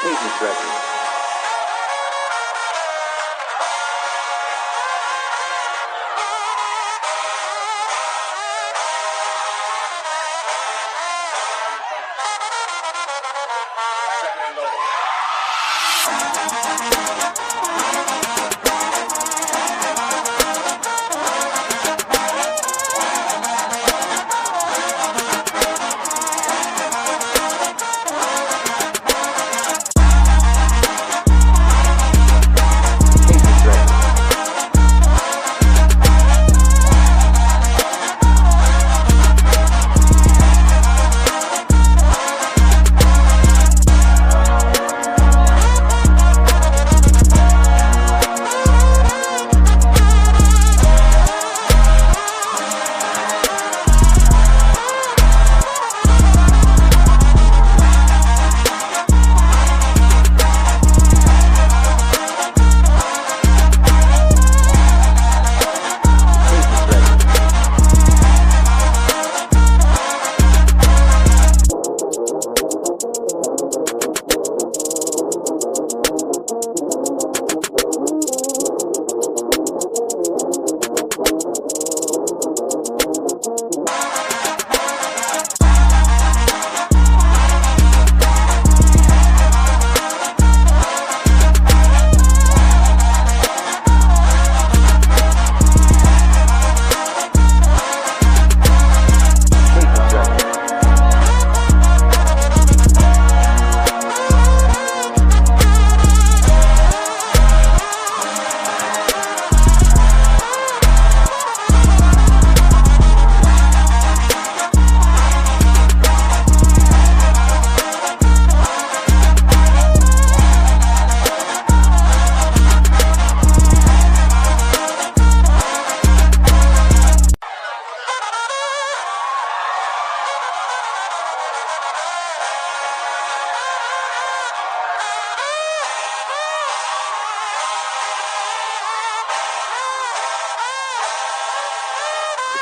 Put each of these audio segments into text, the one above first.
Pages record.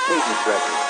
Pages record.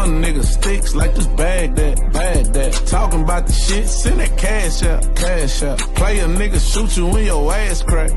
Young nigga sticks like this bag that. Talking about the shit, send that cash out. Play a nigga shoot you when your ass crack.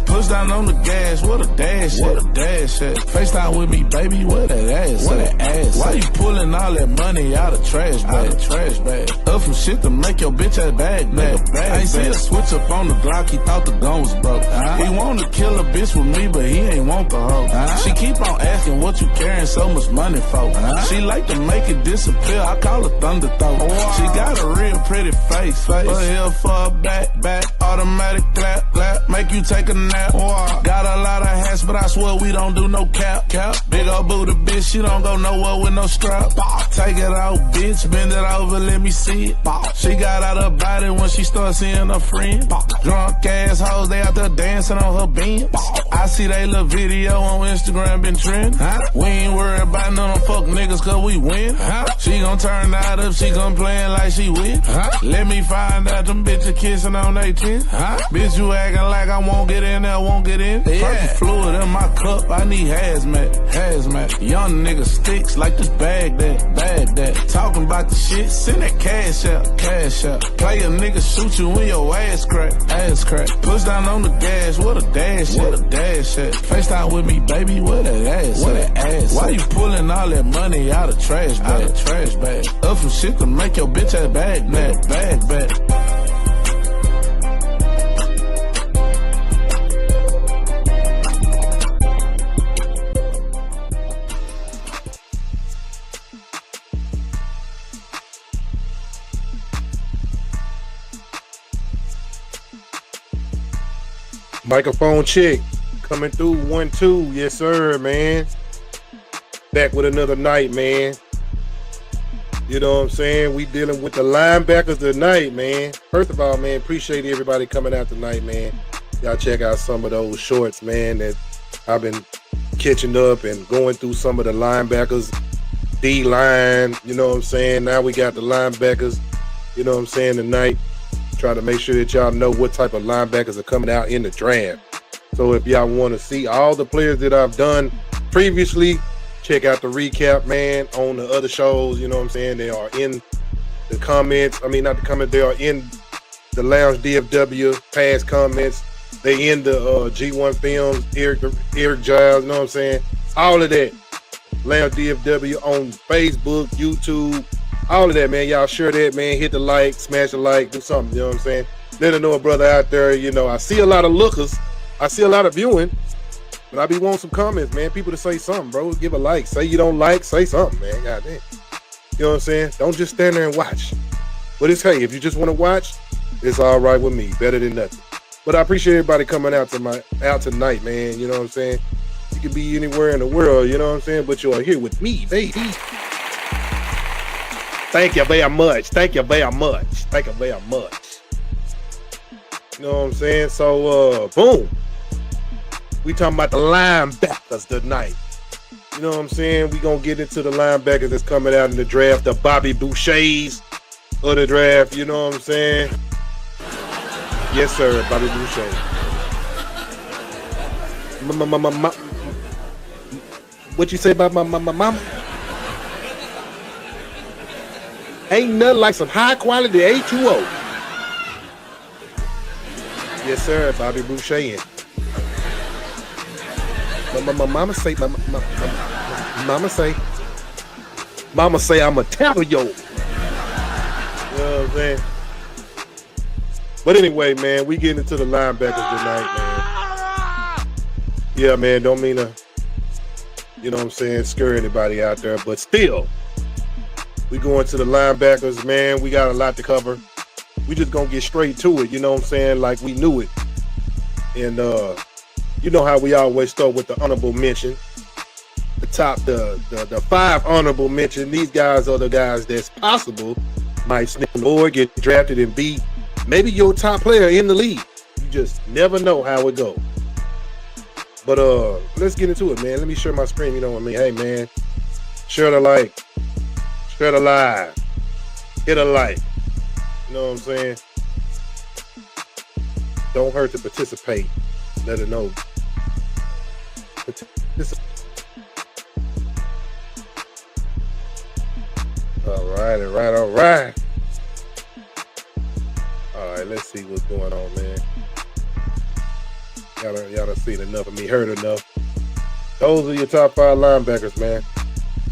Push down on the gas, what a dash at. FaceTime with me, baby, where that ass at? Why you pulling all that money out of trash bag? Up some shit to make your bitch ass bag. I ain't see a switch up on the Glock, he thought the gun was broke. He wanna kill a bitch with me, but he ain't want the hoe. She keep on asking what you carrying so much money for. She like to make it disappear, I call her thunder throw. She got a real pretty face. For here for a back, automatic clap, make you take a nap. Got a lot of hats, but I swear we don't do no cap. Big old booty bitch, she don't go nowhere with no strap. Take it out, bitch, bend it over, let me see it. She got out her body when she start seeing her friend. Drunk ass hoes, they out there dancing on her beans. I see they little video on Instagram been trending. We ain't worried about none of fuck niggas cause we win. She gon' turn out if she gon' playin' like she win. Let me find out them bitches kissing on they chin. Bitch, you acting like I won't get in there, won't get in. Purple fluid in my cup, I need hazmat. Young nigga sticks like this bag that. Talking about the shit, send that cash out. Play a nigga shoot you when your ass crack. Push down on the gas, what a dash at. FaceTime with me, baby, where that ass at? Why you pulling all that money out of trash bag? Up some shit to make your bitch ass bag. Microphone check, coming through 1-2, yes sir, man. Back with another night, man. You know what I'm saying? We dealing with the linebackers tonight, man. First of all, man, appreciate everybody coming out tonight, man. Y'all check out some of those shorts, man, that I've been catching up and going through some of the linebackers, D-line, you know what I'm saying? Now we got the linebackers, you know what I'm saying, tonight. Try to make sure that y'all know what type of linebackers are coming out in the draft. So if y'all want to see all the players that I've done previously, check out the recap, man, on the other shows. You know what I'm saying? They are in the comments. I mean, not the comments. They are in the Lounge DFW past comments. They in the G1 Films, Eric Giles, you know what I'm saying? All of that. Lounge DFW on Facebook, YouTube, all of that, man. Y'all share that, man. Hit the like, smash the like, do something, you know what I'm saying? Let them know a brother out there, you know, I see a lot of lookers. I see a lot of viewing. But I be wanting some comments, man. People to say something, bro. Give a like. Say you don't like, say something, man. Goddamn. You know what I'm saying? Don't just stand there and watch. But it's, hey, if you just want to watch, it's all right with me. Better than nothing. But I appreciate everybody coming out tonight, man. You know what I'm saying? You could be anywhere in the world, you know what I'm saying? But you are here with me, baby. Thank you very much. Thank you very much. Thank you very much. You know what I'm saying? So, boom. We talking about the linebackers tonight. You know what I'm saying? We gonna get into the linebackers that's coming out in the draft, the Bobby Bouchers of the draft. You know what I'm saying? Yes, sir, Bobby Boucher. What you say about my mama? Ain't nothing like some high quality H2O. Yes, sir, Bobby Boucher. My mama say, mama say I'm a tell yo. You know what I'm saying? But anyway, man, we getting into the linebackers tonight, man. Yeah, man, don't mean to, you know what I'm saying, scare anybody out there, but still, we going to the linebackers, man. We got a lot to cover. We just gonna get straight to it, you know what I'm saying, like we knew it. And you know how we always start with the honorable mention. The 5 honorable mention. These guys are the guys that's possible might sneak or get drafted and be maybe your top player in the league. You just never know how it goes. But let's get into it, man. Let me share my screen. You know what I mean? Hey, man, share the like, share the live, hit a like. You know what I'm saying? Don't hurt to participate. Let it know. All right. All right, let's see what's going on, man. Y'all done seen enough of me, heard enough. Those are your top 5 linebackers, man.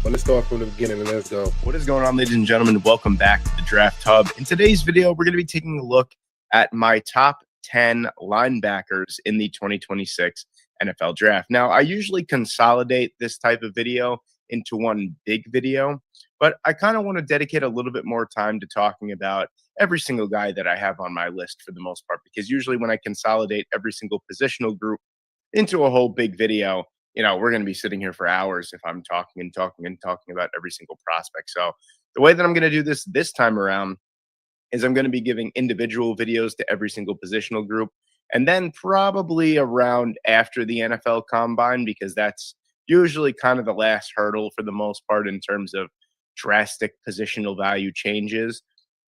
But let's start from the beginning and let's go. What is going on, ladies and gentlemen? Welcome back to the Draft Hub. In today's video, we're going to be taking a look at my top 10 linebackers in the 2026 NFL Draft. Now, I usually consolidate this type of video into one big video, but I kind of want to dedicate a little bit more time to talking about every single guy that I have on my list for the most part, because usually when I consolidate every single positional group into a whole big video, we're going to be sitting here for hours if I'm talking about every single prospect. So the way that I'm going to do this time around is I'm going to be giving individual videos to every single positional group, and then probably around after the NFL Combine, because that's usually kind of the last hurdle for the most part in terms of drastic positional value changes.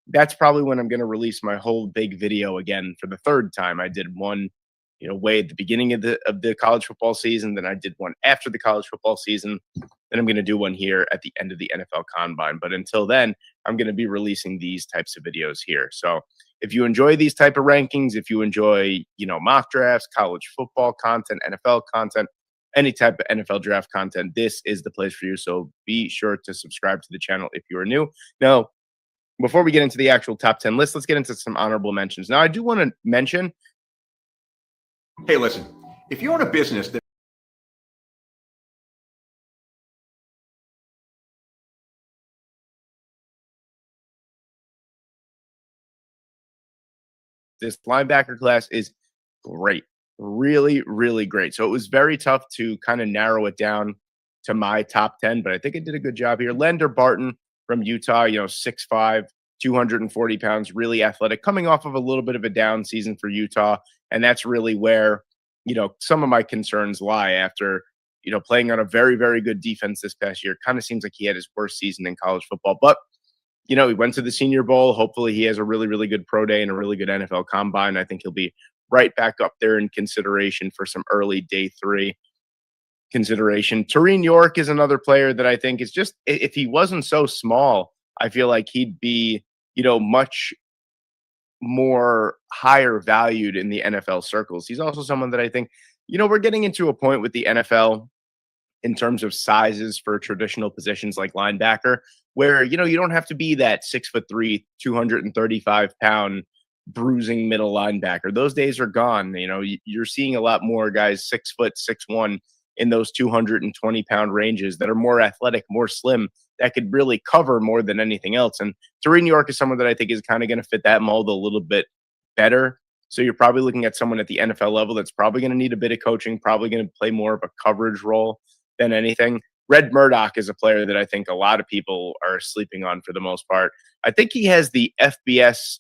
That's probably when I'm going to release my whole big video again for the third time. I did one way at the beginning of the college football season. Then I did one after the college football season. Then I'm going to do one here at the end of the NFL Combine. But until then, I'm going to be releasing these types of videos here. So if you enjoy these type of rankings, if you enjoy, mock drafts, college football content, NFL content, any type of NFL draft content, this is the place for you. So be sure to subscribe to the channel if you are new. Now, before we get into the actual top 10 list, let's get into some honorable mentions. Now, I do want to mention, hey, listen, if you own a business that this linebacker class is great, really, really great. So it was very tough to kind of narrow it down to my top 10, but I think I did a good job here. Lander Barton from Utah, 6'5", 240 pounds, really athletic, coming off of a little bit of a down season for Utah. And that's really where, some of my concerns lie after, playing on a very, very good defense this past year. Kind of seems like he had his worst season in college football, but he went to the Senior Bowl. Hopefully he has a really, really good pro day and a really good NFL Combine. I think he'll be right back up there in consideration for some early day 3 consideration. Terrene York is another player that I think is just, if he wasn't so small, I feel like he'd be, much more higher valued in the NFL circles. He's also someone that I think, we're getting into a point with the NFL in terms of sizes for traditional positions like linebacker, where, you don't have to be that 6'3", 235-pound bruising middle linebacker. Those days are gone. You're seeing a lot more guys 6 foot, 6'1" in those 220-pound ranges that are more athletic, more slim, that could really cover more than anything else. And Terrene York is someone that I think is kind of going to fit that mold a little bit better. So you're probably looking at someone at the NFL level that's probably going to need a bit of coaching, probably going to play more of a coverage role than anything. Red Murdoch is a player that I think a lot of people are sleeping on for the most part. I think he has the FBS.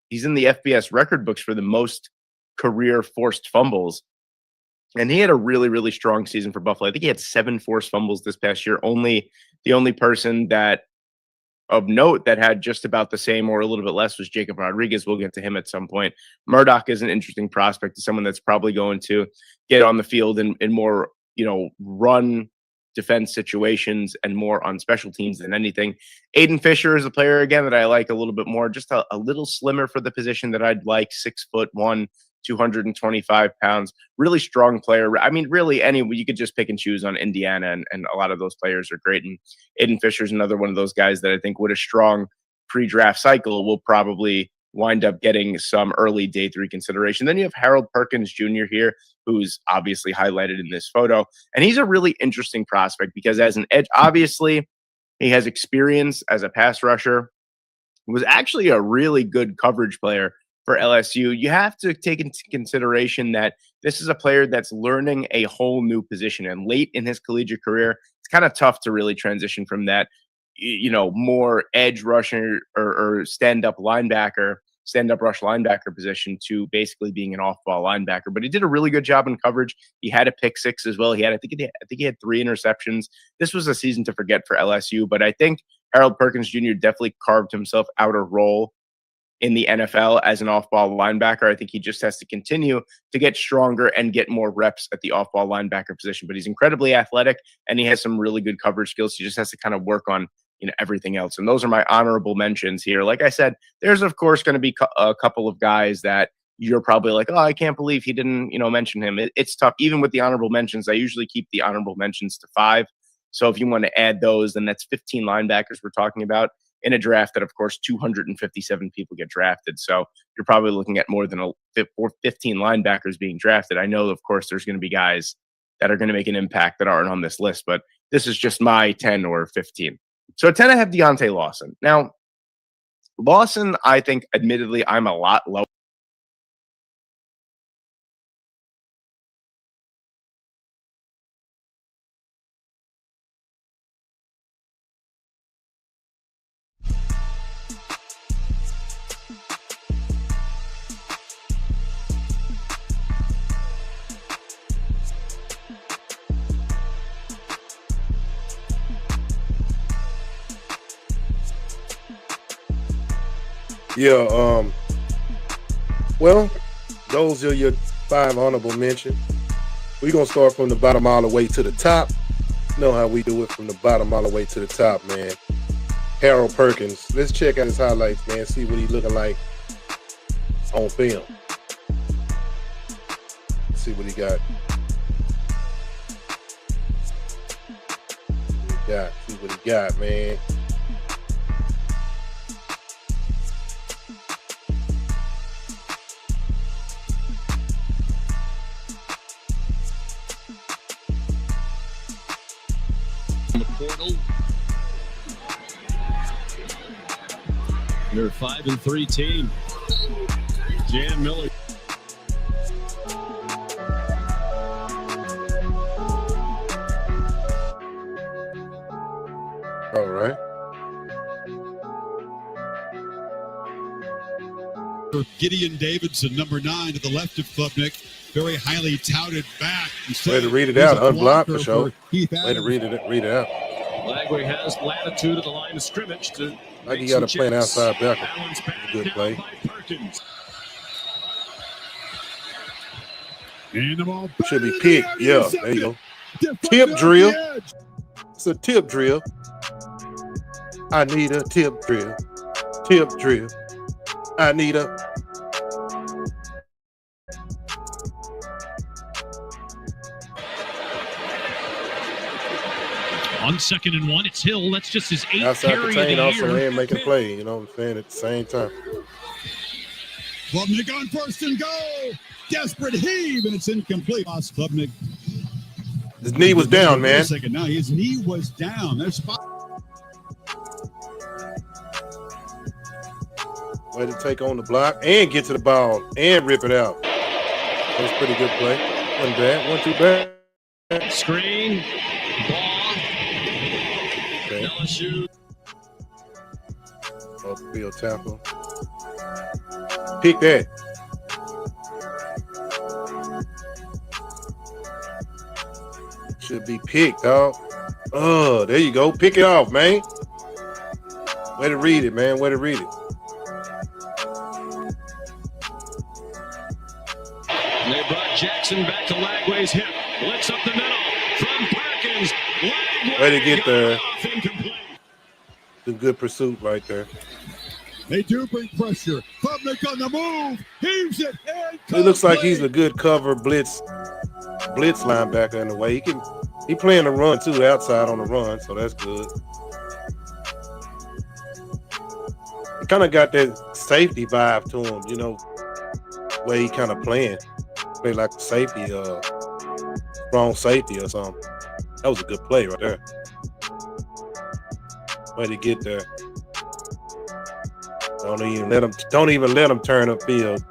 He's in the FBS record books for the most career forced fumbles. And he had a really, really strong season for Buffalo. I think he had 7 forced fumbles this past year. The only person that of note that had just about the same or a little bit less was Jacob Rodriguez. We'll get to him at some point. Murdoch is an interesting prospect, to someone that's probably going to get on the field in more, run defense situations and more on special teams than anything. Aiden Fisher is a player, again, that I like a little bit more, just a little slimmer for the position that I'd like, 6'1", 225 pounds, really strong player. I mean, really, you could just pick and choose on Indiana, and a lot of those players are great. And Aiden Fisher is another one of those guys that I think with a strong pre-draft cycle will probably wind up getting some early day 3 consideration. Then you have Harold Perkins Jr. here, who's obviously highlighted in this photo. And he's a really interesting prospect because as an edge, obviously, he has experience as a pass rusher. He was actually a really good coverage player for LSU. You have to take into consideration that this is a player that's learning a whole new position. And late in his collegiate career, it's kind of tough to really transition from that, more edge rusher or stand-up rush linebacker position to basically being an off-ball linebacker. But he did a really good job in coverage. He had a pick 6 as well. I think he had 3 interceptions. This was a season to forget for LSU, but I think Harold Perkins Jr. definitely carved himself out a role in the NFL as an off-ball linebacker. I think he just has to continue to get stronger and get more reps at the off-ball linebacker position. But he's incredibly athletic, and he has some really good coverage skills. He just has to kind of work on, everything else. And those are my honorable mentions here. Like I said, there's of course going to be a couple of guys that you're probably like, oh, I can't believe he didn't, mention him. It's tough. Even with the honorable mentions, I usually keep the honorable mentions to 5. So if you want to add those, then that's 15 linebackers we're talking about in a draft that, of course, 257 people get drafted. So you're probably looking at more than 15 linebackers being drafted. I know, of course, there's going to be guys that are going to make an impact that aren't on this list, but this is just my 10 or 15. So at 10, I have Deontay Lawson. Now, Lawson, I think, admittedly, I'm a lot lower. Yeah, well, those are your 5 honorable mentions. We're going to start from the bottom all the way to the top. You know how we do it, from the bottom all the way to the top, man. Harold Perkins. Let's check out his highlights, man. See what he's looking like on film. See what he got. See what he got, man. Portal. They're a 5-3 team. Jan Miller. All right. Gideon Davidson, number 9 to the left of Klubnik. Very highly touted back. Way to read it out. Unblocked for sure. Way to read it out. Lagway has latitude at the line of scrimmage to like you got to play an outside backer. Good play. And the ball should be picked. Yeah, there you go. Tip drill. It's a tip drill. I need a tip drill. Tip drill. I need a. On 2nd and 1, it's Hill. That's just his 8th outside carry the of the also year. in making a play, you know what I'm saying, at the same time. Klubnik on 1st and goal. Desperate heave, and it's incomplete. Klubnik. His knee was down, man. Now his knee was down. There's spot. Way to take on the block and get to the ball and rip it out. That was a pretty good play. Wasn't bad. Wasn't too bad. Screen. Ball. Okay. LSU. Off the field tackle. Pick that. Should be picked, dog. Oh, there you go. Pick it off, man. Way to read it, man. Way to read it. And they brought Jackson back to Lagway's hip. Blitz up the middle from Perkins. Lagway Way to get there. off, incomplete. Some good pursuit right there. They do bring pressure. Klubnik on the move. Heaves it. It looks like he's a good cover blitz linebacker in a way. He playing the run too, outside on the run, so that's good. He kind of got that safety vibe to him, you know, way he kind of play like a safety, strong safety or something. That was a good play right there. Way to get there. Don't even let him turn upfield.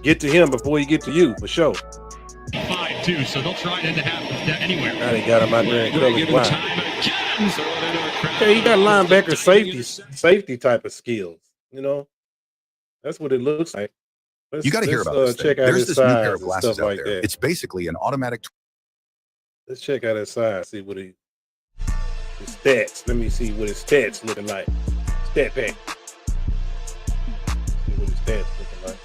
Get to him before he get to you, for sure. 5-2, so they'll try it into half anywhere. Now they got him out there in Lagway coverage given line. time again. Throw it into the crowd. Okay, he got linebacker safety type of skills. You know, that's what it looks like. You got to hear about this. Check out There's his this new size pair of and glasses stuff out like there. that. It's basically an automatic. Let's check out his size. See what his stats. Let me see what his stats looking like. Stat pack. See what his stats looking like.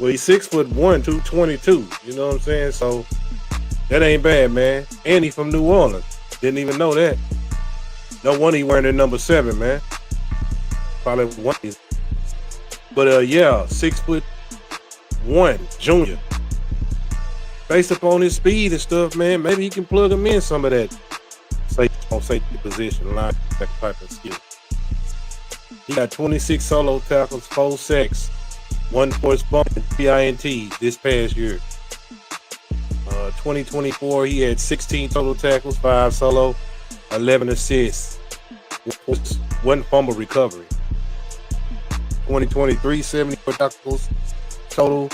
Well, he's 6'1", 222. You know what I'm saying? So that ain't bad, man. And he from New Orleans. Didn't even know that. No wonder he wearing the number 7, man. Probably one. But yeah, 6'1", junior. Based upon his speed and stuff, man, maybe he can plug him in some of that safety position, linebacker type of skill. He got 26 solo tackles, 4 sacks, 1 forced bump, and 3 INTs this past year. 2024, he had 16 total tackles, 5 solo, 11 assists, 1 fumble recovery. 2023, 74 tackles total,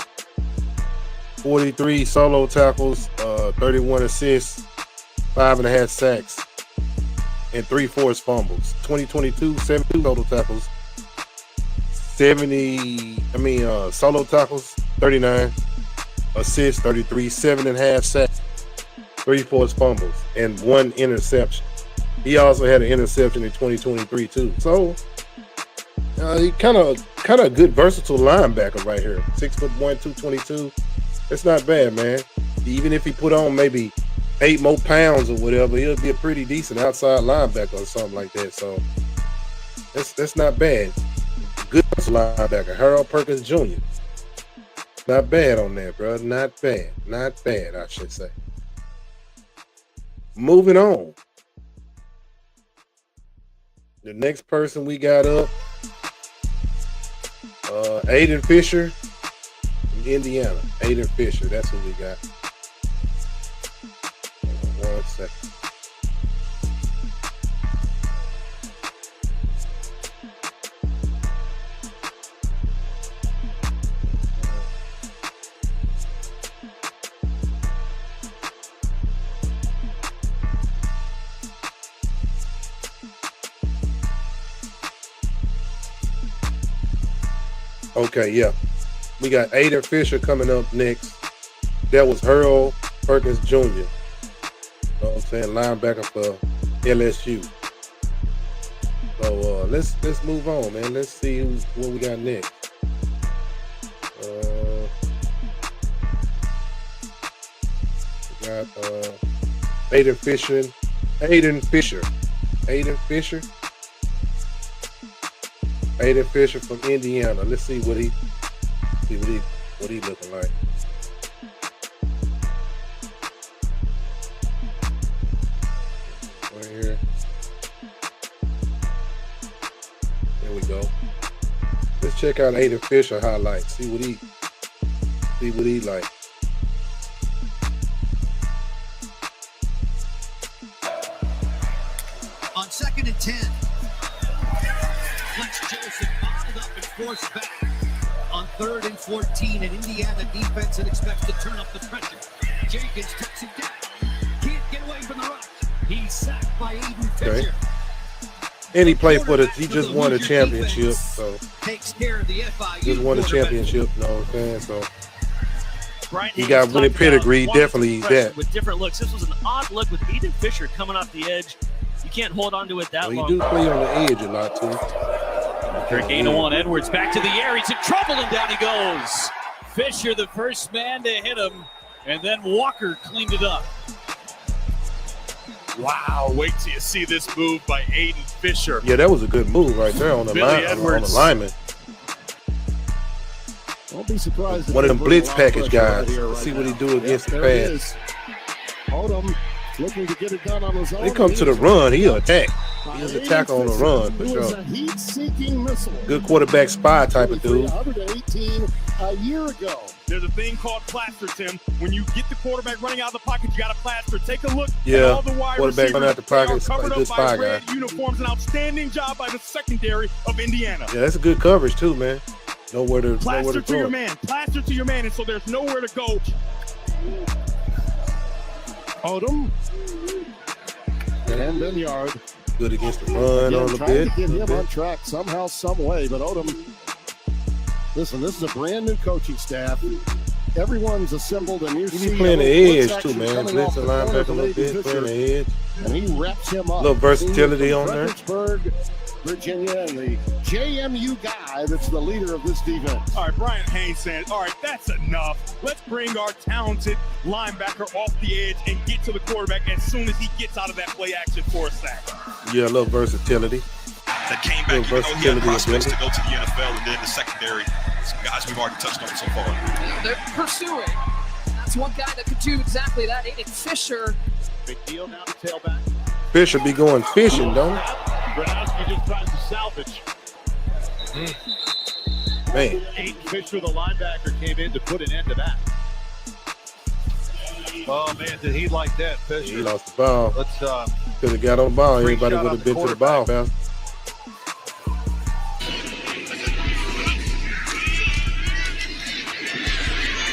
43 solo tackles, 31 assists, 5.5 sacks, and 3 forced fumbles. 2022, 72 total tackles, solo tackles, 39 assists, 33, 7.5 sacks, 3 forced fumbles, and 1 interception. He also had an interception in 2023 too. So he kind of a good versatile linebacker right here. 6'1", 222. That's not bad, man. Even if he put on maybe 8 more pounds or whatever, he'll be a pretty decent outside linebacker or something like that. So that's not bad. Good linebacker, Harold Perkins Jr. Not bad on that, bro. Not bad. Not bad, I should say. Moving on. The next person we got up, Aiden Fisher from Indiana. Aiden Fisher, that's who we got. Hold on 1 second. Okay, yeah. We got Aiden Fisher coming up next. That was Harold Perkins Jr. You know what I'm saying? Linebacker for LSU. So let's move on, man. Let's see what we got next. We got Aiden Fisher. Aiden Fisher from Indiana. Let's see what he looking like. Right here. There we go. Let's check out Aiden Fisher highlights. See what he like. On 2nd and 10. Joseph bottled up and forced back on 3rd and 14, and Indiana defense that expects to turn up the pressure. Jenkins takes him down. Can't get away from the rush. He's sacked by Aiden Fisher. Okay. And he played for he just won a championship, so takes care of the FIU. Just won a championship, you know what I'm saying? So Brian he got winning pedigree, definitely that. With different looks. This was an odd look with Aiden Fisher coming off the edge. You can't hold on to it that long. He do play on the edge a lot too. Fair gain of 1. Edwards back to the air. He's in trouble, and down he goes. Fisher, the first man to hit him, and then Walker cleaned it up. Wow, wait till you see this move by Aiden Fisher. Yeah, that was a good move right there on the lineman. Don't be surprised. One of them blitz package guys. Let's see what he do against the pass. Hold him. Looking to get it done on his own. He comes to the run, he'll attack. He's an attacker on the run for sure. Good quarterback spy type of dude. 118 a year ago. There's a thing called plaster, Tim. When you get the quarterback running out of the pocket, you got to plaster. Take a look at all the wide quarterback running out the pocket, covered good up by spy red guy. uniforms. An outstanding job by the secondary of Indiana. Yeah, that's a good coverage too, man. Nowhere to plaster to your man. Plaster to your man, and so there's nowhere to go. Odom. And then yard. Good against the run on the bit. To get him on track somehow, some way. But Odom, listen, this is a brand new coaching staff. Everyone's assembled, and he's playing the edge too, man. Blitz the linebacker a little bit, playing the edge. And he wraps him up. A little versatility on there. Virginia and the JMU guy that's the leader of this defense. All right, Brian Haynes said, all right, that's enough. Let's bring our talented linebacker off the edge and get to the quarterback as soon as he gets out of that play action for a sack. Yeah, a little versatility. That came back, even though he had prospects to go to the NFL, and then the secondary, some guys we've already touched on so far. They're pursuing. That's one guy that could do exactly that. Aiden Fisher. Big deal now to tailback. Fisher be going fishing, don't he? Gronowski just tries to salvage. Man. Aiden Fisher, the linebacker, came in to put an end to that. Oh, man, did he like that, Fisher? He lost the ball. Let's could have got on the ball. Everybody would have been to the ball fast.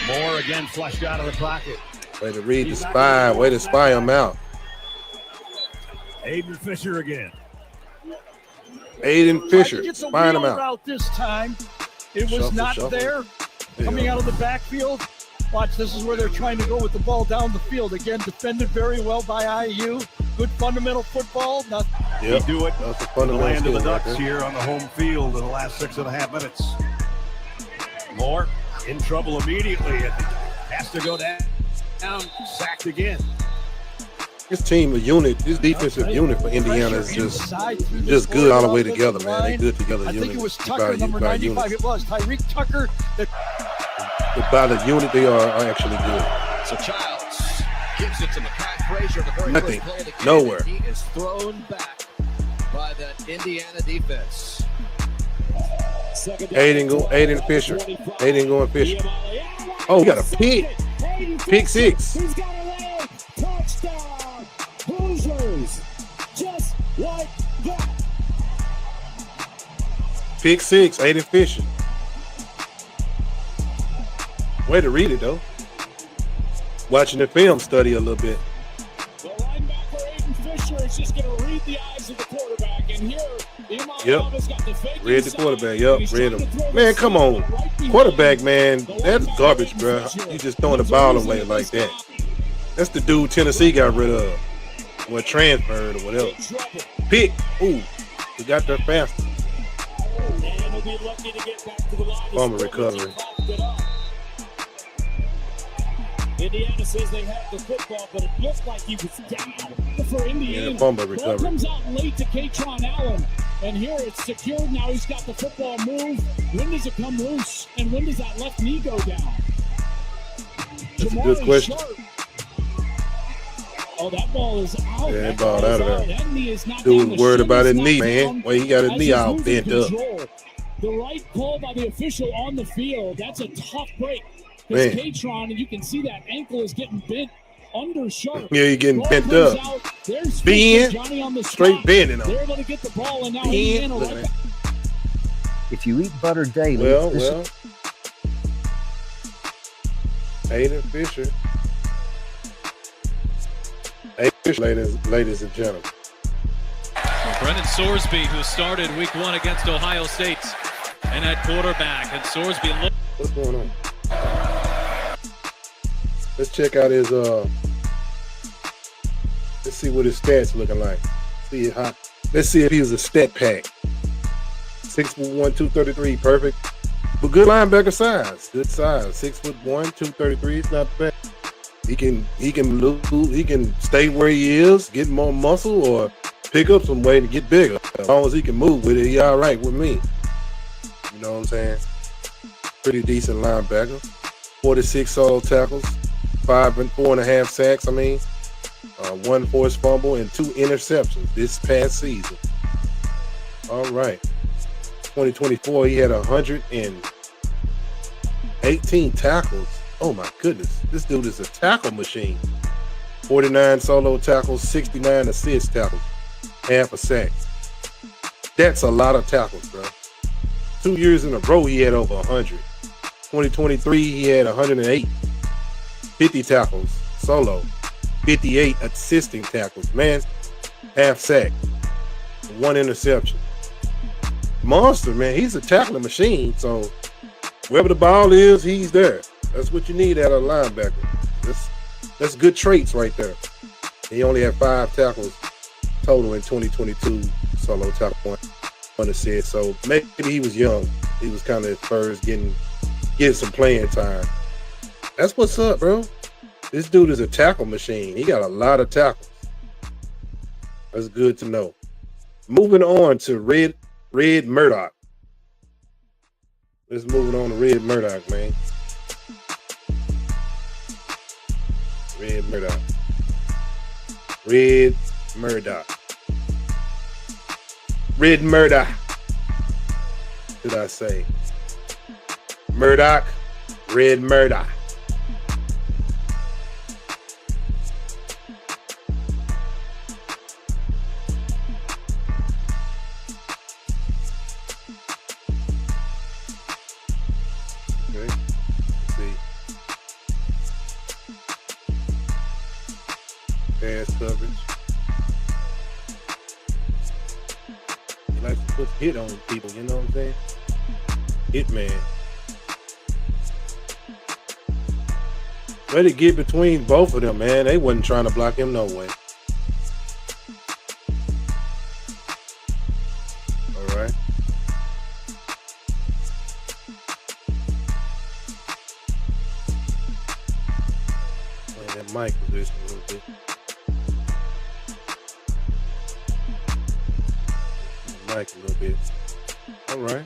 Moore again flushed out of the pocket. Way to read the spy. Way to spy him out. Aiden Fisher again. Aiden Fisher, spying him out. Route this time. It was not there. Coming out of the backfield. Watch, this is where they're trying to go with the ball down the field. Again, defended very well by IU. Good fundamental football. Yep. Do it. That's a The fundamental land of the skill right Ducks there. here on the home field in the last 6.5 minutes. Moore in trouble immediately. Has to go down. Sacked again. This team, a unit, this defensive unit for Indiana is just good all the way together, man. They good together. I unit. think it was Tucker, number 95. It was Tyreek Tucker. By the unit, they are actually good. So Childs gives it to Makai Frazier. The very Nothing. first play of the game. Nowhere. He is thrown back by that Indiana defense. Aiden Fisher. Aiden going Fisher. Oh, we got a pick. Pick six. He's got a leg. Touchdown. Hoosiers. Just like that. Pick six. Aiden Fisher. Way to read it, though. Watching the film study a little bit. The linebacker, Aiden Fisher, is just going to read the eyes of the quarterback. And here, Yep. Read the quarterback. Yep, read him. Man, come on. Quarterback, man, that's garbage, bro. You just throwing the ball away like that. That's the dude Tennessee got rid of. Or transferred or whatever. Pick. Ooh, we got there faster. Fumble recovery. Indiana says they have the football, but it looked like he was down for Indiana. Yeah, fumble Ball recovery. comes out late to Katron Allen, and here it's secured. Now he's got the football move. When does it come loose, and when does that left knee go down? That's a good question. Oh, that ball is out. Yeah, that ball out of there. That knee is not down. Dude worried about his knee, man. Well, he got his knee all bent up. The right call by the official on the field. That's a tough break. Man. Because Katron, and you can see that ankle is getting bent under sharp. Yeah, you're getting Ball bent comes up. out. There's Bend. Johnny on the Straight spot. bending on. They're able to get the ball, and now Bend. Indiana Look, right man. back. If you eat butter daily, Well. Aiden Fisher. Aiden Fisher, ladies and gentlemen. Brennan Sorsby, who started week 1 against Ohio State, and at quarterback. And Sorsby What's going on? Let's check out his let's see what his stats looking like. Let's see if he was a stat pack. 6'1", 233, perfect. But good linebacker size. Good size. 6'1", 233. It's not bad. He can stay where he is, get more muscle, or pick up some weight to get bigger. As long as he can move with it, he all right with me. You know what I'm saying? Pretty decent linebacker. 46 solo tackles, 5 and 4.5 sacks. 1 forced fumble and 2 interceptions this past season. All right. 2024, he had 118 tackles. Oh my goodness, this dude is a tackle machine. 49 solo tackles, 69 assist tackles, half a sack. That's a lot of tackles, bro. 2 years in a row, he had over 100. 2023, he had 108. 50 tackles, solo. 58 assisting tackles. Man, half sack. 1 interception. Monster, man. He's a tackling machine. So wherever the ball is, he's there. That's what you need out of a linebacker. That's good traits right there. He only had 5 tackles total in 2022 solo tackle point. want to say it. So maybe he was young. He was kind of at first getting some playing time. That's what's up, bro. This dude is a tackle machine. He got a lot of tackles. That's good to know. Moving on to Red Murdoch. Let's move on to Red Murdoch, man. Red Murdoch. Red Murdoch. Red Murdoch. Did I say? Murdoch. Red Murdoch. Coverage. He likes to put hit on people, you know what I'm saying? Hit man. Way to get between both of them, man. They wasn't trying to block him no way. All right. Playing that mic position a little bit. Mic a little bit. All right.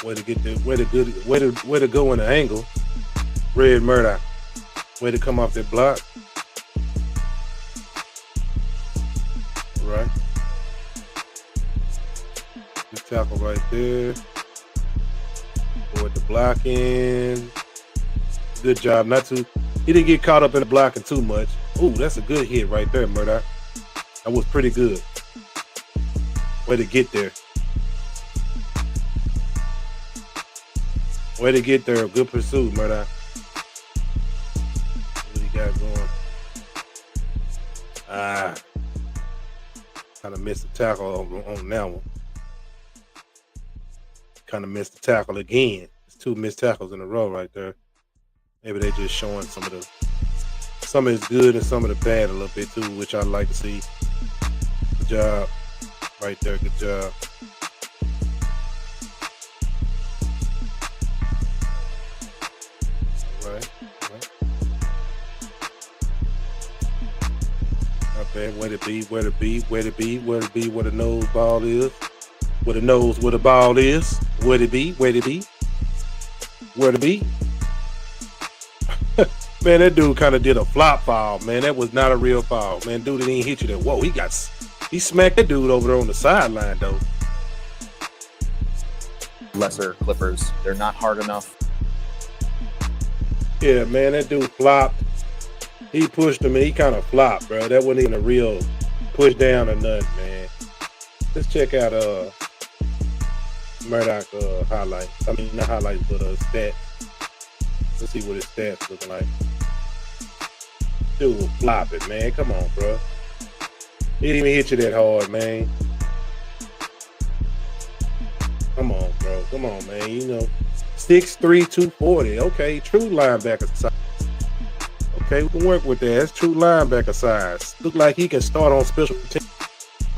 Way to go in the angle. Red Murdoch. Way to come off that block. All right. Good tackle right there. With the blocking. Good job. He didn't get caught up in the blocking too much. Ooh, that's a good hit right there, Murdoch. That was pretty good. Way to get there. Way to get there. Good pursuit, Murdoch. What he got going? Kind of missed the tackle on that one. Kind of missed the tackle again. It's 2 missed tackles in a row right there. Maybe they're just showing some of it's good and some of the bad a little bit too, which I like to see. Good job. Right there, good job. All right. Not bad. Where the nose ball is. Where the ball is. Where to be. Man, that dude kind of did a flop foul, man. That was not a real foul, man. Dude didn't even hit you there. Whoa, he smacked that dude over there on the sideline, though. Lesser Clippers, they're not hard enough. Yeah, man, that dude flopped. He pushed him and he kind of flopped, bro. That wasn't even a real push down or nothing, man. Let's check out Murdoch highlights. I mean, not highlights, but stats. Let's see what his stats look like. Dude was flopping, man. Come on, bro. He didn't even hit you that hard, man. Come on, bro. Come on, man. 6'3", 240. Okay, true linebacker size. Okay, we can work with that. That's true linebacker size. Look like he can start on special teams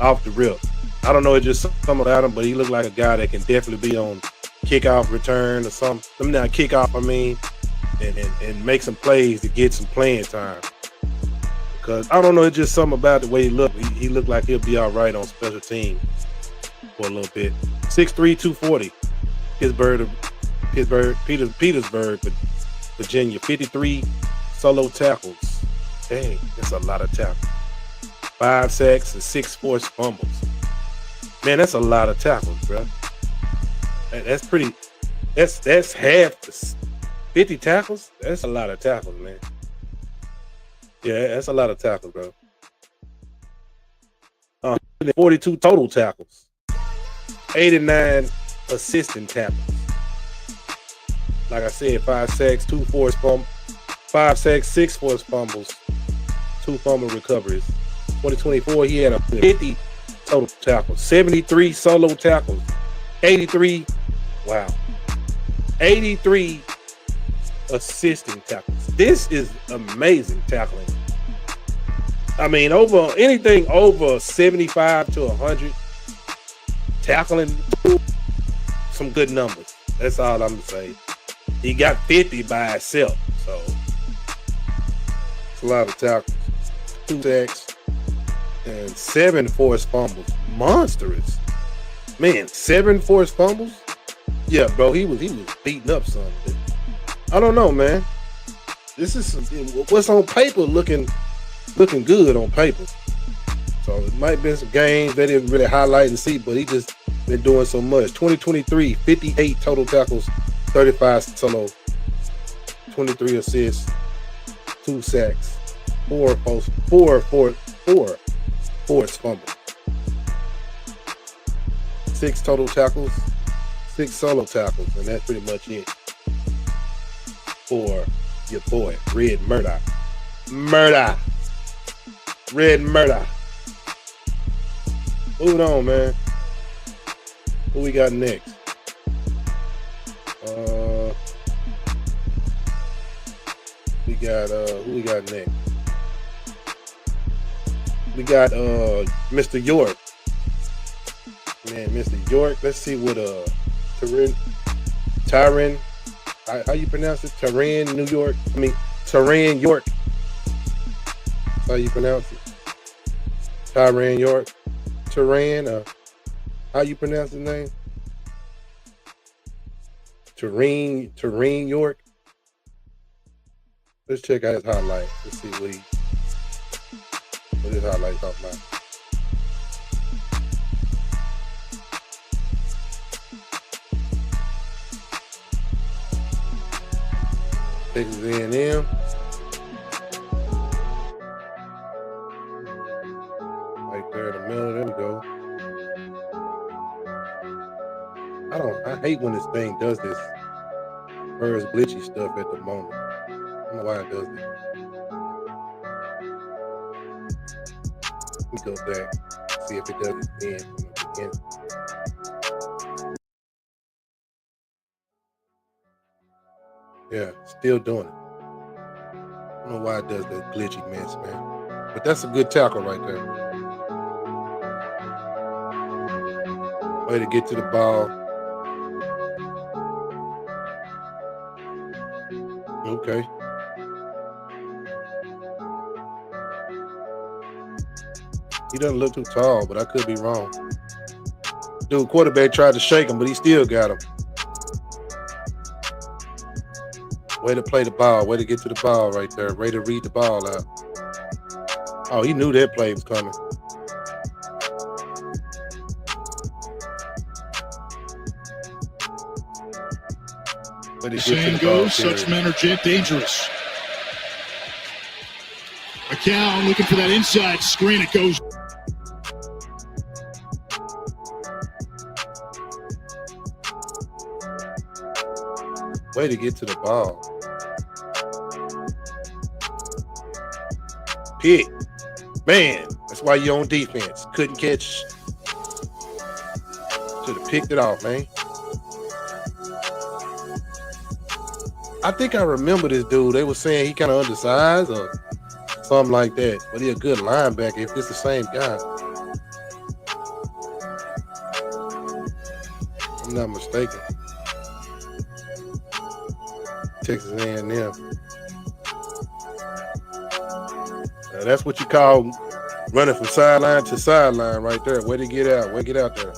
off the rip. I don't know, it's just something about him, but he looked like a guy that can definitely be on kickoff return or something. Not kickoff, I mean. And make some plays to get some playing time. Because I don't know, it's just something about the way he looked. He looked like he'll be all right on special teams for a little bit. 6'3", 240. Petersburg, Virginia. 53 solo tackles. Dang, that's a lot of tackles. 5 sacks and 6 forced fumbles. Man, that's a lot of tackles, bro. That's pretty. That's half the 50 tackles. That's a lot of tackles, man. Yeah, that's a lot of tackles, bro. 42 total tackles. 89 assistant tackles. Like I said, 5 sacks, 2 forced fumbles. 5 sacks, 6 forced fumbles, 2 fumble recoveries. 2024, he had a 50 total tackles, 73 solo tackles, 83 assisting tackles. This is amazing tackling. I mean, over anything over 75 to 100, tackling some good numbers. That's all I'm gonna say. He got 50 by himself, so it's a lot of tackles. 2 sacks and 7 forced fumbles. Monstrous, man. 7 forced fumbles. Yeah, bro. He was beating up something. I don't know, man. This is what's on paper looking good on paper. So it might be some games they didn't really highlight and see, but he just been doing so much. 2023, 58 total tackles, 35 solo, 23 assists, 2 sacks, 4 forced fumbles, 6 total tackles, 6 solo tackles, and that's pretty much it for your boy, Red Murdoch. Red Murdoch. Moving on, man. Who we got next? Who we got next? We got Mr. York. Man, Mr. York. Let's see what Tyron. How you pronounce it? Tyron, New York. Tyron York. That's how you pronounce it. Tyron York. Tyron. How you pronounce his name? Tyron York. Let's check out his highlights. Let's see what his highlights talking about. Texas A&M. Right there in the middle. There we go. I hate when this thing does this first glitchy stuff at the moment. I don't know why it does that. Let me go back, see if it does it again. Yeah, still doing it. I don't know why it does that glitchy mess, man. But that's a good tackle right there. Way to get to the ball. Okay. He doesn't look too tall, but I could be wrong. Dude, quarterback tried to shake him, but he still got him. Way to play the ball. Way to get to the ball right there. Way to read the ball out. Oh, he knew that play was coming. The saying goes, such men are dangerous. McCown looking for that inside screen. It goes. Way to get to the ball. Pick. Man, that's why you're on defense. Couldn't catch. Should have picked it off, man. I think I remember this dude. They were saying he kind of undersized or something like that. But he a good linebacker if it's the same guy. I'm not mistaken. Texas A&M. That's what you call running from sideline to sideline right there. Way to get out. Way to get out there.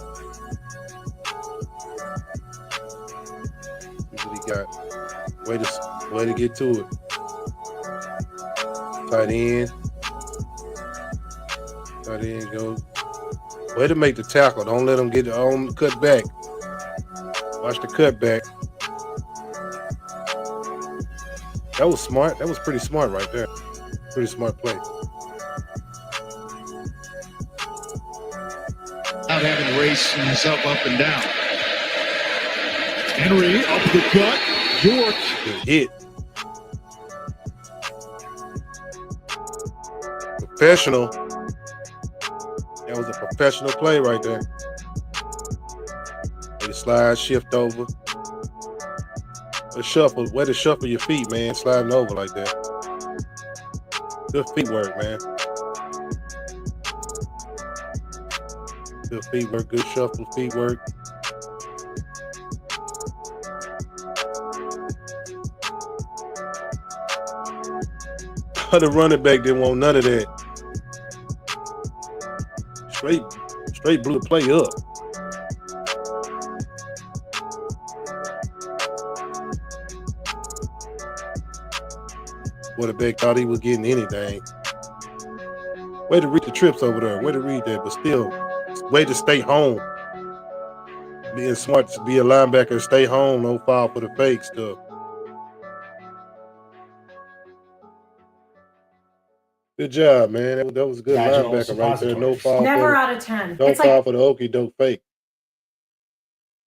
See what he got. Way to get to it. Tight end. Tight end goes. Way to make the tackle. Don't let them get the own cut back. Watch the cut back. That was smart. That was pretty smart right there. Pretty smart play. Not having to race himself up and down. Henry up the cut. York. Good hit. Professional. That was a professional play right there. Way to slide, shift over. Way to shuffle your feet, man. Sliding over like that. Good feet work, man. Good feet work, good shuffle, feet work. The running back didn't want none of that. Straight blew the play up. Quarterback thought he was getting anything. Way to read the trips over there. Way to read that, but still, way to stay home. Being smart to be a linebacker, stay home, no foul for the fake stuff. Good job, man. That was a good linebacker right there. No foul. Never out of 10. No It's foul like for the okie doke fake.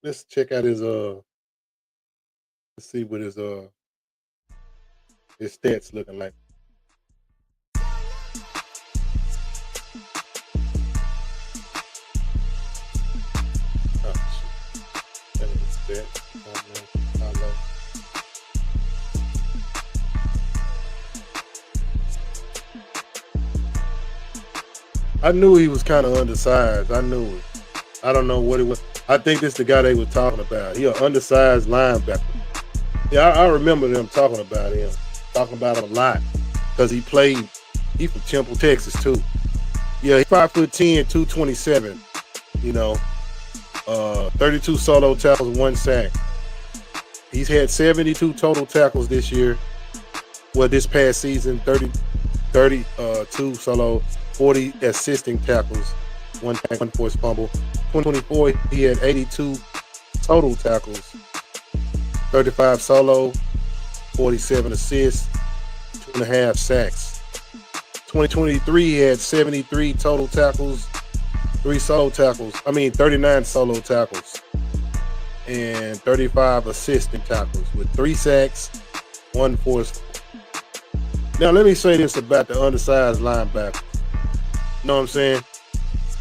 Let's check out his let's see what his stats looking like. Oh shit. That is that. I knew he was kind of undersized. I knew it. I don't know what it was. I think this is the guy they were talking about. He an undersized linebacker. Yeah, I remember them talking about him a lot because he from Temple, Texas too. Yeah, he's 5'10", 227. 32 solo tackles, 1 sack. He's had 72 total tackles this year. Well, this past season, 32 solo, 40 assisting tackles, 1 forced fumble. 2024, he had 82 total tackles, 35 solo, 47 assists, 2.5 sacks. 2023, he had 73 total tackles, 39 solo tackles, and 35 assisting tackles with 3 sacks, 1 forced. Now, let me say this about the undersized linebackers. You know what I'm saying?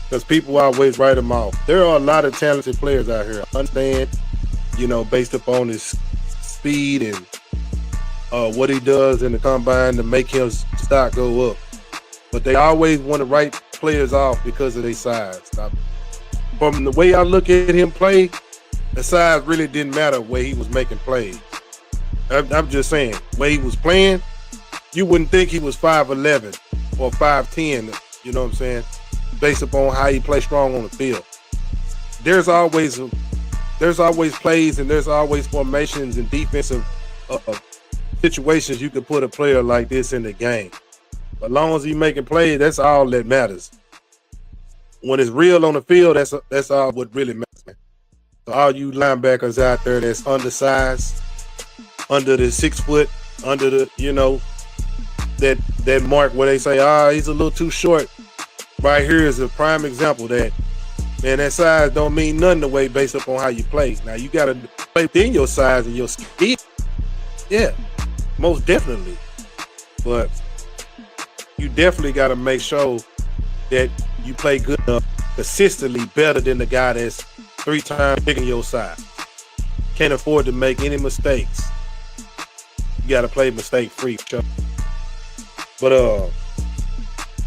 Because people always write them off. There are a lot of talented players out here. I understand, based upon his speed and what he does in the combine to make his stock go up. But they always want to write players off because of their size. Now, from the way I look at him play, the size really didn't matter where he was making plays. I'm just saying, where he was playing, you wouldn't think he was 5'11" or 5'10", you know what I'm saying, based upon how he plays strong on the field. There's always plays and there's always formations and defensive situations you can put a player like this in the game. As long as he's making plays, that's all that matters. When it's real on the field, that's all what really matters, man. So all you linebackers out there that's undersized, under the 6 foot, under the, that mark where they say, he's a little too short. Right here is a prime example that, man, that size don't mean nothing the way based upon how you play. Now, you got to play within your size and your speed. Yeah, most definitely. But you definitely got to make sure that you play good enough, consistently better than the guy that's 3 times bigger than your size. Can't afford to make any mistakes. You got to play mistake-free. But,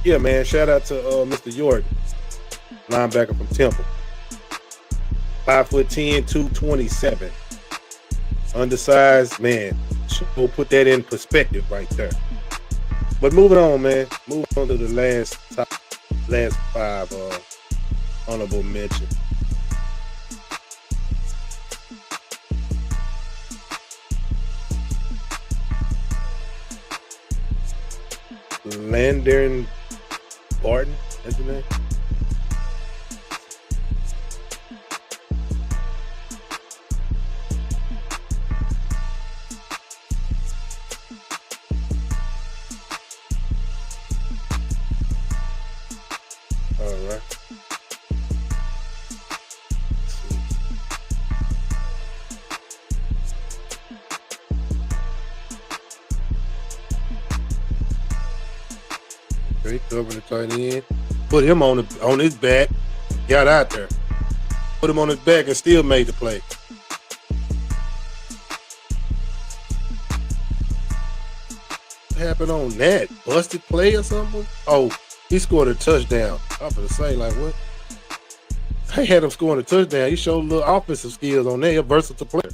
yeah, man, shout out to Mr. York, linebacker from Temple. 5'10", 227. Undersized, man. We'll put that in perspective right there. But moving on, man. Moving on to the last 5 honorable mention. Landon Barton, that's his name. All right. Okay, cover the tight end. Put him on his back. Got out there. Put him on his back and still made the play. What happened on that? Busted play or something? Oh, he scored a touchdown. I'm gonna say, like, what? They had him scoring a touchdown. He showed a little offensive skills on there. A versatile player.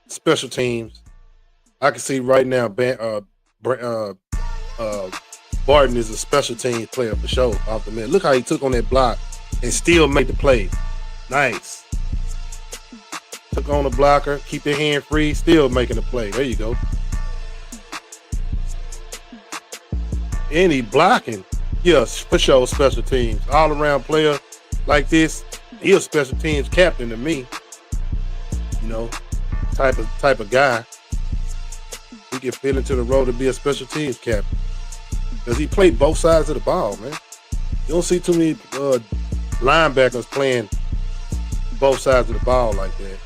Special teams. I can see right now Barton is a special teams player for sure off the middle. Look how he took on that block and still made the play. Nice. Took on the blocker, keep their hand free, still making the play. There you go. And he blocking. Yes, for sure, special teams. All around player like this, he a special teams captain to me. You know, type of guy. He can fit into the role to be a special teams captain. Because he played both sides of the ball, man. You don't see too many linebackers playing both sides of the ball like that.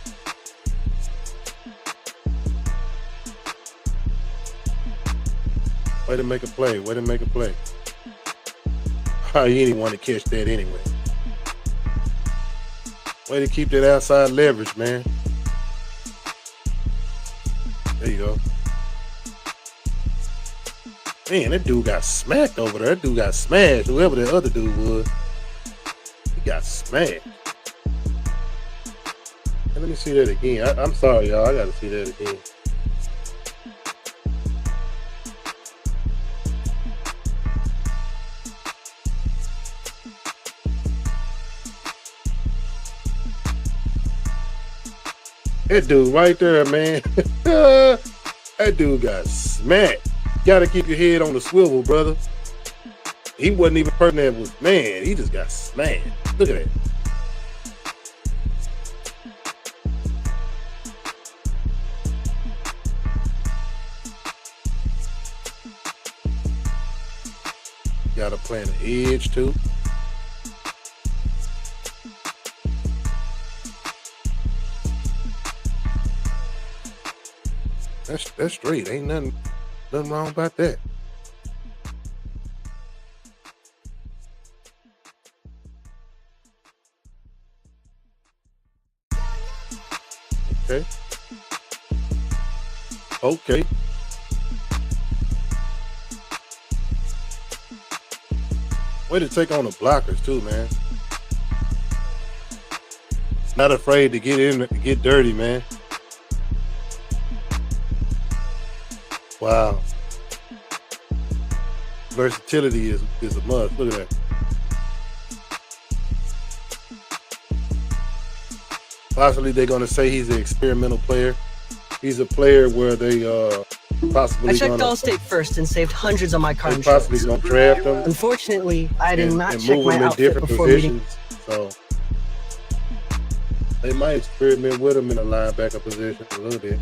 Way to make a play. Way to make a play. He didn't want to catch that anyway. Way to keep that outside leverage, man. There you go. Man, that dude got smacked over there. That dude got smashed. Whoever the other dude was, he got smashed. And let me see that again. I'm sorry, y'all. I got to see that again. That dude right there, man. That dude got smacked. You gotta keep your head on the swivel, brother. He wasn't even a person that was, man, he just got smashed. Look at that. Gotta play an edge too. That's straight. Ain't nothing wrong about that. Okay. Okay. Way to take on the blockers too, man. Not afraid to get in, get dirty, man. Wow. Versatility is a must. Look at that. Possibly they're going to say he's an experimental player. He's a player where they possibly. I checked Allstate first and saved hundreds on my car they insurance. possibly going to draft him. Unfortunately, I did not and check move my him in outfit different before positions. meeting. So they might experiment with him in a linebacker position a little bit.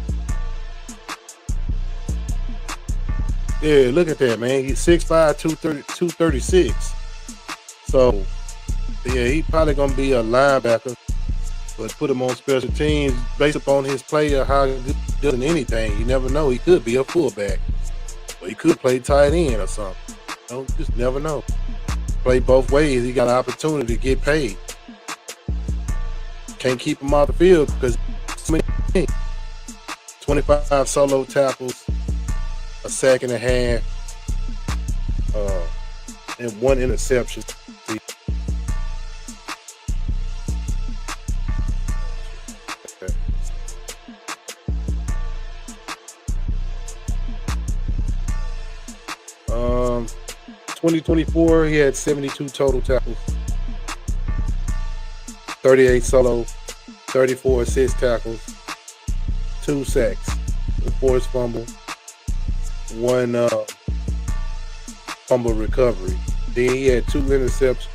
Yeah, look at that, man. He's 6'5", 236. So, yeah, he probably going to be a linebacker, but put him on special teams based upon his play or how he does in anything. You never know. He could be a fullback, or he could play tight end or something. You know, just never know. Play both ways. He got an opportunity to get paid. Can't keep him off the field because 25 solo tackles, a sack and a half, and one interception. Okay. 2024, he had 72 total tackles, 38 solo, 34 assist tackles, 2 sacks, a forced fumble, 1 fumble recovery. Then he had 2 interceptions.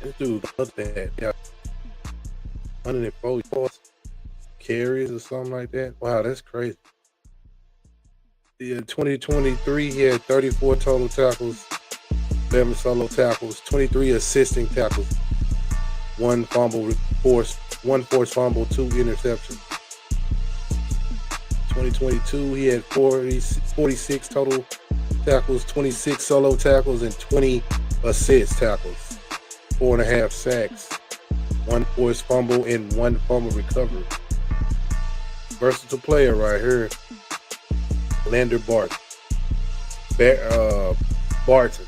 This dude, look at that. Yeah. 144 carries or something like that. Wow, that's crazy. In 2023, he had 34 total tackles, 11 solo tackles, 23 assisting tackles, 1 forced fumble, 2 interceptions. 2022, he had 46 total tackles, 26 solo tackles, and 20 assist tackles, 4.5 sacks, 1 forced fumble, and 1 fumble recovery. Versatile player right here. Lander Bart. Barton.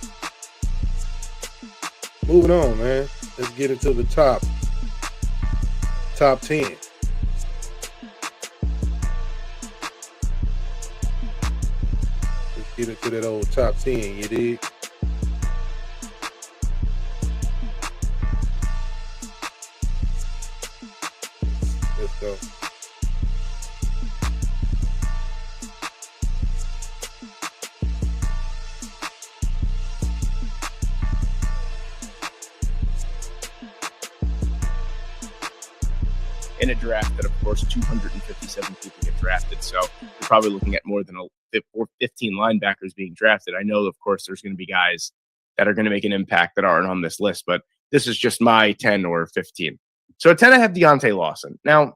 Moving on, man. Let's get into the top 10. Let's get into that old top 10, you dig? Let's go. In a draft that, of course, 257 people get drafted. So you're probably looking at more than 15 linebackers being drafted. I know, of course, there's going to be guys that are going to make an impact that aren't on this list, but this is just my 10 or 15. So at 10, I have Deontay Lawson. Now,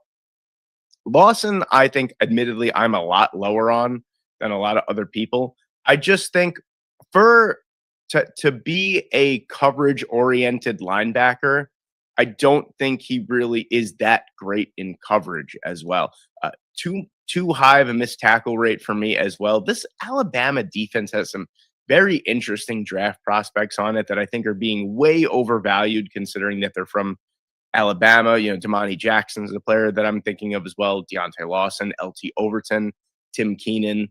Lawson, I think, admittedly, I'm a lot lower on than a lot of other people. I just think to be a coverage-oriented linebacker, I don't think he really is that great in coverage as well. Too high of a missed tackle rate for me as well. This Alabama defense has some very interesting draft prospects on it that I think are being way overvalued considering that they're from Alabama. You know, Damani Jackson's a player that I'm thinking of as well. Deontay Lawson, LT Overton, Tim Keenan.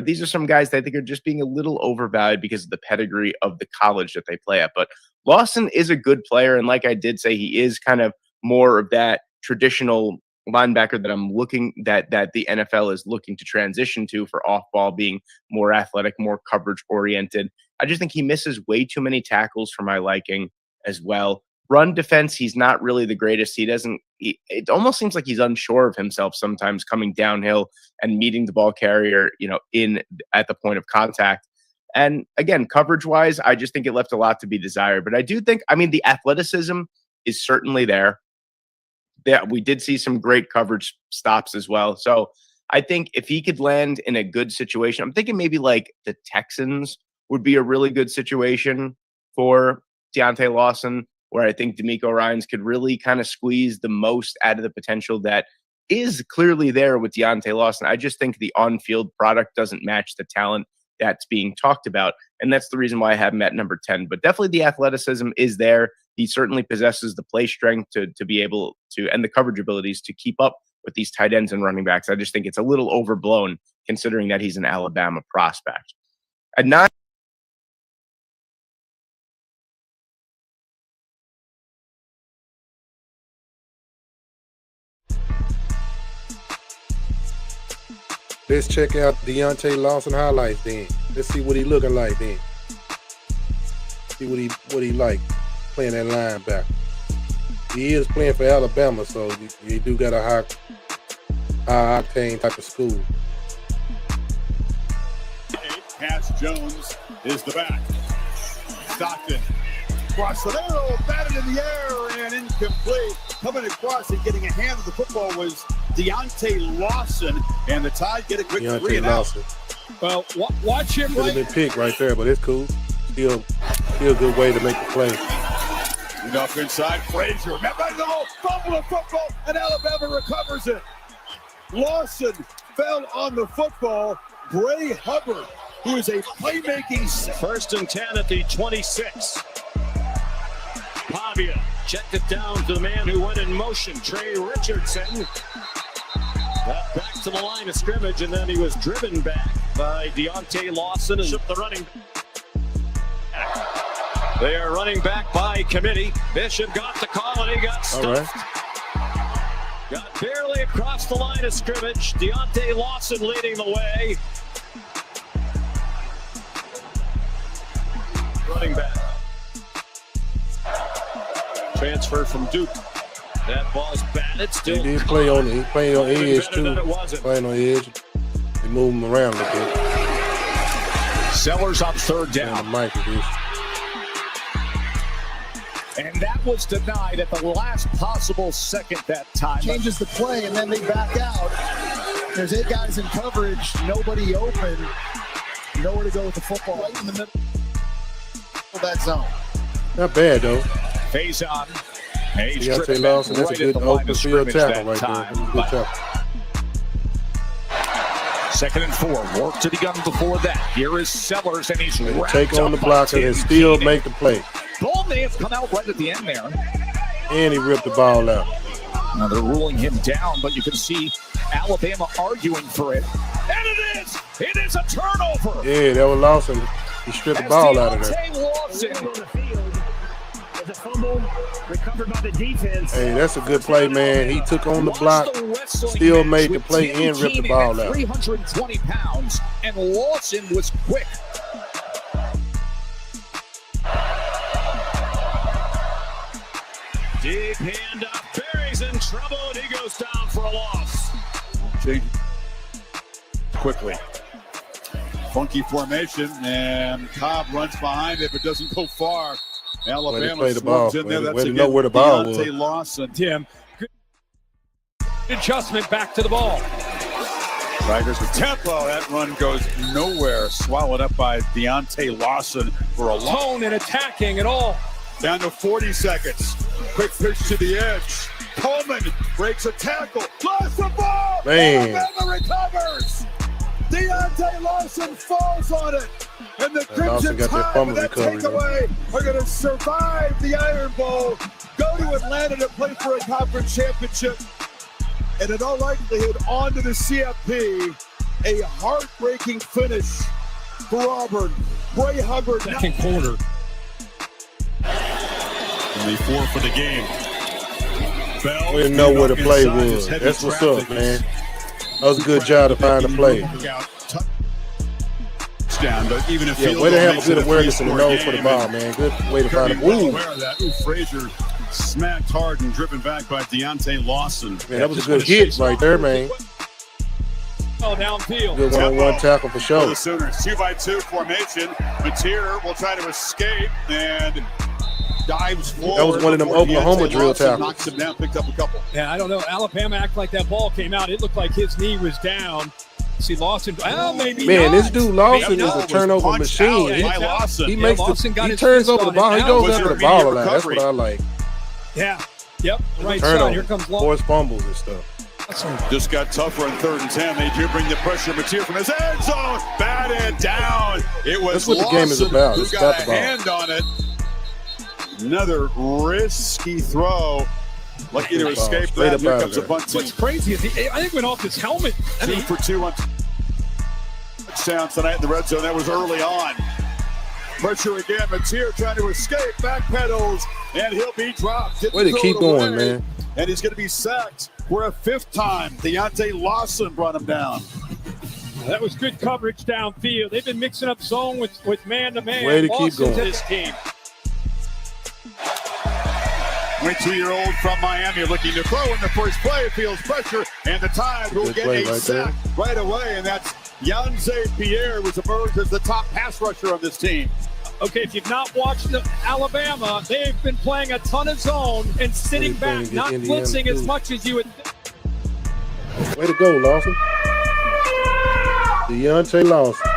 These are some guys that I think are just being a little overvalued because of the pedigree of the college that they play at. But Lawson is a good player, and like I did say, he is kind of more of that traditional linebacker that I'm looking that the NFL is looking to transition to for off-ball being more athletic, more coverage-oriented. I just think he misses way too many tackles for my liking as well. Run defense, he's not really the greatest. It almost seems like he's unsure of himself sometimes coming downhill and meeting the ball carrier, at the point of contact. And again, coverage-wise, I just think it left a lot to be desired. But I do think, the athleticism is certainly there. Yeah, we did see some great coverage stops as well. So I think if he could land in a good situation, I'm thinking maybe like the Texans would be a really good situation for Deontay Lawson, where I think DeMeco Ryans could really kind of squeeze the most out of the potential that is clearly there with Deontay Lawson. I just think the on-field product doesn't match the talent that's being talked about, and that's the reason why I have him at number 10. But definitely the athleticism is there. He certainly possesses the play strength to be able to, and the coverage abilities to keep up with these tight ends and running backs. I just think it's a little overblown considering that he's an Alabama prospect. At 9, let's check out Deontay Lawson highlights then. Let's see what he looking like then. See what he like playing that linebacker. He is playing for Alabama, so you do got a high octane type of school. Cass Jones is the back. Stockton across the middle, batted in the air and incomplete. Coming across and getting a hand of the football was Deontay Lawson, and the Tide get a quick Deontay 3 and Lawson. out. Well, watch him. Could have been picked right there, but it's cool. Still a good way to make the play. Enough inside. Frazier. Remember, no, fumble of football, and Alabama recovers it. Lawson fell on the football. Bray Hubbard, who is a playmaking. 1st and 10 at the 26. Pavia checked it down to the man who went in motion, Trey Richardson. Got back to the line of scrimmage, and then he was driven back by Deontay Lawson and the running back. They are running back by committee. Bishop got the call, and he got stuffed. Right. Got barely across the line of scrimmage. Deontay Lawson leading the way. Running back. Transfer from Duke. That ball's batted. Still he playing on edge too. Playing on edge. They move him around a bit. Sellers on 3rd down. And that was denied at the last possible second that time. Changes the play, and then they back out. There's 8 guys in coverage, nobody open, nowhere to go with the football. Right in the middle of that zone. Not bad, though. Phase on. Deontay Lawson, that's a good open field tackle right there. Good tackle. 2nd and 4. Work to the gun before that. Here is Sellers, and he's wrapped take on the up blocker and still make the play. Ball may have come out right at the end there. And he ripped the ball out. Now they're ruling him down, but you can see Alabama arguing for it. And it is! It is a turnover! Yeah, that was Lawson. He stripped the ball out of there. There's a fumble recovered by the defense. Hey, that's a good play, man. He took on the block, still made the play, and ripped the ball out. 320 pounds, and Lawson was quick. Deep handoff. Barry's in trouble, and he goes down for a loss. Quickly. Funky formation, and Cobb runs behind it, but doesn't go far. Alabama play the ball. in there. That's way to know where the ball was. Lawson. Tim, good adjustment back to the ball. Tigers with tempo. That run goes nowhere. Swallowed up by Deontay Lawson for a long. Tone and attacking it all. Down to 40 seconds. Quick pitch to the edge. Coleman breaks a tackle. Lost the ball. Man. Alabama recovers. Deontay Lawson falls on it. And the Crimson Tide with that takeaway are going to survive the Iron Bowl, go to Atlanta to play for a conference championship, and in all likelihood on to the CFP. A heartbreaking finish for Auburn. Bray Hubbard. Second quarter. Only 4 for the game. We didn't know where the play was. That's what's up, man. That was a good job to find the play. Touchdown, but even if way to have a good awareness in the nose for the ball, man. Good way to find the move. Frazier smacked hard and driven back by Deontay Lawson. Man, that was a good hit right there, man. Oh, downfield. Good one-on-one tackle for sure. The Sooners, 2-by-2 formation. Mateer will try to escape and dives forward. That was one of them Oklahoma drill tackles. Knocks him down, picked up a couple. Yeah, I don't know. Alabama act like that ball came out. It looked like his knee was down. See Lawson. Oh, maybe man, not. This dude Lawson is a turnover machine. He turns over the ball. He goes after the ball a lot. That's what I like. Yeah. Yep. Right side. Here comes Lawson. Forced fumbles and stuff. Just got tougher on 3rd and 10. They do bring the pressure. Mateer from his end zone. Batted down. It was That's what the game is about. Who got a hand on it. Another risky throw. Lucky to escape that. Here comes a bunt. What's crazy is I think went off his helmet. 2 for 2 on touchdowns tonight in the red zone. That was early on. Pressure again. Mateer trying to escape. Backpedals, and he'll be dropped. Way to keep going, man. And he's going to be sacked for a 5th time. Deontay Lawson brought him down. That was good coverage downfield. They've been mixing up zone with man-to-man. Way to keep going. This team. 22-year-old from Miami looking to throw in the first play. Feels pressure, and the Tide will get a sack right away. And that's Yanze Pierre, who's emerged as the top pass rusher of this team. Okay, if you've not watched Alabama, they've been playing a ton of zone and sitting back, not blitzing as much as you would think. Way to go, Lawson. Deontay Lawson.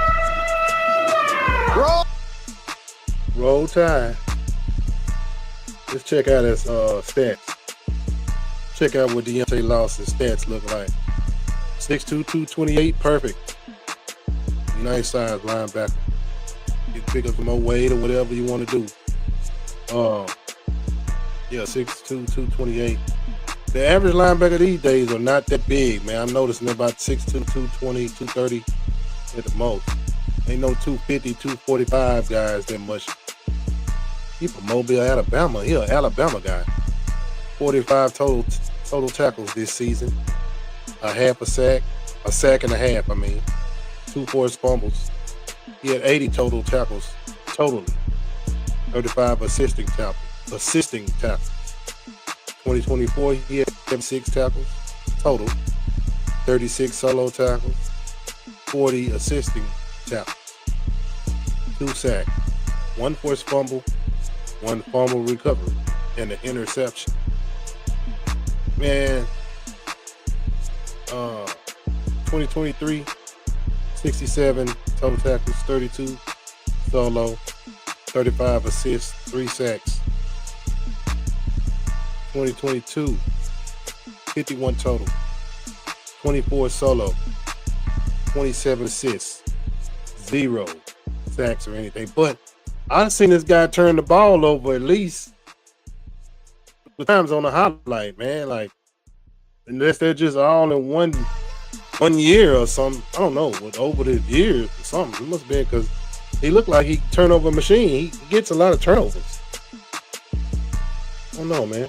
Roll Tide. Let's check out his stats. Check out what Deontay Lawson's stats look like. 6'2", 228, perfect. Nice size linebacker. You can pick up some more weight or whatever you want to do. Yeah, 6'2", 228. The average linebacker these days are not that big, man. I'm noticing about 6'2", 220, 230 at the most. Ain't no 250, 245 guys that much. He from Mobile, Alabama. He an Alabama guy. 45 total tackles this season. A sack and a half, I mean. 2 forced fumbles. He had 80 total tackles, totally. 35 assisting tackles. 2024, he had 6 tackles total. 36 solo tackles. 40 assisting tackles. 2 sacks. 1 forced fumble. 1 fumble recovery, and an interception. Man, 2023, 67 total tackles, 32 solo, 35 assists, 3 sacks. 2022, 51 total, 24 solo, 27 assists, 0 sacks or anything. But I've seen this guy turn the ball over at least times on the highlight, man. Like, unless they're just all in one year or something. I don't know, over the years or something. It must have been because he looked like he turnover machine. He gets a lot of turnovers. I don't know, man.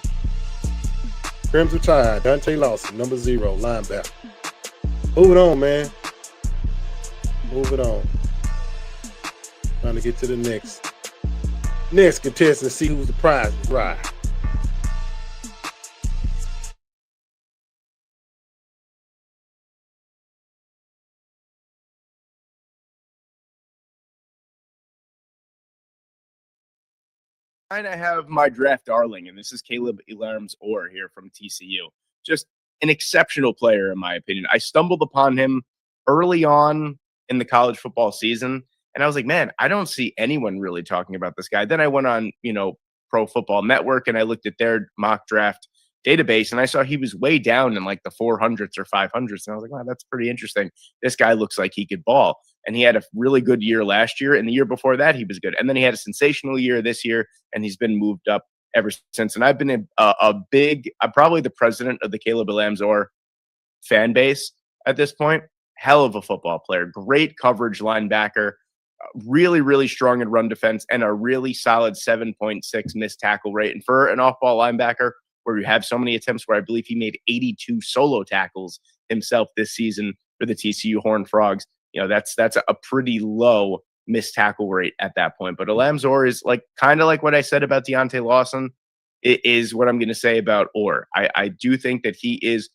Crimson Tide, Dante Lawson, number 0, linebacker. Move it on, man. Move it on. Trying to get to the next contestant and see who's the prize is right. I have my draft darling, and this is Caleb Elarms-Orr here from TCU. Just an exceptional player, in my opinion. I stumbled upon him early on in the college football season, and I was like, man, I don't see anyone really talking about this guy. Then I went on, Pro Football Network, and I looked at their mock draft database, and I saw he was way down in like the 400s or 500s, and I was like, wow, that's pretty interesting. This guy looks like he could ball. And he had a really good year last year, and the year before that, he was good. And then he had a sensational year this year, and he's been moved up ever since. And I've been I'm probably the president of the Caleb Elarms-Orr fan base at this point. Hell of a football player, great coverage linebacker, really, really strong in run defense, and a really solid 7.6 missed tackle rate. And for an off-ball linebacker, where you have so many attempts, where I believe he made 82 solo tackles himself this season for the TCU Horned Frogs, that's a pretty low missed tackle rate at that point. But Elarms-Orr is kind of like what I said about Deontay Lawson. It is what I'm going to say about Orr. I do think that he is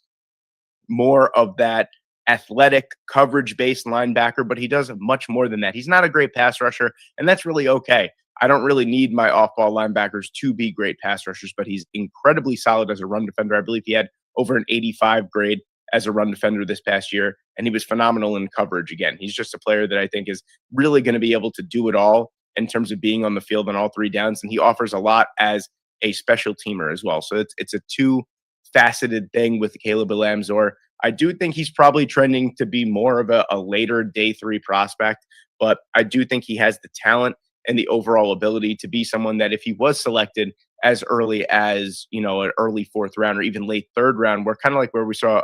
more of that athletic coverage-based linebacker, but he does much more than that. He's not a great pass rusher, and that's really okay. I don't really need my off-ball linebackers to be great pass rushers, but he's incredibly solid as a run defender. I believe he had over an 85 grade as a run defender this past year, and he was phenomenal in coverage again. He's just a player that I think is really going to be able to do it all in terms of being on the field on all 3 downs, and he offers a lot as a special teamer as well. So it's a two-faceted thing with Caleb Elarms-Orr. I do think he's probably trending to be more of a later day 3 prospect, but I do think he has the talent and the overall ability to be someone that if he was selected as early as, an early 4th round or even late 3rd round, we're kind of like where we saw,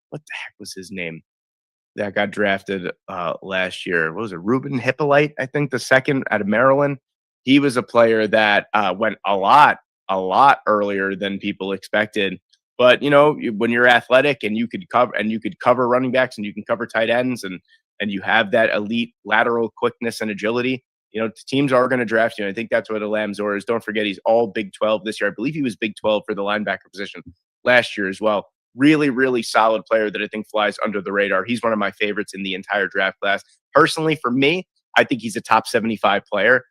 what the heck was his name that got drafted last year? What was it? Ruben Hippolyte, I think, the 2nd out of Maryland. He was a player that went a lot earlier than people expected. But, when you're athletic and you could cover running backs and you can cover tight ends and you have that elite lateral quickness and agility, teams are going to draft you. I think that's what Elarms-Orr is. Don't forget, he's all Big 12 this year. I believe he was Big 12 for the linebacker position last year as well. Really, really solid player that I think flies under the radar. He's one of my favorites in the entire draft class. Personally, for me, I think he's a top 75 player.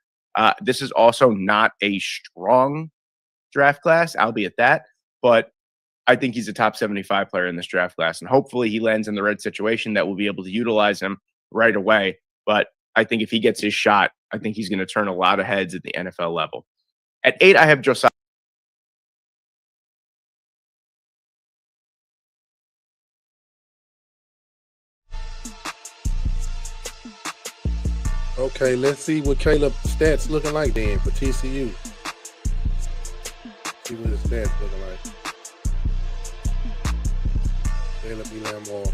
This is also not a strong draft class, albeit that, but I think he's a top 75 player in this draft class. And hopefully he lands in the right situation that will be able to utilize him right away. But I think if he gets his shot, I think he's going to turn a lot of heads at the NFL level. At 8, I have Josiah. Okay, let's see what Caleb's stats looking like then for TCU. See what his stats looking like. Caleb Elarms-Orr.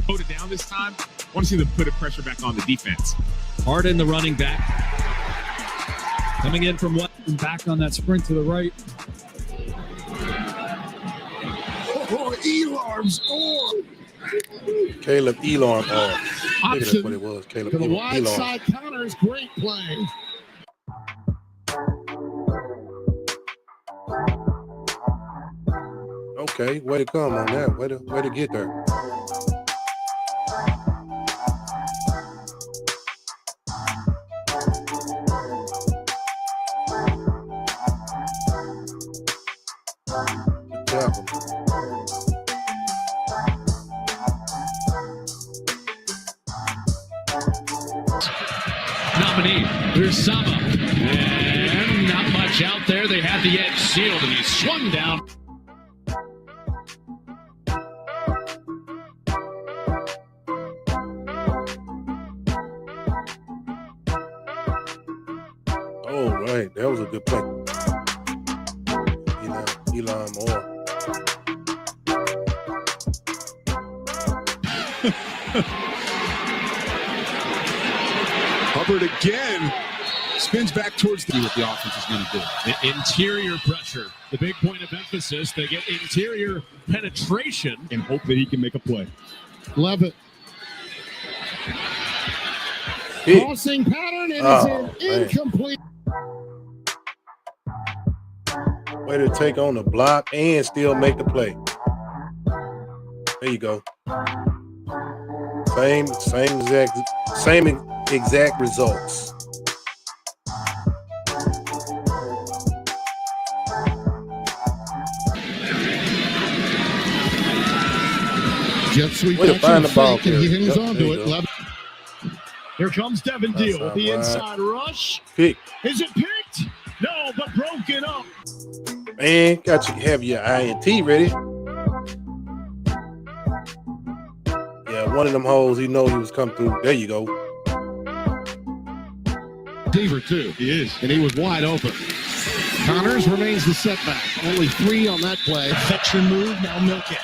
Hold it down this time. I want to see them put a pressure back on the defense. Harden, the running back. Coming in from what? And back on that sprint to the right. Oh, Elarms-Orr. Caleb Elarms-Orr. Maybe that's what it was. Caleb To the wide Elarms. side counters, great play. Okay, way to come on that. Way to get there. Good job. nominee. Here's Sama. And not much out there. They had the edge sealed, and he swung down. Oh, right. That was a good play. Elon Moore. Hubbard again spins back towards what the offense is going to do. The interior pressure, the big point of emphasis. They get interior penetration And hope that he can make a play. Levitt. Hit. Crossing pattern and Oh, it's an incomplete. Way to take on the block and still make the play. There you go. Same exact results. Jet sweep Way to action find the ball fake, and he carrier. hangs Yep, on there to you it. go. Levitt. Here comes Devin That's Deal with the wide. inside rush. Pick. Is it picked? No, but broken up. Man, got you have your INT ready. Yeah, one of them holes, he know he was coming through. There you go. Receiver too. He is. And he was wide open. Connors remains the setback. Only 3 on that play. Veteran move, now milk it.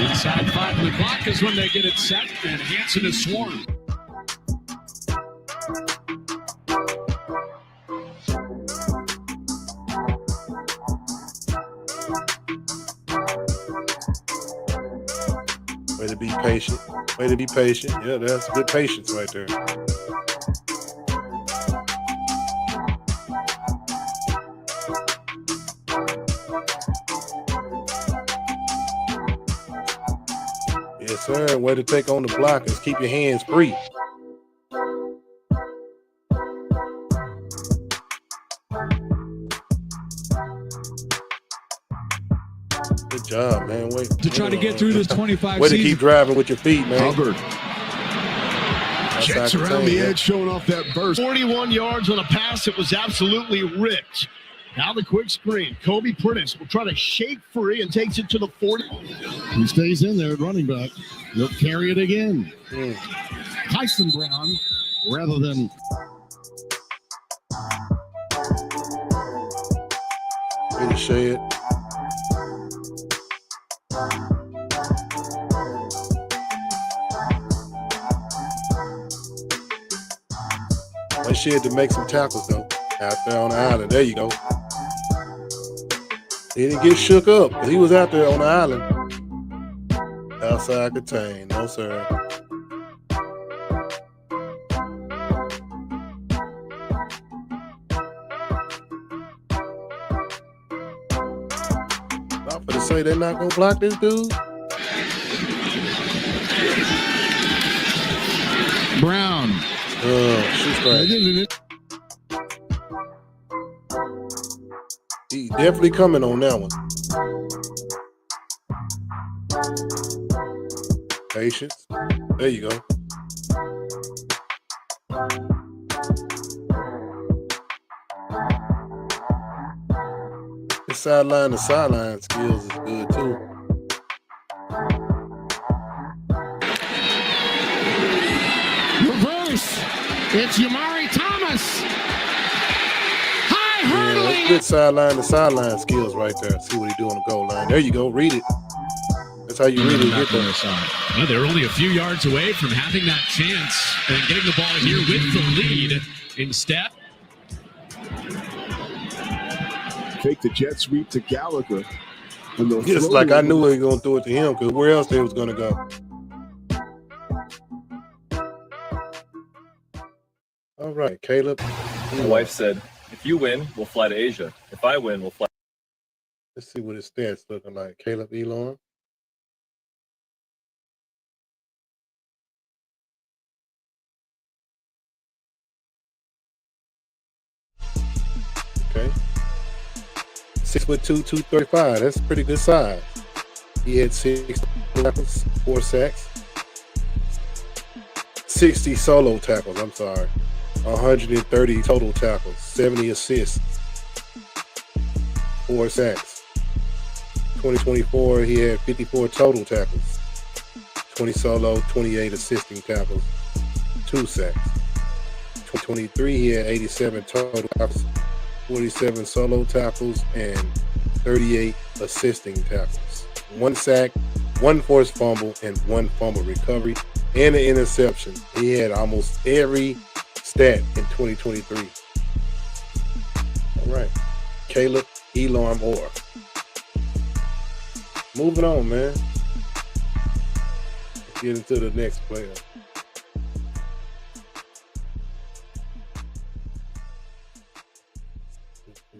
inside 5 of the clock is when they get it set, and Hansen is swarmed. Way to be patient. Way to be patient. Yeah, that's good patience right there. Yes, sir. Way to take on the block is keep your hands free. Good job, man. Wait To try to get through this 25 way to season. keep driving with your feet, man. Hubbard. Jets around the edge, showing off that burst. 41 yards on a pass that was absolutely ripped. Now the quick screen. Kobe Prentice will try to shake free and takes it to the 40. He stays in there at running back. He'll carry it again. Tyson Brown, rather than Way to shed. Way shed to make some tackles though. Out there on the island. There you go. He didn't get shook up because he was out there on the island. Outside contain. No, sir. I'm going to say they're not going to block this dude. Brown. She's great. He's definitely coming on that one. Patience. There you go. His sideline-to-sideline skills is good too. reverse. It's Yamari Thomas. High Yeah, hurdling. that's good sideline-to-sideline skills right there. See what he do on the goal line. There you go. Read it. That's how you read it. Get there. Well, they're only a few yards away from having that chance and getting the ball here with the lead. Instead, Take the jet sweep to Gallagher. Just like I knew he was going to throw it to him because where else they was going to go. All right, Caleb. My wife said, if you win, we'll fly to Asia. If I win, we'll fly. Let's see what his stats looking like. Caleb Elon. Okay. 6'2", 235. That's a pretty good size. He had 6 tackles, 4 sacks, 60 solo tackles. I'm sorry. 130 total tackles, 70 assists, 4 sacks. 2024, he had 54 total tackles, 20 solo, 28 assisting tackles, 2 sacks. 2023, he had 87 total tackles, 47 solo tackles, and 38 assisting tackles. 1 sack, 1 forced fumble, and 1 fumble recovery, and an interception. He had almost every stat in 2023. All right. Caleb Elam Orr. Moving on, man. Let's get into the next player.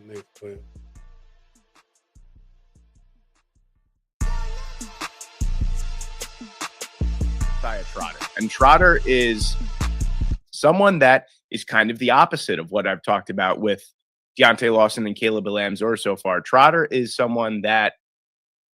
Next player. Trotter. And Trotter is someone that is kind of the opposite of what I've talked about with Deontay Lawson and Caleb Elam-Orr so far. Trotter is someone that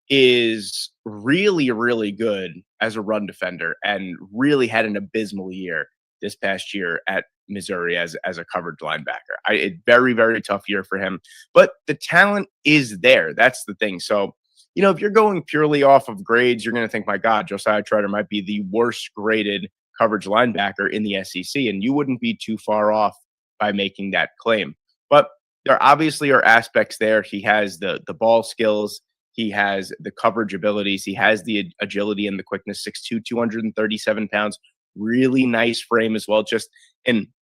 is really, really good as a run defender and really had an abysmal year this past year at Missouri as a coverage linebacker. A very, very tough year for him. But the talent is there. That's the thing. So, you know, if you're going purely off of grades, you're going to think, my God, Josiah Trotter might be the worst graded coverage linebacker in the SEC. And you wouldn't be too far off by making that claim. But there obviously are aspects there. He has the ball skills. He has the coverage abilities. He has the agility and the quickness, 6'2", 237 pounds. Really nice frame as well. Just an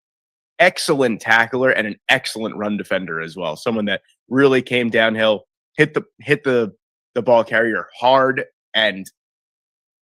excellent tackler and an excellent run defender as well. Someone that really came downhill, hit the ball carrier hard, and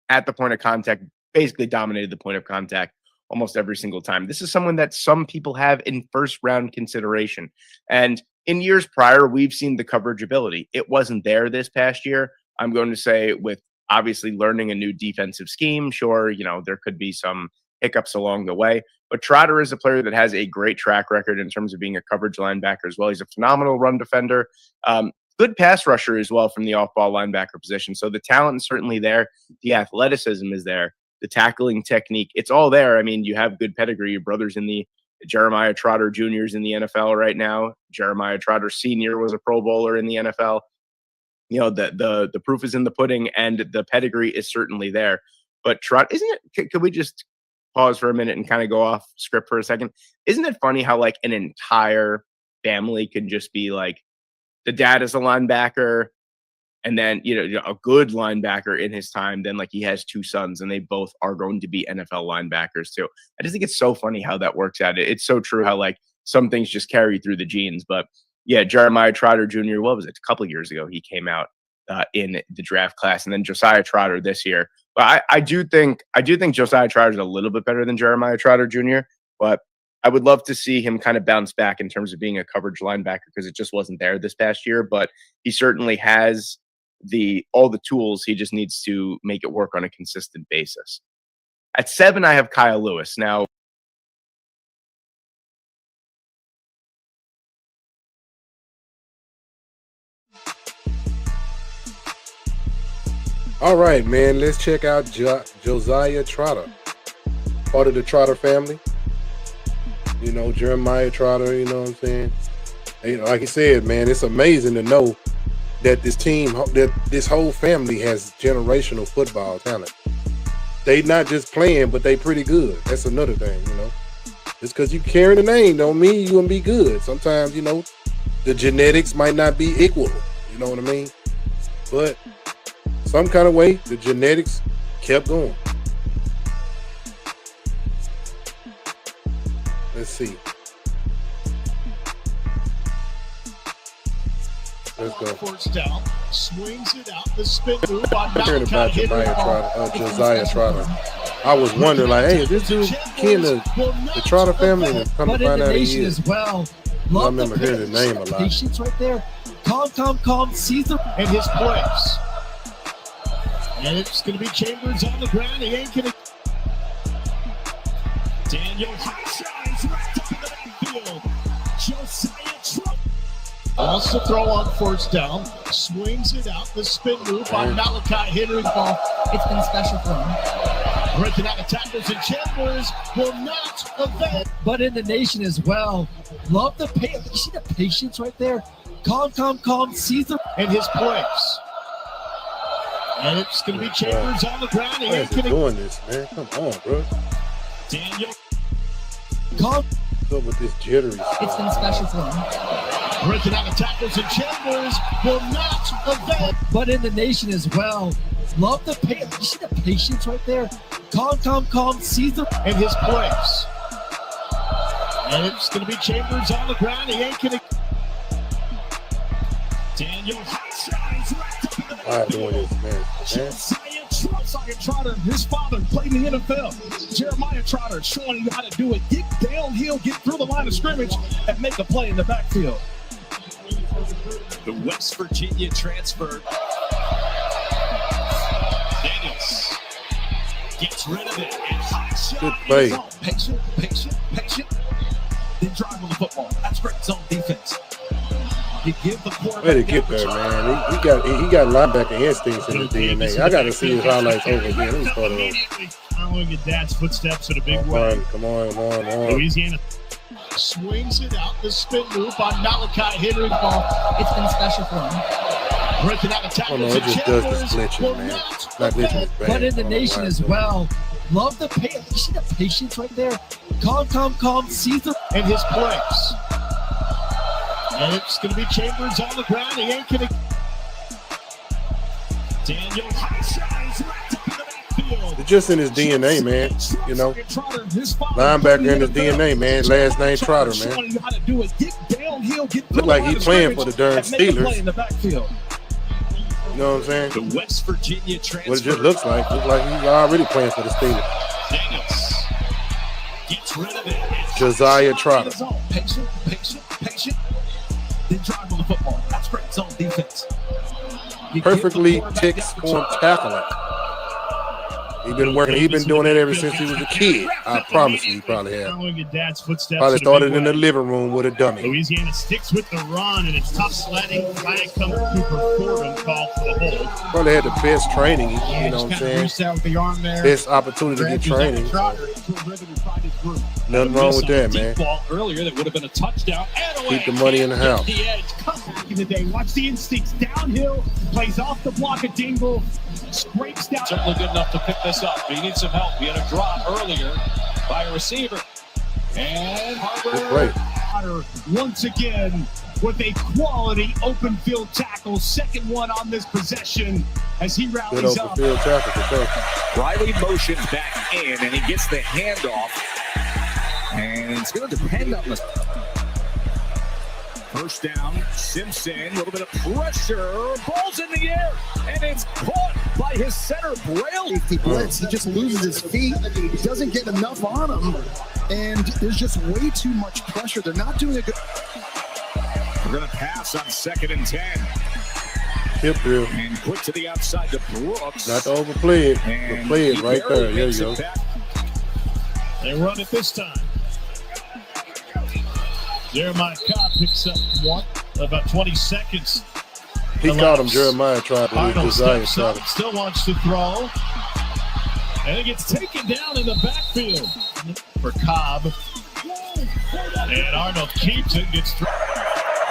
at the point of contact, basically dominated the point of contact almost every single time. This is someone that some people have in first round consideration. And in years prior, we've seen the coverage ability. It wasn't there this past year. I'm going to say with obviously learning a new defensive scheme, sure, you know, there could be some hiccups along the way. But Trotter is a player that has a great track record in terms of being a coverage linebacker as well. He's a phenomenal run defender. Good pass rusher as well from the off-ball linebacker position. So the talent is certainly there. The athleticism is there. The tackling technique, it's all there. I mean, you have good pedigree. Your brother's in the Jeremiah Trotter Jr.'s in the NFL right now. Jeremiah Trotter Sr. was a Pro Bowler in the NFL. You know, the proof is in the pudding, and the pedigree is certainly there. But Trotter, could we just pause for a minute and kind of go off script for a second? Isn't it funny how like an entire family can just be like, the dad is a linebacker, and then, you know, a good linebacker in his time, then like he has 2 sons and they both are going to be NFL linebackers too. I just think it's so funny how that works out. It's so true how like some things just carry through the genes. But yeah, Jeremiah Trotter Jr., what was it? A couple of years ago, he came out in the draft class, and then Josiah Trotter this year. But I do think Josiah Trotter is a little bit better than Jeremiah Trotter Jr., but I would love to see him kind of bounce back in terms of being a coverage linebacker, because it just wasn't there this past year. But he certainly has all the tools. He just needs to make it work on a consistent basis. At 7, I have Kyle Lewis. Now, all right, man, let's check out Josiah Trotter, part of the Trotter family. You know, Jeremiah Trotter, you know what I'm saying? You know, like he said, man, it's amazing to know that this whole family has generational football talent. They not just playing, but they pretty good. That's another thing, you know. Just because you carry the name don't mean you gonna be good. Sometimes, you know, the genetics might not be equal. You know what I mean? But some kind of way, the genetics kept going. Let's see. Let's go. First down, swings it out, the spin move on hearing about Josiah Trotter. I was wondering, like, hey, is this dude kin the Trotter family? And come to find out he is. Well. I remember hearing the name a lot. Patience right there. Calm. Sees the in his place. And it's going to be Chambers on the ground. He ain't going to. Daniel high shines right up in the backfield. Josiah Trotter. Wants to throw on first down. Swings it out. The spin move on Malachi Henry's ball. It's been special for him. Breaking out the tackles and Chambers will not evade. But in the nation as well. Love the patience. You see the patience right there? Calm. Sees them in his place. And it's going to be Chambers on the ground. He ain't going to doing this, man. Come on, bro. Daniel. Calm. What's up with this jittery stuff? It's been special for him. Breaking out the tackles and Chambers will not evade. But in the nation as well. Love the patience. You see the patience right there? Calm. Sees them in his place. And it's going to be Chambers on the ground. He ain't going to. Daniel shines right up in the All right, doing this, man. Josiah Trotter, his father played in the NFL. Jeremiah Trotter showing you how to do it. Get downhill, get through the line of scrimmage, and make a play in the backfield. The West Virginia transfer. Daniels gets rid of it. And hot shot. Good play. Patient. Then drive on the football. That's great zone defense. You give the quarterback. Way to get there, man. He got linebacker instincts in his DNA. I got to see his highlights over again. Let me start it over. Following your dad's footsteps in a big way. Come on. Louisiana swings it out. The spin move on Malachi Henry. It's been special for him. Breaking out the tackles. Oh, no, it just does this glitching, man. Not glitching is bad. But in the nation as well. Love the patience. You see the patience right there? Calm. Sees them in his place. And it's going to be Chambers on the ground. He ain't going to. Daniel shines right up in the backfield. It's just in his DNA, man. You know, linebacker in his DNA, man. Last name Trotter, man. Look like he's playing for the darn Steelers. You know what I'm saying? The West Virginia transfer. What it just looks like he's already playing for the Steelers. Daniels gets rid of it. Josiah Trotter. Patient. Then drive on the football. That's great zone defense. Perfectly tick-form tackling. He's been working. He's been doing it ever since he was a kid. I promise you, he probably has. Following your dad's footsteps. Probably started in the living room with a dummy. Louisiana sticks with the run, and it's tough sledding. Flag comes Cooper Corbin called for the hold. Probably had the best training. You know what I'm saying? With the arm there. Best opportunity to get training. Nothing wrong with that, man. Earlier, that would have been a touchdown. Keep the money in the house. The edge, come back in the day. Watch the instincts downhill. Plays off the block of Dingle. Scrapes down. Certainly good enough to pick this up. He needs some help. He had a drop earlier by a receiver. And Harper once again with a quality open field tackle. Second one on this possession as he rallies good up. Open field tackle for sure. Riley motions back in, and he gets the handoff. And it's going to depend on the first down. Simpson, a little bit of pressure. Ball's in the air, and it's caught by his center, Braille. Safety blitz. He just loses his feet. He doesn't get enough on him. And there's just way too much pressure. They're not doing a good. We're going to pass on 2nd and 10. Hip drill. And quick to the outside to Brooks. Not to overplay it, but play it right there. There you go. They run it this time. Jeremiah Cobb picks up one. About 20 seconds. He caught him. Jeremiah tried to lose Josiah Trotter. Still wants to throw. And it gets taken down in the backfield for Cobb. And Arnold keeps it. Gets through.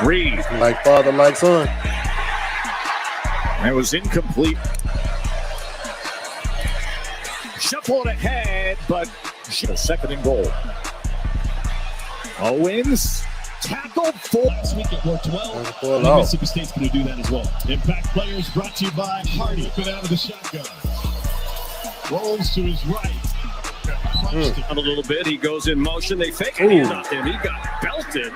Reed. Like father, like son. That was incomplete. Shuffled ahead, but 2nd and goal. Owens. Tackled for last week. It worked well. Mississippi State's going to do that as well. Impact Players brought to you by Hardy. Put out of the shotgun. Rolls to his right. A little bit. He goes in motion. They fake a hand on him. He got belted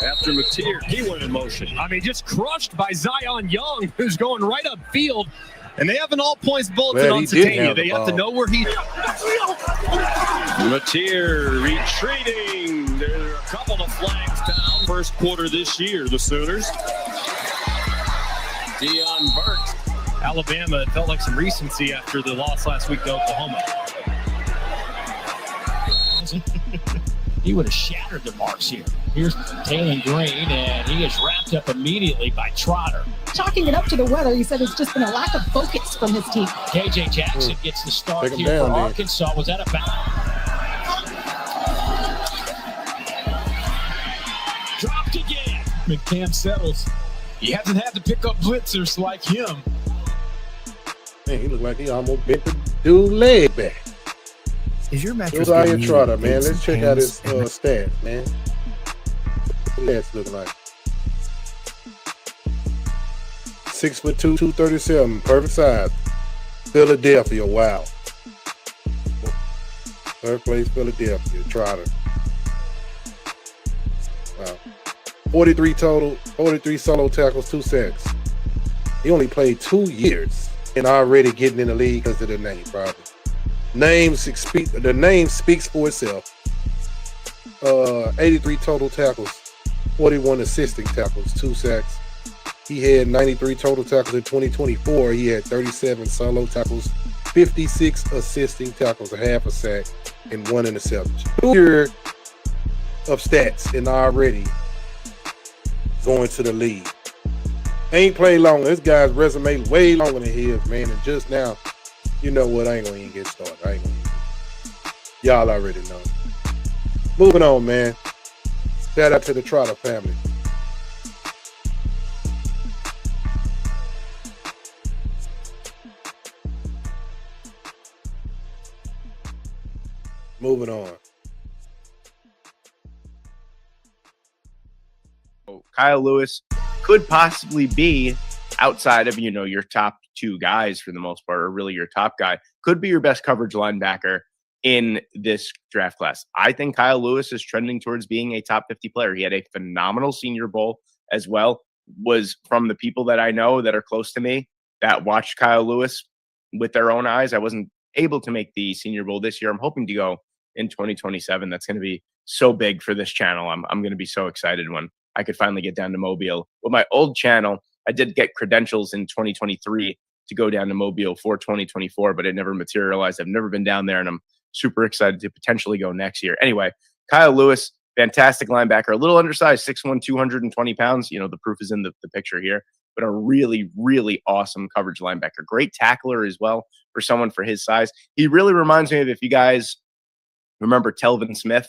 after Mateer. He went in motion. I mean, just crushed by Zion Young, who's going right upfield. And they have an all-points bulletin on Satania. They have to know where he... Mateer retreating. There are a couple of flags down. First quarter this year, the Sooners. Deion Burke. Alabama, it felt like some recency after the loss last week to Oklahoma. defense. He would have shattered the marks here. Here's Taylor Green, and he is wrapped up immediately by Trotter. Chalking it up to the weather, he said it's just been a lack of focus from his team. KJ Jackson gets the start here for Arkansas. Was that a foul? Dropped again. McCann settles. He hasn't had to pick up blitzers like him. Man, he looked like he almost bent the dude's leg back. Is your mattress Josiah Trotter, man? Let's check out his stats, man. What the stats look like? 6'2", 237, perfect size. Philadelphia, wow. Third place, Philadelphia, Trotter. Wow. 43 total, 43 solo tackles, 2 sacks. He only played 2 years and already getting in the league because of the name, probably. The name speaks for itself. 83 total tackles, 41 assisting tackles, 2 sacks. He had 93 total tackles in 2024. He had 37 solo tackles, 56 assisting tackles, a half a sack, and 1 interception. 2 years of stats and already going to the league. Ain't played long. This guy's resume way longer than his, man. And just now, you know what? I ain't gonna even get started. Y'all already know. Moving on, man. Shout out to the Trotter family. Moving on. Kyle Lewis could possibly be, outside of, your top 2 guys for the most part, or really your top guy, could be your best coverage linebacker in this draft class. I think Kyle Lewis is trending towards being a top 50 player. He had a phenomenal Senior Bowl as well. Was from the people that I know that are close to me that watched Kyle Lewis with their own eyes. I wasn't able to make the Senior Bowl this year. I'm hoping to go in 2027. That's going to be so big for this channel. I'm going to be so excited when I could finally get down to Mobile. With my old channel, I did get credentials in 2023 to go down to Mobile for 2024, but it never materialized. I've never been down there, and I'm super excited to potentially go next year. Anyway, Kyle Lewis, fantastic linebacker, a little undersized, 6'1", 220 pounds. The proof is in the picture here, but a really, really awesome coverage linebacker. Great tackler as well for someone for his size. He really reminds me of, if you guys remember Telvin Smith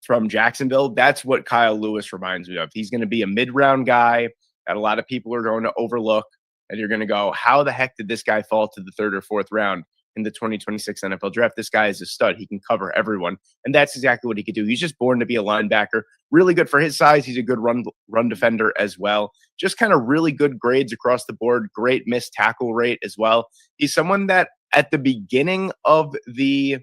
from Jacksonville, that's what Kyle Lewis reminds me of. He's going to be a mid-round guy that a lot of people are going to overlook, and you're going to go, how the heck did this guy fall to the 3rd or 4th round in the 2026 NFL draft? This guy is a stud. He can cover everyone, and that's exactly what he could do. He's just born to be a linebacker. Really good for his size. He's a good run defender as well. Just kind of really good grades across the board. Great missed tackle rate as well. He's someone that at the beginning of the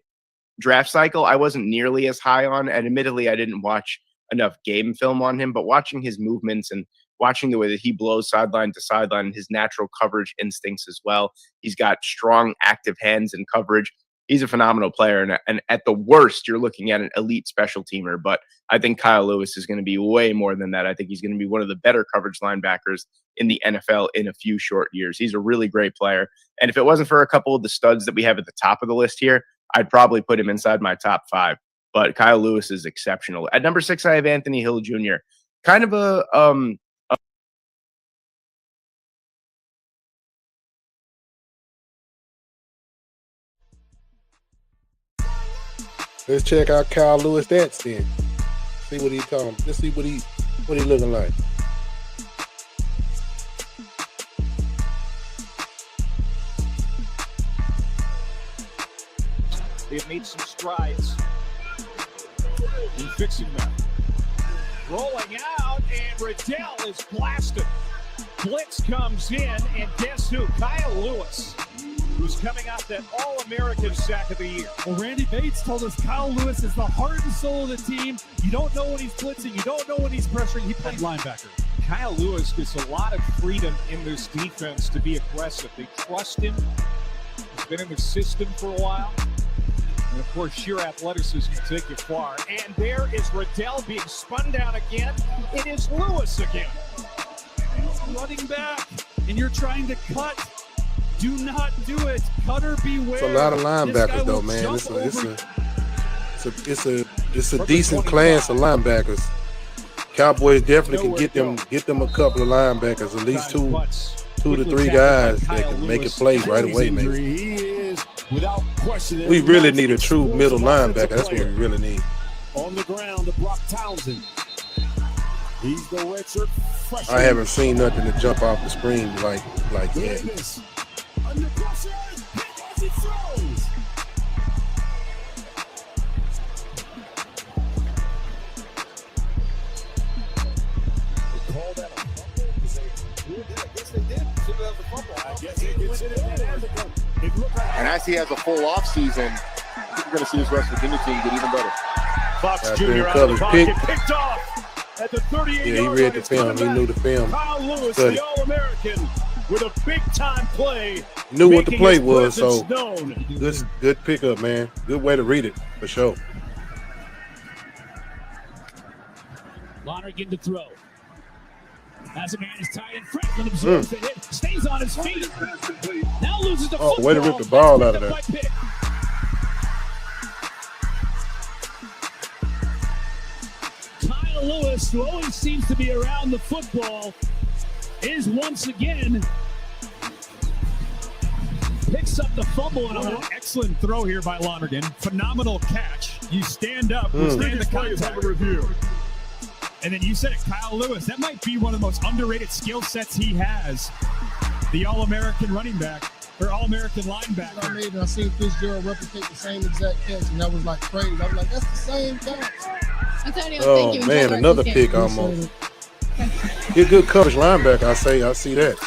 draft cycle, I wasn't nearly as high on, and admittedly, I didn't watch enough game film on him, but watching his movements and watching the way that he blows sideline to sideline, his natural coverage instincts as well. He's got strong, active hands and coverage. He's a phenomenal player, and at the worst, you're looking at an elite special teamer, but I think Kyle Lewis is going to be way more than that. I think he's going to be one of the better coverage linebackers in the NFL in a few short years. He's a really great player, and if it wasn't for a couple of the studs that we have at the top of the list here, I'd probably put him inside my top 5, but Kyle Lewis is exceptional. At number 6, I have Anthony Hill Jr. Kind of Let's check out Kyle Lewis stats then. See what he's talking. Let's see what he looking like. They've made some strides in fixing that. Rolling out, and Riddell is blasted. Blitz comes in, and guess who? Kyle Lewis, who's coming out that All-American sack of the year. Well, Randy Bates told us Kyle Lewis is the heart and soul of the team. You don't know when he's blitzing. You don't know when he's pressuring. He plays linebacker. Kyle Lewis gets a lot of freedom in this defense to be aggressive. They trust him. He's been in the system for a while. And, of course, sheer athleticism can take you far. And there is Riddell being spun down again. It is Lewis again. Running back, and you're trying to cut. Do not do it. Cutter beware. It's a lot of linebackers, though, man. It's It's a decent class of linebackers. Cowboys definitely can get them a couple of linebackers, at least two to three guys that can make a play right away, man. We really need a true middle linebacker. That's what we really need. On the ground to block Townsend. He's the redshirt freshman. I haven't seen nothing to jump off the screen like that. Under pressure, as he throws. They called that a fumble because they did. I guess they did. Should have the fumble. I guess they considered that. And as he has a full offseason, I think we're going to see this West Virginia team get even better. Fox Jr. out of the pocket, picked off at the 38. Yeah, he read the film. He knew the film. Kyle Lewis, the All-American, with a big-time play. Knew what the play was, so good pickup, man. Good way to read it, for sure. Lonergan to throw. As a man is tied in front, and absorbs the hit, stays on his feet. Now loses the football. Way to rip the ball out of there. Kyle Lewis, who always seems to be around the football, is once again picks up the fumble. And an excellent throw here by Lonergan. Phenomenal catch. You stand up, stand the contact review. And then you said it, Kyle Lewis. That might be one of the most underrated skill sets he has. The All-American running back, or All-American linebacker. I seen Fitzgerald replicate the same exact catch, and that was like crazy. I was like, that's the same catch. Oh, man, another pick almost. He's a good coverage linebacker, I see that.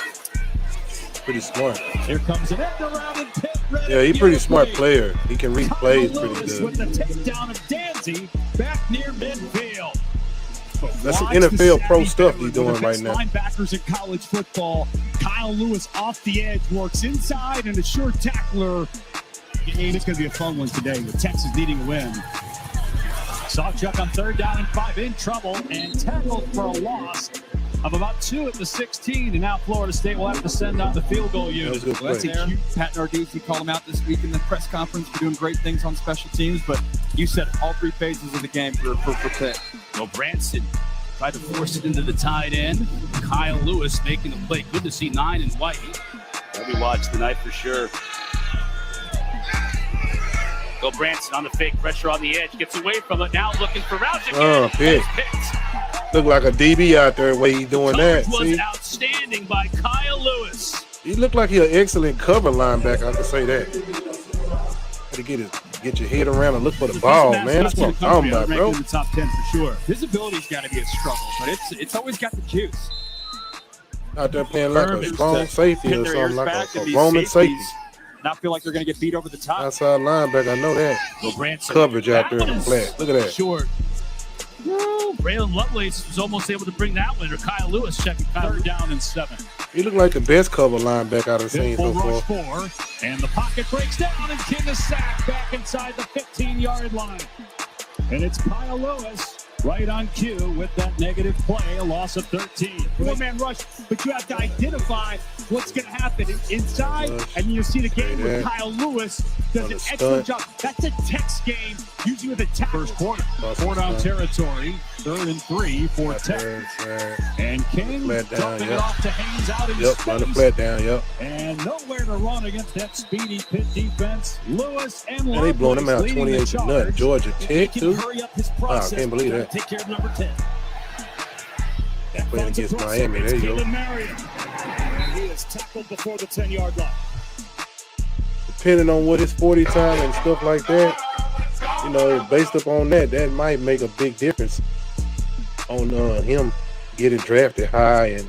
Pretty smart. Here comes an end around and Pitt. Yeah, he's a pretty smart player. He can read plays pretty good. With the takedown of Danzy back near midfield. That's some NFL pro stuff he's doing right now. Linebackers in college football. Kyle Lewis off the edge, works inside, and a sure tackler. It's going to be a fun one today with Texas needing a win. Sawchuck on 3rd down and 5 in trouble and tackled for a loss of about 2 at the 16. And now Florida State will have to send out the field goal unit. Well, that's a cute. Pat Narduzzi called him out this week in the press conference for doing great things on special teams. But you said all 3 phases of the game for Pitt. Well, Branson tried to force it into the tight end. Kyle Lewis making the play. Good to see 9 and white. Let me watch tonight for sure. Go Branson on the fake pressure on the edge. Gets away from it. Now looking for Roush again. Oh, pick. Look like a DB out there the way he's doing that. Was outstanding by Kyle Lewis. He looked like he's an excellent cover linebacker. I can say that. To get your head around and look for the ball, man. That's what I'm talking about, bro. In the top 10 for sure. Visibility's got to be a struggle, but it's always got the juice. Out there playing like a strong safety or something, like a Roman safety. Not feel like they're going to get beat over the top. Outside linebacker, I know that. Coverage out there in the flat. Look at that. Short. Braylon Lovelace was almost able to bring that one. Or Kyle Lewis checking 3rd down and 7. He looked like the best cover linebacker I've seen so far. 4, and the pocket breaks down, and King is sacked back inside the 15-yard line. And it's Kyle Lewis right on cue with that negative play, a loss of 13. 4-man rush, but you have to identify what's going to happen inside, and you see the game where Kyle Lewis does an excellent job. That's a text game, usually with a tackle. First quarter, 4-down territory, 3rd and 3 for Tech. And King dumping it off to Haynes out in space. Run the flat down, And nowhere to run against that speedy Pitt defense. Lewis and they blowing him out 28-0. Georgia Tech, too. Hurry up his Wow, I process. can't believe that. Take care of number 10. Playing against Miami. There you go. And he is tackled before the 10-yard line. Depending on what his 40 time and stuff like that, you know, based upon that, that might make a big difference on him getting drafted high and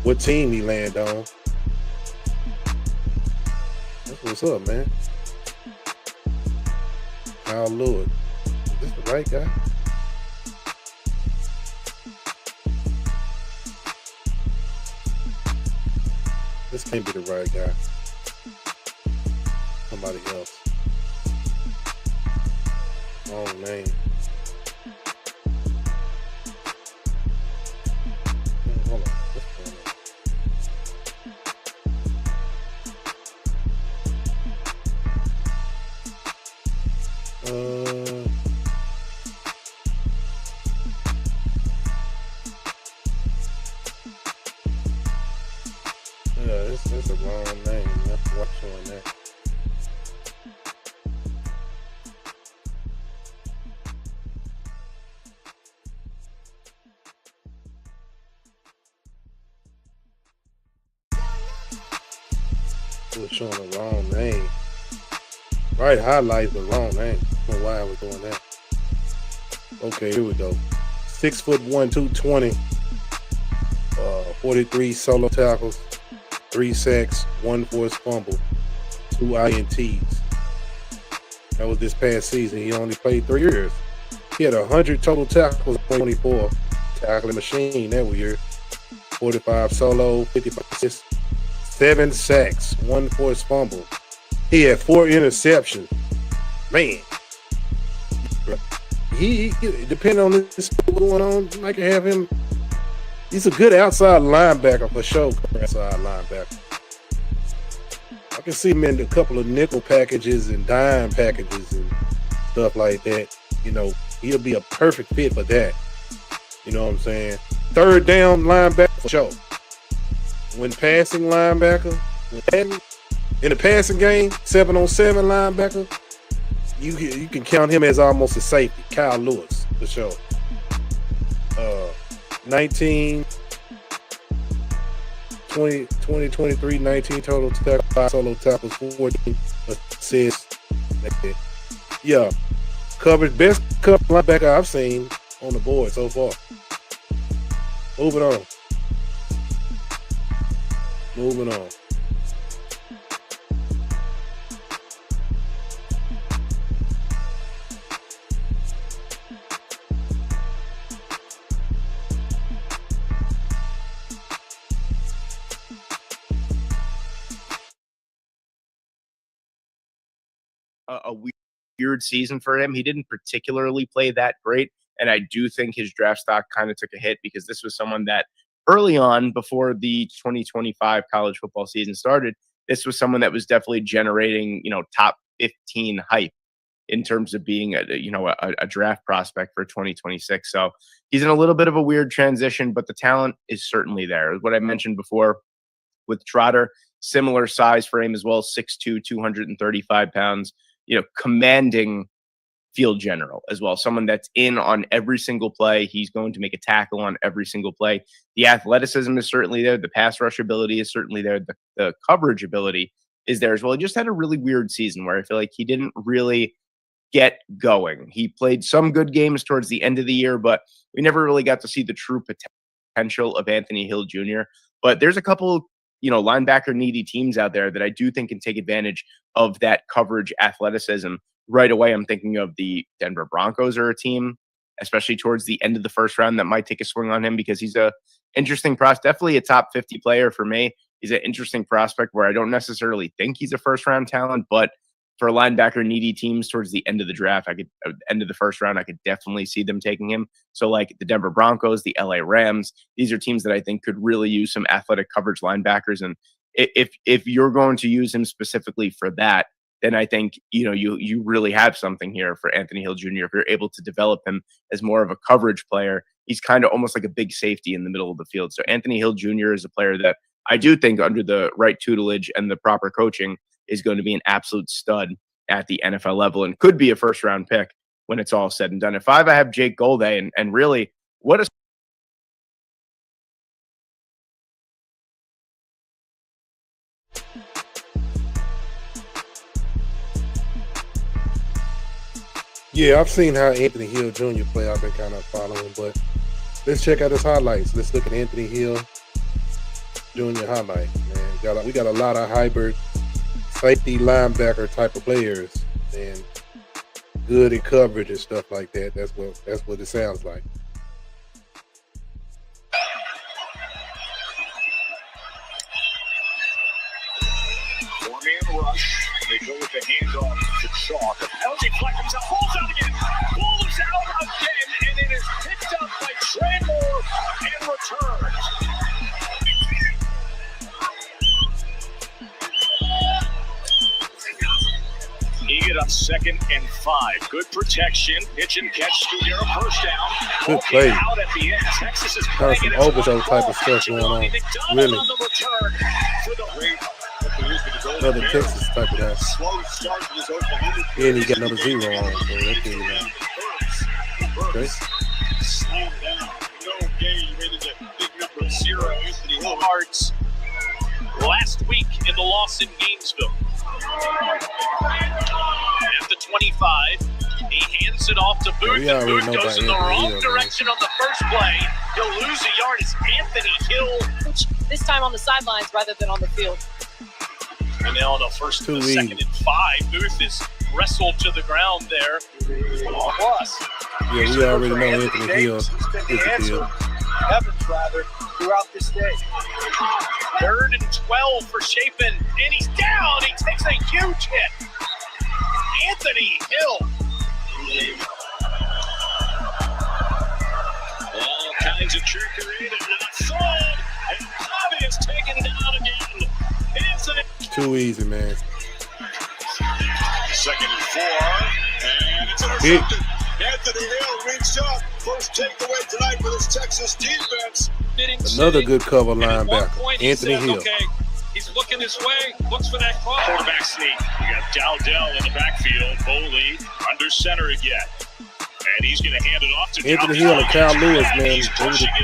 what team he land on. That's what's up, man. Kyle Lewis. Is this the right guy? This can't be the right guy. Somebody else. Wrong name. Hold on. What's going on? was showing the wrong name. Right highlight, the wrong name. I don't know why I was doing that. Okay, here we go. 6'1", 220. 43 solo tackles, 3 sacks, 1 forced fumble, 2 INTs. That was this past season. He only played 3 years. He had 100 total tackles, 24 tackling machine that year. 45 solo, 55 assists, 7 sacks, 1 forced fumble. He had 4 interceptions. Man, he depending on this going on, I can have him. He's a good outside linebacker for sure. Outside linebacker. I can see him in a couple of nickel packages and dime packages and stuff like that. You know, he'll be a perfect fit for that. You know what I'm saying? Third down linebacker for sure. When passing linebacker, in the passing game, 7-on-7 linebacker, you can count him as almost a safety. Kyle Lewis for sure. 19, 20, 23, 19 total tackles, 5 solo tackles, 14 assists. Yeah, best coverage linebacker I've seen on the board so far. Moving on. A weird season for him. He didn't particularly play that great, and I do think his draft stock kind of took a hit because this was someone that early on, before the 2025 college football season started, this was someone that was definitely generating, top 15 hype in terms of being a draft prospect for 2026. So he's in a little bit of a weird transition, but the talent is certainly there. What I mentioned before with Trotter, similar size frame as well, 6'2", 235 pounds. Commanding field general as well. Someone that's in on every single play. He's going to make a tackle on every single play. The athleticism is certainly there. The pass rush ability is certainly there. The coverage ability is there as well. He just had a really weird season where I feel like he didn't really get going. He played some good games towards the end of the year, but we never really got to see the true potential of Anthony Hill Jr. But there's a couple linebacker needy teams out there that I do think can take advantage of that coverage athleticism right away. I'm thinking of the Denver Broncos are a team, especially towards the end of the first round, that might take a swing on him because he's a interesting prospect, definitely a top 50 player for me. He's an interesting prospect where I don't necessarily think he's a first round talent, but for linebacker needy teams towards the end of the draft, end of the first round, I could definitely see them taking him. So like the Denver Broncos, the LA Rams, these are teams that I think could really use some athletic coverage linebackers. And if you're going to use him specifically for that, then I think, you really have something here for Anthony Hill Jr. If you're able to develop him as more of a coverage player, he's kind of almost like a big safety in the middle of the field. So Anthony Hill Jr. is a player that I do think under the right tutelage and the proper coaching is going to be an absolute stud at the NFL level and could be a first round pick when it's all said and done. At 5, I have Jake Golday, and really what a Yeah, I've seen how Anthony Hill Jr. play. I've been kind of following, but let's check out his highlights. Let's look at Anthony Hill Jr. highlight. Man, we got a lot of hybrid safety linebacker type of players, and good in coverage and stuff like that. That's what it sounds like. Four-man rush. They go with the handoff to Shaw. The penalty flag comes out. Ball's out again. Ball is out again, and it is picked up by Trey Moore and returned. He get a 2nd and 5. Good protection. Pitch and catch to their first down. Good play. Out at the end. Texas is Got some overthrow type of stuff going on. Really. Another Texas type of that. And he got number 0 on. So that's really nice. Okay. Slam down. No game into the big number 0. Anthony Hill Hearts. last week in the loss in Gainesville. At the 25, he hands it off to Booth, and Booth goes in the wrong direction on the first play. He'll lose a yard as Anthony Hill. This time on the sidelines rather than on the field. And now on the first and the second and 5, Booth is wrestled to the ground there. Plus, yeah, we already know Anthony Hill is the deal. Evans, rather, throughout this day. 3rd and 12 for Chapin, and he's down. He takes a huge hit. Anthony Hill. All kinds of trickery, but not sold. And Bobby is taken down again. Anthony. Too easy, man. 2nd and 4, and it's intercepted. Anthony Hill reached up. First takeaway tonight for this Texas defense. Another good cover linebacker, Anthony Hill. Okay, he's looking his way, looks for that cross. Quarterback sneak. You got Dowdell in the backfield. Bowley under center again. And he's going to hand it off to Anthony Hill and Kyle Lewis, man.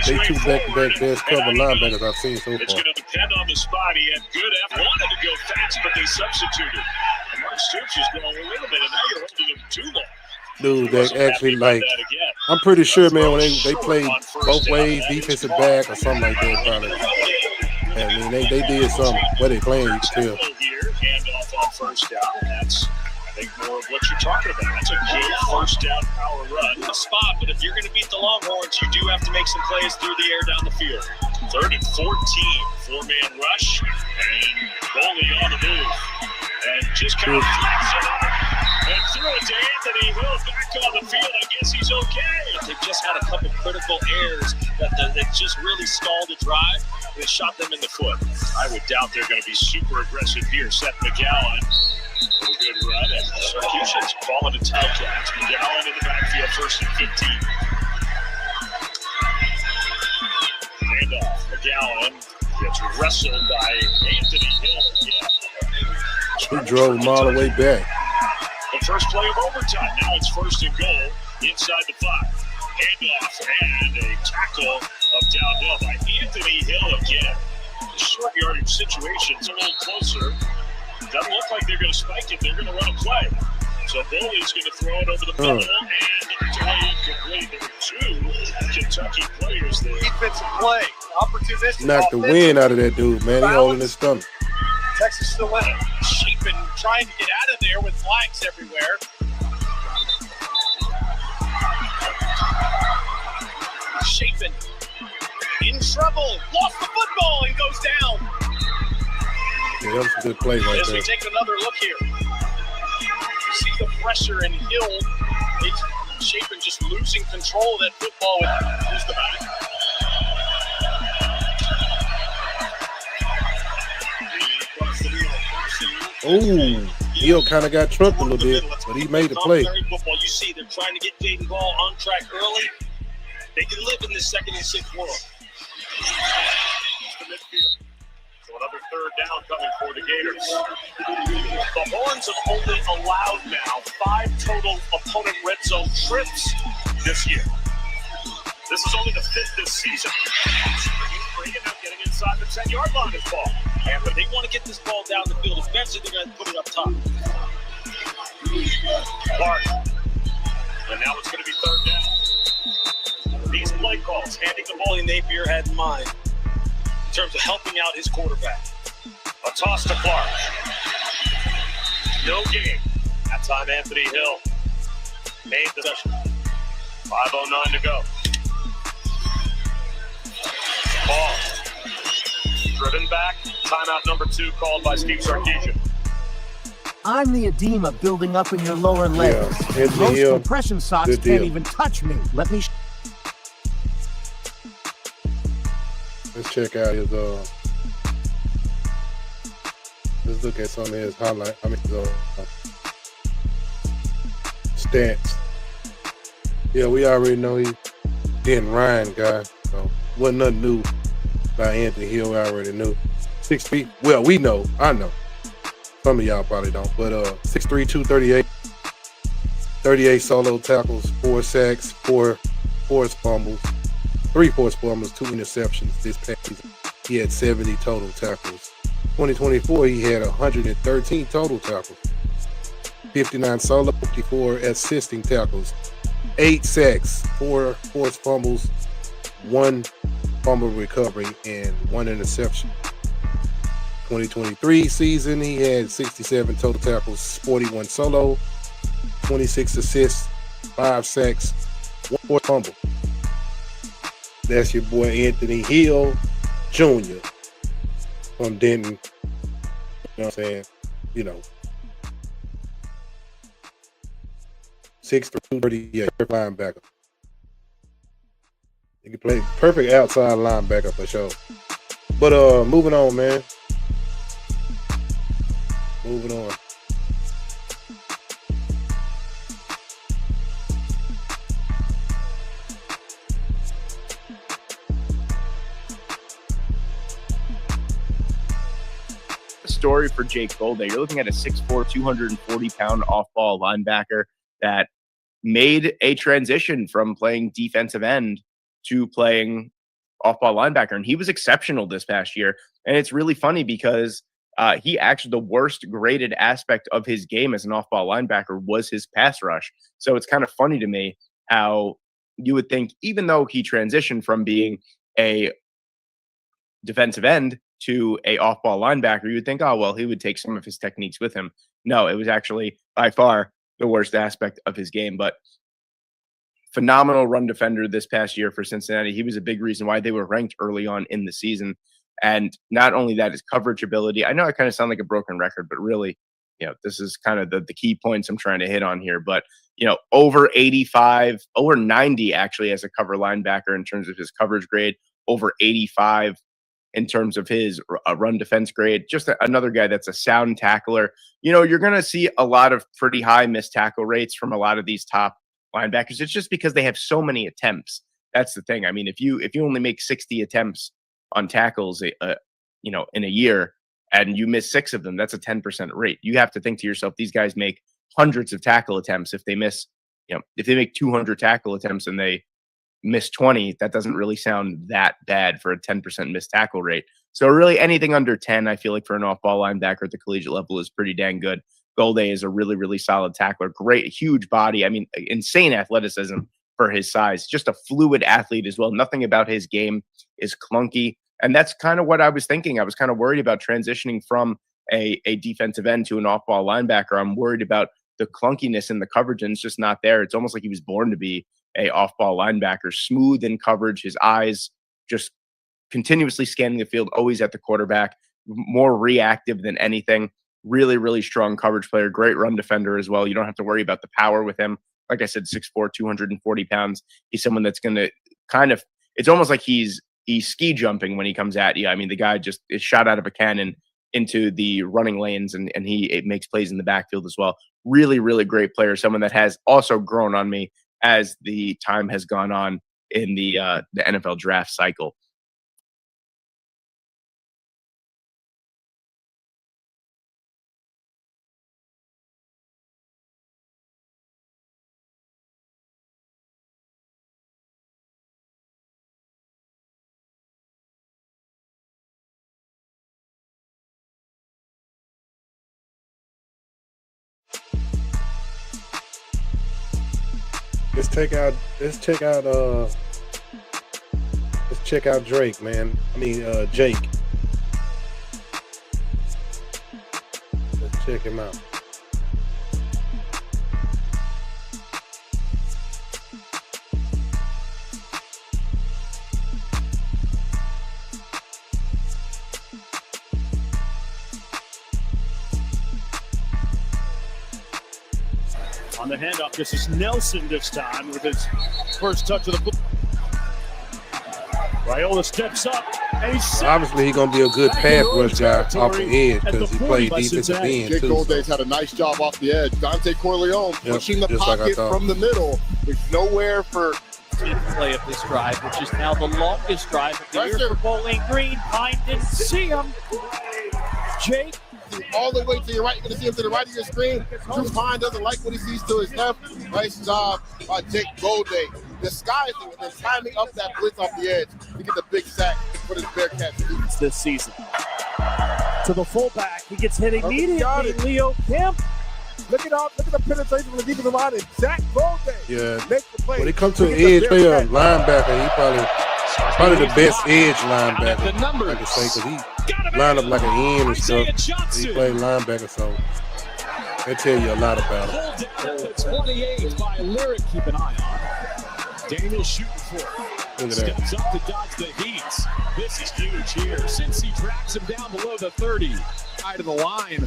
They two back-to-back best cover linebackers I've seen so far. It's going to depend on the spot. He had good effort. Wanted to go fast, but they substituted. And Mark Stoops is going a little bit, and now you're holding him too long. Dude, they actually like, I'm pretty sure, man, when they played both ways, defensive back or something like that, probably. I mean, they did something. Where they playing, you can tell. Hand off on first down. That's, I think, more of what you're talking about. That's a good first down power run. The spot, but if you're going to beat the Longhorns, you do have to make some plays through the air down the field. 3rd and 14, 4-man rush, and Bowley on the move. And just kind of flips it up and threw it to Anthony Hill back on the field. I guess he's okay. They've just had a couple critical errors that just really stalled the drive. They shot them in the foot. I would doubt they're going to be super aggressive here. Seth McGowan with a good run, and Sarkisian's falling to tail catch. McGowan in the backfield, 1st and 15. Handoff. McGowan gets wrestled by Anthony Hill again. He drove him all the way back. The first play of overtime. Now it's 1st and goal inside the 5. Handoff and a tackle of Dowdell by Anthony Hill again. The short yardage situation's a little closer. Doesn't look like they're going to spike it. They're going to run a play. So Bowley's going to throw it over the middle and delay incomplete. There were 2 Kentucky players there. Defensive play. Opportunistic. Knocked the wind out of that dude, man. He holding his stomach. Texas still in it. Chapin trying to get out of there with flags everywhere. Chapin in trouble. Lost the football and goes down. Yeah, that was a good play right there. As we take another look here. You see the pressure in Hill. Chapin just losing control of that football. Who's the back? Oh, Hill kind of got trucked a little bit, but he made the play. Football, you see they're trying to get Jaden ball on track early. They can live in this 2nd and 6 world. The midfield. So another 3rd down coming for the Gators. The Horns have only allowed now 5 total opponent red zone trips this year. This is only the 5th this season. Bringing up, getting inside the 10-yard line is ball. And but they want to get this ball down the field. Eventually, they're going to put it up top. Clark. And now it's going to be 3rd down. These play calls, handing the ball Napier had in mind in terms of helping out his quarterback. A toss to Clark. No game. That time, Anthony Hill made the session. 5:09 to go. Ball. Driven back. Timeout number 2 called by Steve Sarkisian. I'm the edema building up in your lower legs. Yeah, most compression socks can't even touch me. Let me. Let's check out his let's look at some of his highlight. Stats. Yeah, we already know he's Dan Ryan guy, so wasn't nothing new by Anthony Hill. We already knew. 6 feet. Well, we know. I know. Some of y'all probably don't, but 6'3", 238, 38 solo tackles, 4 sacks, 4 forced fumbles, 3 forced fumbles, 2 interceptions this past season. He had 70 total tackles 2024, he had 113 total tackles, 59 solo, 54 assisting tackles, 8 sacks, 4 forced fumbles, 1 fumble recovery, and 1 interception. 2023 season, he had 67 total tackles, 41 solo, 26 assists, 5 sacks, 1 forced fumble. That's your boy Anthony Hill Jr. from Denton. You know what I'm saying? You know, 6'3", 238 linebacker. He can play perfect outside linebacker for sure. But moving on, man. Moving on. Story for Jake Golday. You're looking at a 6'4", 240-pound off-ball linebacker that made a transition from playing defensive end to playing off-ball linebacker, and he was exceptional this past year. And it's really funny because he actually, the worst graded aspect of his game as an off-ball linebacker was his pass rush. So it's kind of funny to me how you would think, even though he transitioned from being a defensive end to a off-ball linebacker, you would think, oh, well, he would take some of his techniques with him. No, it was actually by far the worst aspect of his game. But phenomenal run defender this past year for Cincinnati. He was a big reason why they were ranked early on in the season. And not only that, his coverage ability. I know I kind of sound like a broken record, but really, you know, this is kind of the key points I'm trying to hit on here. But, you know, over 85, over 90 actually as a cover linebacker in terms of his coverage grade, over 85 in terms of his run defense grade. Just another guy that's a sound tackler. You know, you're going to see a lot of pretty high missed tackle rates from a lot of these top linebackers. It's just because they have so many attempts. That's the thing. I mean, if you only make 60 attempts on tackles, you know, in a year, and you miss 6 of them, that's a 10% rate. You have to think to yourself, these guys make hundreds of tackle attempts. If they miss, you know, if they make 200 tackle attempts and they miss 20, that doesn't really sound that bad for a 10% missed tackle rate. So really anything under 10, I feel like for an off-ball linebacker at the collegiate level is pretty dang good. Golday is a really, really solid tackler. Great, huge body. I mean, insane athleticism for his size. Just a fluid athlete as well. Nothing about his game is clunky. And that's kind of what I was thinking. I was kind of worried about transitioning from a defensive end to an off-ball linebacker. I'm worried about the clunkiness in the coverage, and it's just not there. It's almost like he was born to be a off-ball linebacker, smooth in coverage, his eyes just continuously scanning the field, always at the quarterback, more reactive than anything. Really, really strong coverage player, great run defender as well. You don't have to worry about the power with him. Like I said, 6'4", 240 pounds. He's someone that's going to kind of, it's almost like he's ski jumping when he comes at you. I mean, the guy just is shot out of a cannon into the running lanes, and it makes plays in the backfield as well. Really, really great player. Someone that has also grown on me as the time has gone on in the NFL draft cycle. Let's check out Drake, man. I mean, Jake. Let's check him out. On the handoff, this is Nelson this time with his first touch of the football. Raiola steps up, and he's obviously he's gonna be a good pass rush guy off the edge because he played defensive end Jake too. Golday's had a nice job off the edge. Dante Corleone pushing the pocket from the middle. There's nowhere for play of this drive, which is now the longest drive of the year for Bowling Green. Pine didn't see him. Jake all the way to your right. You're going to see him to the right of your screen. Drew Pine doesn't like what he sees to his left. Nice job by Jake Golday. Disguising and then timing up that blitz off the edge to get the big sack for this Bearcats this season. to the fullback. He gets hit immediately. Leo Kemp. Look at the penetration from the deep of the line. Zach Golden. Yeah. Makes the play. When it comes to an edge player, linebacker, he probably the best edge linebacker, I can say, because he lined up like an end and stuff. He played linebacker, so that tell you a lot about him. Pulled down at the 28 by Lyric. Keep an eye on. Daniel shooting for it. Steps up to dodge the heat. This is huge here. Since he tracks him down below the 30. Side of the line,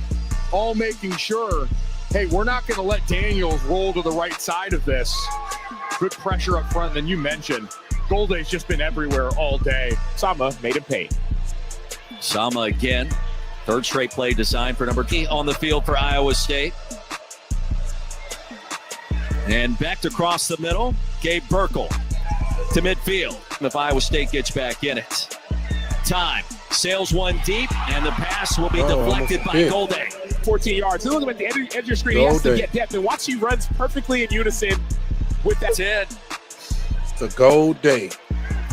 all making sure, hey, we're not going to let Daniels roll to the right side of this. Good pressure up front. Then you mentioned Golday's just been everywhere all day. Sama made him pay. Sama again. Third straight play designed for number 2 on the field for Iowa State. And back across the middle, Gabe Burkle to midfield. If Iowa State gets back in it. Time. Sails one deep, and the pass will be deflected by Golday. 14 yards. Look at the edge of your screen. He has to get depth. And watch, he runs perfectly in unison with that. That's it. It's a gold day.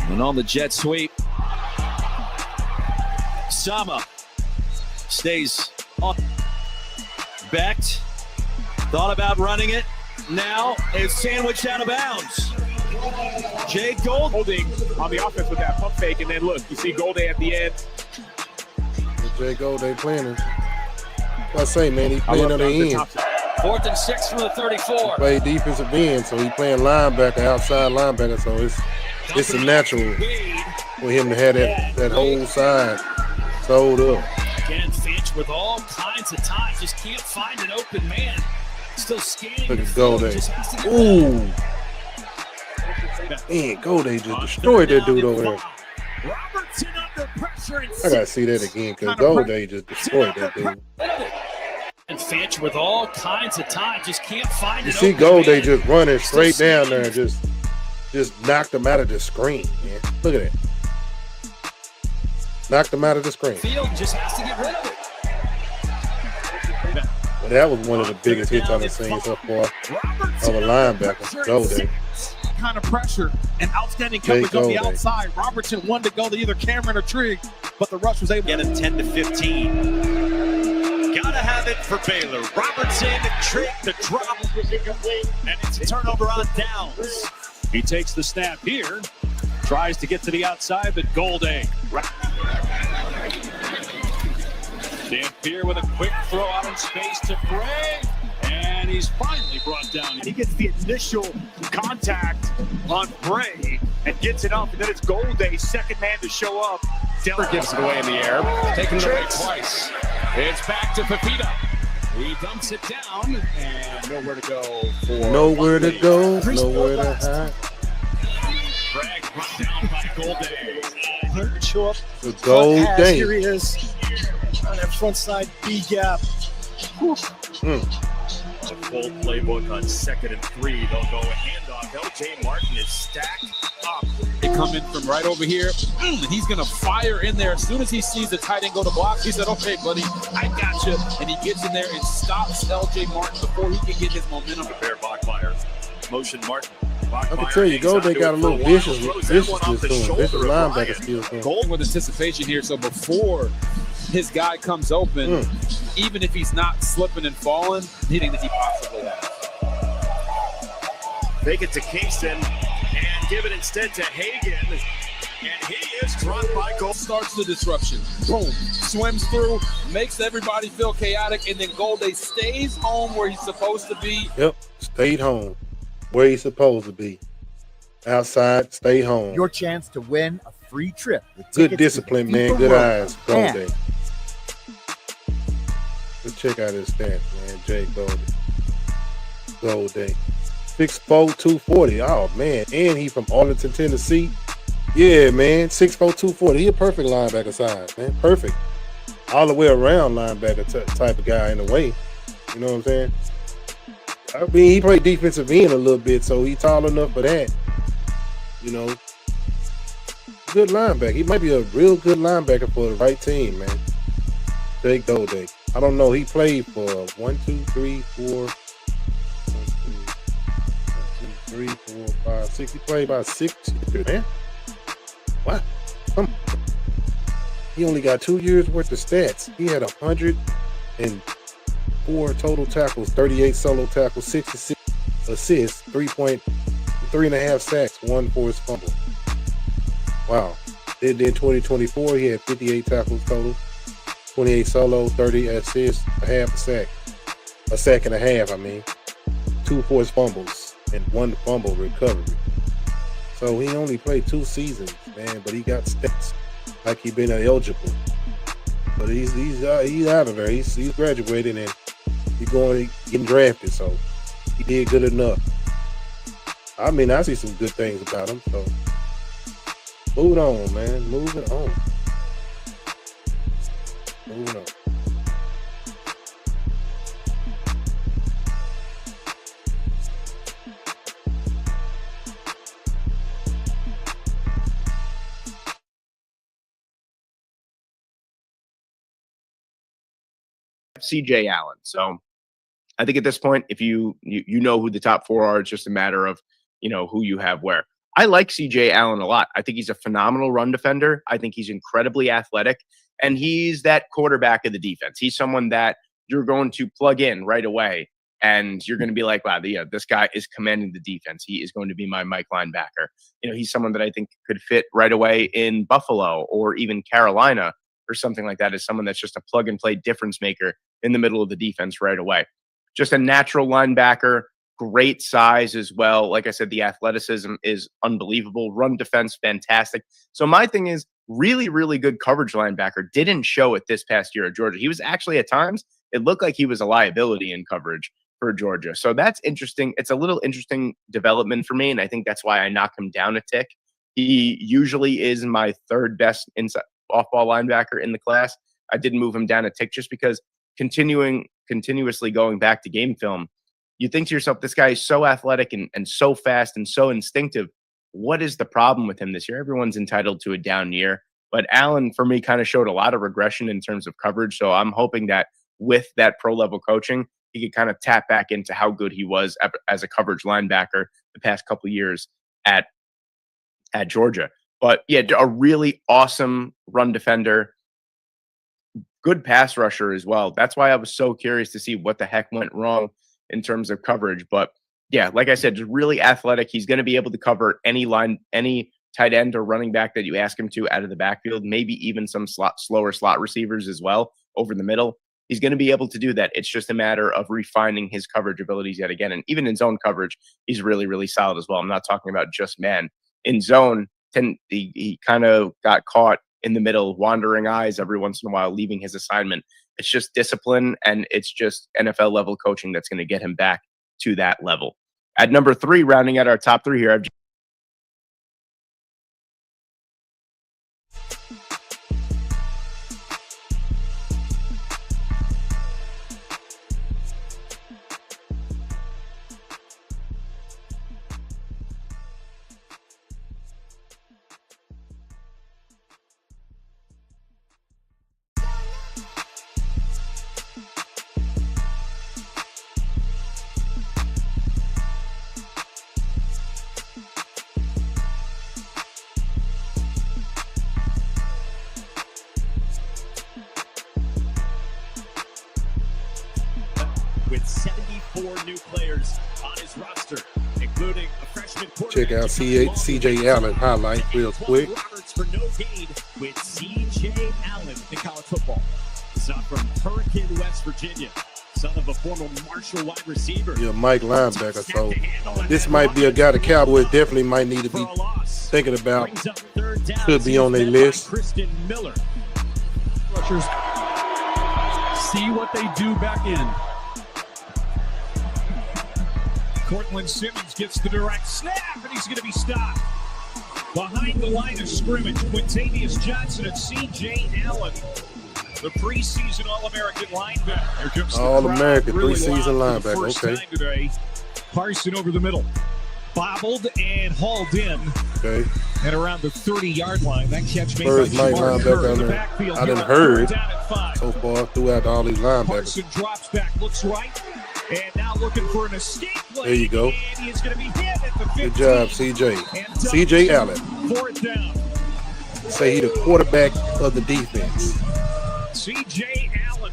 And on the jet sweep, Sama stays on. Becht thought about running it. Now is sandwiched out of bounds. Jay Gold holding on the offense with that pump fake, and then look, you see Golday at the end. Jay Golday playing him. I say, man, he playing on the end. 4th and 6 from the 34. He played defensive end, so he playing linebacker, outside linebacker, so it's a natural for him to have that whole side sold up. Again, Finch with all kinds of time, just can't find an open man. Still scanning. Look at Golday. Ooh. Man, Golday just destroyed that dude over there. Robertson under pressure. I gotta see that again, because Golday just destroyed that dude. And Finch with all kinds of time, just can't find it. You see Golday just running straight down there and just knocked him out of the screen, man. Look at that. Knocked him out of the screen. Field just has to get rid of it. Well, that was one of the biggest hits I've seen so far of a linebacker. Golday. Kind of pressure and outstanding coverage on the outside. Robertson wanted to go to either Cameron or Trigg, but the rush was able to get him 10 to 15. Gotta have it for Baylor. Robertson, Trigg, the drop, and it's a turnover on downs. He takes the snap here, tries to get to the outside, but Golday. Dampier with a quick throw out in space to Bray. And he's finally brought down. He gets the initial contact on Bray and gets it up, and then it's Golday, second man to show up. Denver gives it away in the air, taking it away twice. It's back to Pepita. He dumps it down, and nowhere to go for nowhere to go, nowhere to hide. Bragg brought down by Golday. Show up. The Golday. Here he is on that front side B gap. A full playbook on 2nd and 3. They'll go a handoff. LJ Martin is stacked up. They come in from right over here. He's going to fire in there. As soon as he sees the tight end go to block, he said, okay, buddy, I got you. And he gets in there and stops LJ Martin before he can get his momentum. Prepare Bachmeyer. Motion Martin. I can tell you, Golday got a little vicious to him. Vicious linebacker skills. Gold with anticipation here. So before his guy comes open, even if he's not slipping and falling, hitting that he possibly has. Fake it to Kingston and give it instead to Hagan. And he is dropped by Gold. Starts the disruption. Boom. Swims through, makes everybody feel chaotic, and then Golday stays home where he's supposed to be. Yep, stayed home where he's supposed to be. Outside, stay home. Your chance to win a free trip. Good discipline, man. Good eyes, Golday. Let's check out his stats, man. Jay Golday. 6'4", 240. Oh, man. And he from Arlington, Tennessee. Yeah, man. 6'4", 240. He a perfect linebacker size, man. Perfect. All the way around linebacker type of guy in a way. You know what I'm saying? I mean, he played defensive end a little bit, so he tall enough for that. You know. Good linebacker. He might be a real good linebacker for the right team, man. Jay Golday. I don't know. He played for 1, 2, 3, 4, 5, 6. He played about 6 years, man. What? He only got 2 years worth of stats. He had 104 total tackles, 38 solo tackles, 66 assists, 3.5 sacks, 1 forced fumble. Wow. Then in 2024, he had 58 tackles total, 28 solo, 30 assists, a half a sack. A sack and a half, 2 forced fumbles, and 1 fumble recovery. So he only played 2 seasons, man, but he got stats like he been eligible. But he's out of there. He's graduated and he's getting drafted. So he did good enough. I see some good things about him. So moving on, man. Moving on. CJ Allen. So I think at this point, if you know who the top 4 are, it's just a matter of, who you have where. I like CJ Allen a lot. I think he's a phenomenal run defender. I think he's incredibly athletic, and he's that quarterback of the defense. He's someone that you're going to plug in right away, and you're going to be like, wow, this guy is commanding the defense. He is going to be my Mike linebacker. He's someone that I think could fit right away in Buffalo or even Carolina or something like that, as someone that's just a plug and play difference maker in the middle of the defense right away. Just a natural linebacker, great size as well. Like I said, the athleticism is unbelievable. Run defense, fantastic. So my thing is, really, really good coverage linebacker. Didn't show it this past year at Georgia. He was actually, at times, it looked like he was a liability in coverage for Georgia. So that's interesting. It's a little interesting development for me, and I think that's why I knock him down a tick. He usually is my 3rd best inside off-ball linebacker in the class. I did move him down a tick just because continuously going back to game film, you think to yourself, this guy is so athletic and so fast and so instinctive. What is the problem with him this year? Everyone's entitled to a down year, but Allen, for me, kind of showed a lot of regression in terms of coverage. So I'm hoping that with that pro-level coaching, he could kind of tap back into how good he was as a coverage linebacker the past couple of years at Georgia. But yeah, a really awesome run defender, good pass rusher as well. That's why I was so curious to see what the heck went wrong in terms of coverage. But yeah, like I said, just really athletic. He's going to be able to cover any tight end or running back that you ask him to out of the backfield, maybe even some slower slot receivers as well over the middle. He's going to be able to do that. It's just a matter of refining his coverage abilities yet again. And even in zone coverage, he's really, really solid as well. I'm not talking about just man. In zone, he kind of got caught in the middle, wandering eyes every once in a while, leaving his assignment. It's just discipline, and it's just NFL level coaching that's going to get him back to that level. At number 3, rounding out our top 3 here, I've with 74 new players on his roster, including a freshman quarterback. Check out CJ Allen highlight real quick. Roberts for no gain with CJ Allen in college football. Son from Hurricane, West Virginia. Son of a former Marshall wide receiver. Yeah, Mike linebacker. So this might be a guy the Cowboys definitely might need to be thinking about. Could be on their list. Kristen Miller. Rushers see what they do back in. Cortland Simmons gets the direct snap, and he's going to be stopped. Behind the line of scrimmage, Quintavious Johnson and C.J. Allen, the preseason All-American linebacker. All-American preseason linebacker, okay. Today. Carson over the middle. Bobbled and hauled in. Okay. And around the 30-yard line, that catch made First by night linebacker I done heard so far throughout all these linebackers. Carson drops back, looks right. And now looking for an escape lane. There you go. And he is going to be hit at the 15. Good job, CJ. CJ Allen. 4th down. say he the quarterback of the defense. C.J. Allen,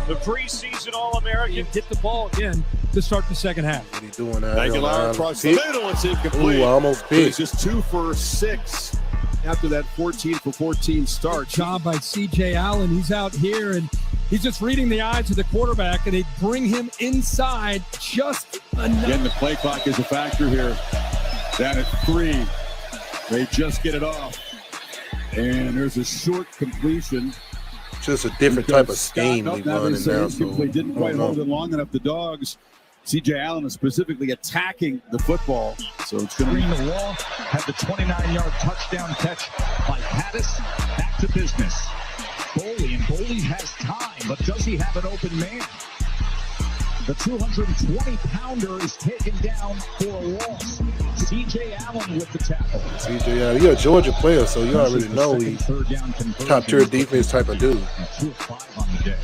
the preseason All-American. Hit the ball again to start the second half. What he doing out Thank here? you, Lauren. Across the middle, it's incomplete. Ooh, almost He's picked. just 2 for 6 after that 14 for 14 start. Good job by C.J. Allen. He's out here, and he's just reading the eyes of the quarterback, and they bring him inside just enough. Again, the play clock is a factor here. Down at 3. They just get it off. And there's a short completion. Just a different type of scheme we running now. So They didn't quite hold it long enough. The Dogs, C.J. Allen is specifically attacking the football. So it's going to be the wall. Had the 29-yard touchdown catch by Hattis. Back to business. Boley, and Boley has time, but does he have an open man? The 220-pounder is taken down for a loss. C.J. Allen with the tackle. C.J. Allen, you're a Georgia player, so you already know he's top-tier defense type of dude. 2 of 5 on the day.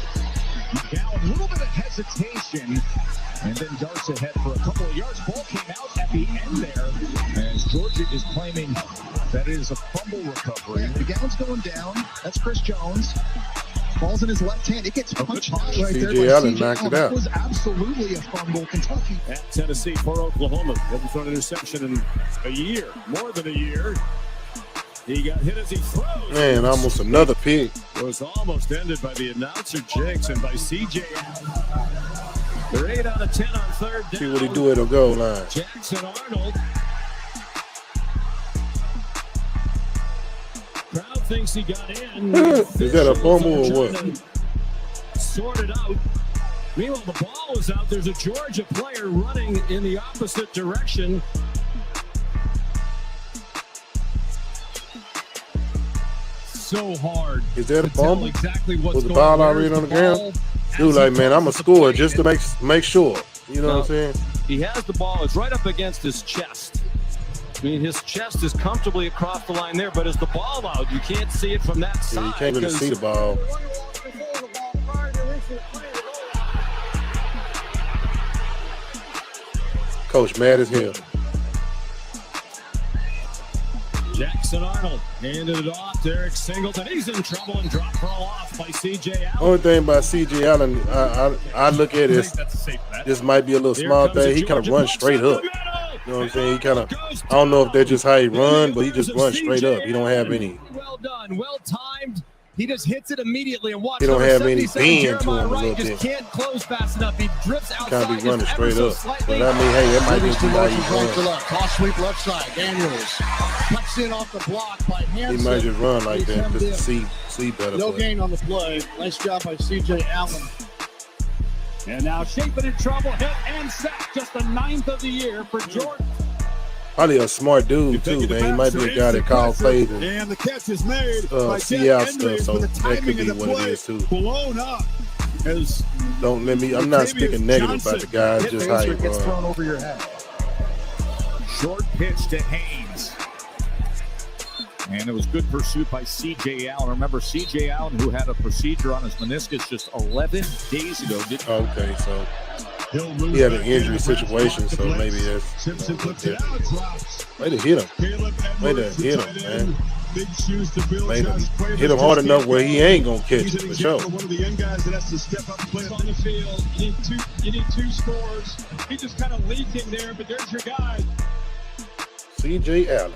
McGowan, a little bit of hesitation, and then darts ahead for a couple of yards. Ball came out at the end there, as Georgia is claiming that it is a fumble recovery. McGowan's going down. That's Chris Jones. Ball's in his left hand. It gets punched out right there. C.J. Allen knocked it out. That was absolutely a fumble. Kentucky. At Tennessee for Oklahoma. Hasn't thrown an interception in a year, more than a year. He got hit as he froze. Man, almost another pick. It was almost ended by the announcer Jakes and by C.J. Allen. They're 8 out of 10 on third down. See what he do at the goal line. Jackson Arnold. Crowd thinks he got in. Is that a fumble or what? Sorted out. Meanwhile, the ball was out. There's a Georgia player running in the opposite direction. So hard. Is that a fumble? Exactly what's Was the going ball on. already on the ground? Dude, like, man, I'm going to score just to make sure. You know what I'm saying? He has the ball. It's right up against his chest. I mean, his chest is comfortably across the line there, but is the ball out? You can't see it from that side. Yeah, you can't really see the ball. Coach mad as hell. Jackson Arnold handed it off to Eric Singleton. He's in trouble and dropped ball off by C.J. Allen. Only thing about C.J. Allen, I look at it as this might be a little small thing. He kind of runs straight up. You know what I'm saying? He kind of, I don't know if that's just how he run, but he just runs straight up. He don't have any. Well done, well timed. He just hits it immediately and watch. He don't have any bend to him a Wright little just bit. Can't close fast enough. He drifts outside. Kind of be running just straight ever up. so But slightly. I mean, hey, that might just be how Right he's to running. left. Cross sweep left side. Daniels cuts in off the block by Hansen. He might just run like that He's just to hemmed see better. in. No but gain on the play. Nice job by C.J. Allen. And now Shapen in trouble, hit and sacked. Just the 9th of the year for Jordan. Probably a smart dude too, man. He might be a guy that calls plays and And the catch is made by see out Henry, stuff, so but the that could timing be of the what it play is too. blown up. As Don't let me. I'm not speaking negative about the guy. Hit Just the how he answer gets runs. thrown over your head. Short pitch to Haynes. And it was good pursuit by C.J. Allen. Remember, C.J. Allen, who had a procedure on his meniscus just 11 days ago. Okay, so he had an injury situation, so maybe that's. Simpson puts it out, drops. Way to hit him. Way to hit him, man. Big shoes to fill. Way to hit him hard enough where he ain't gonna catch it for sure. One of the young guys that has to step up and play On the field, you need two scores. He just kind of leaking there, but there's your guy. C.J. Allen.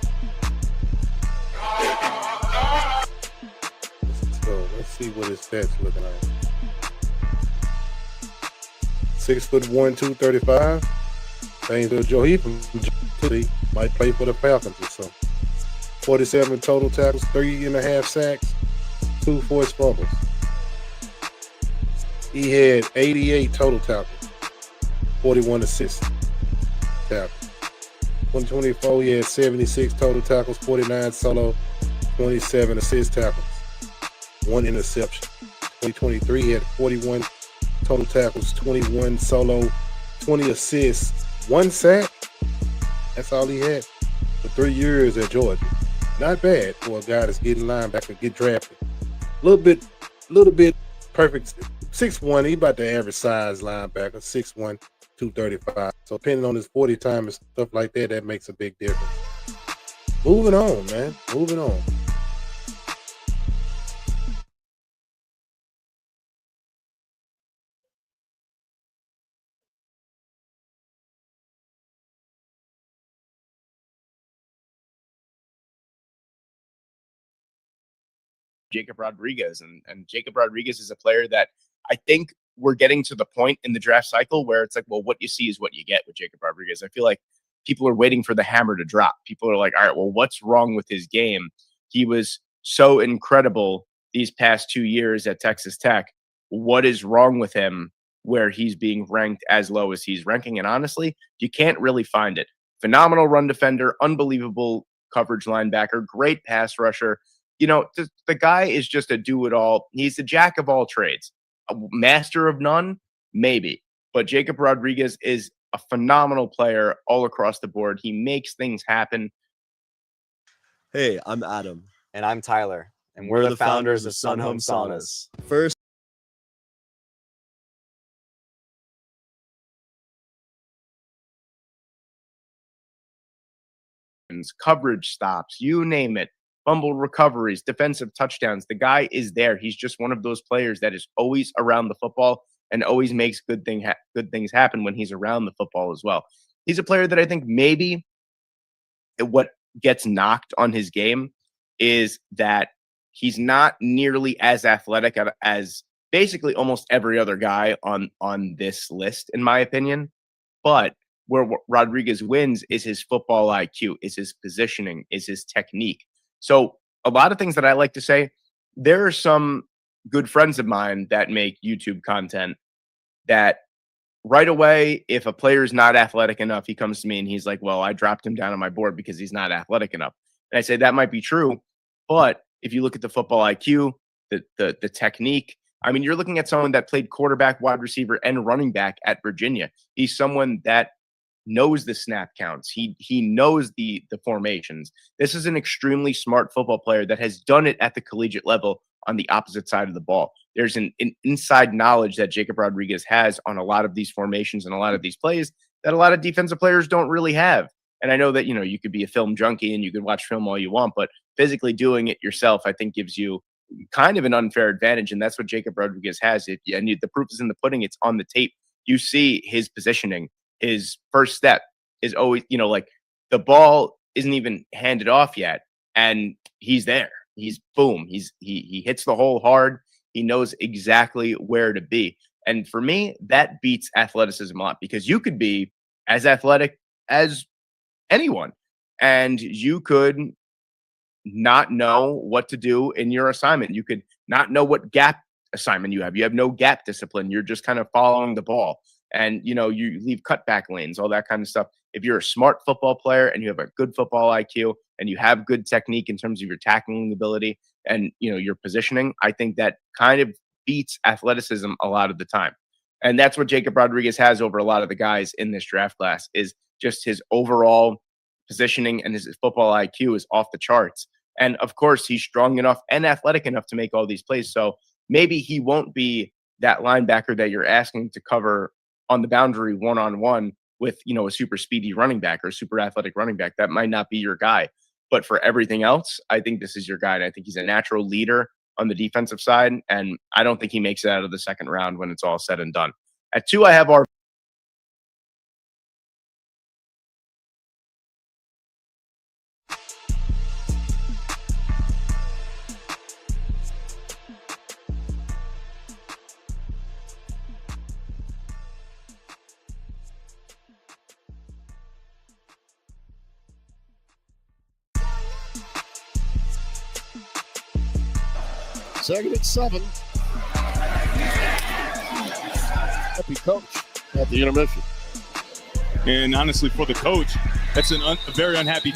Let's go. Let's see what his stats looking like. 6'1", 235. Things to Joe Heath from Tennessee. Might play for the Falcons or something. 47 total tackles, 3.5 sacks, 2 forced fumbles. He had 88 total tackles, 41 assists. Tackles. 2024, he had 76 total tackles, 49 solo, 27 assist tackles, 1 interception. 2023, he had 41 total tackles, 21 solo, 20 assists, 1 sack. That's all he had for 3 years at Georgia. Not bad for a guy that's getting linebacker, get drafted. A little bit perfect. 6'1", he about the average size linebacker, 6'1", 235. So depending on his 40 time and stuff like that, that makes a big difference. Moving on, man. Moving on. Jacob Rodriguez. And Jacob Rodriguez is a player that I think we're getting to the point in the draft cycle where it's like, well, what you see is what you get with Jacob Rodriguez. I feel like people are waiting for the hammer to drop. People are like, all right, well, what's wrong with his game? He was so incredible these past 2 years at Texas Tech. What is wrong with him where he's being ranked as low as he's ranking? And honestly, you can't really find it. Phenomenal run defender, unbelievable coverage linebacker, great pass rusher. You know, the guy is just a do-it-all. He's the jack of all trades. A master of none? Maybe. But Jacob Rodriguez is a phenomenal player all across the board. He makes things happen. Hey, I'm Adam. And I'm Tyler. And we're the founders of Sun Home Saunas. First, coverage stops, you name it. Fumble recoveries, defensive touchdowns. The guy is there. He's just one of those players that is always around the football and always makes good things happen when he's around the football as well. He's a player that I think maybe what gets knocked on his game is that he's not nearly as athletic as basically almost every other guy on this list, in my opinion. But where Rodriguez wins is his football IQ, is his positioning, is his technique. So a lot of things that I like to say, there are some good friends of mine that make YouTube content that right away, if a player is not athletic enough, he comes to me and he's like, well, I dropped him down on my board because he's not athletic enough. And I say that might be true. But if you look at the football IQ, the technique, I mean, you're looking at someone that played quarterback, wide receiver, and running back at Virginia. He's someone that knows the snap counts. He knows the formations. This is an extremely smart football player that has done it at the collegiate level on the opposite side of the ball. There's an inside knowledge that Jacob Rodriguez has on a lot of these formations and a lot of these plays that a lot of defensive players don't really have. And I know that, you know, you could be a film junkie and you could watch film all you want, but physically doing it yourself, I think gives you kind of an unfair advantage. And that's what Jacob Rodriguez has. And the proof is in the pudding. It's on the tape. You see his positioning. His first step is always, you know, like the ball isn't even handed off yet, and he's there. He's boom. He hits the hole hard. He knows exactly where to be. And for me, that beats athleticism a lot because you could be as athletic as anyone, and you could not know what to do in your assignment. You could not know what gap assignment you have. You have no gap discipline. You're just kind of following the ball. And, you know, you leave cutback lanes, all that kind of stuff. If you're a smart football player and you have a good football IQ and you have good technique in terms of your tackling ability and, you know, your positioning, I think that kind of beats athleticism a lot of the time. And that's what Jacob Rodriguez has over a lot of the guys in this draft class is just his overall positioning and his football IQ is off the charts. And, of course, he's strong enough and athletic enough to make all these plays. So maybe he won't be that linebacker that you're asking to cover on the boundary one-on-one with, you know, a super speedy running back or a super athletic running back. That might not be your guy. But for everything else, I think this is your guy. And I think he's a natural leader on the defensive side. And I don't think he makes it out of the second round when it's all said and done. At 2, I have our Second and 7. Happy coach at the intermission. And honestly, for the coach, that's a very unhappy.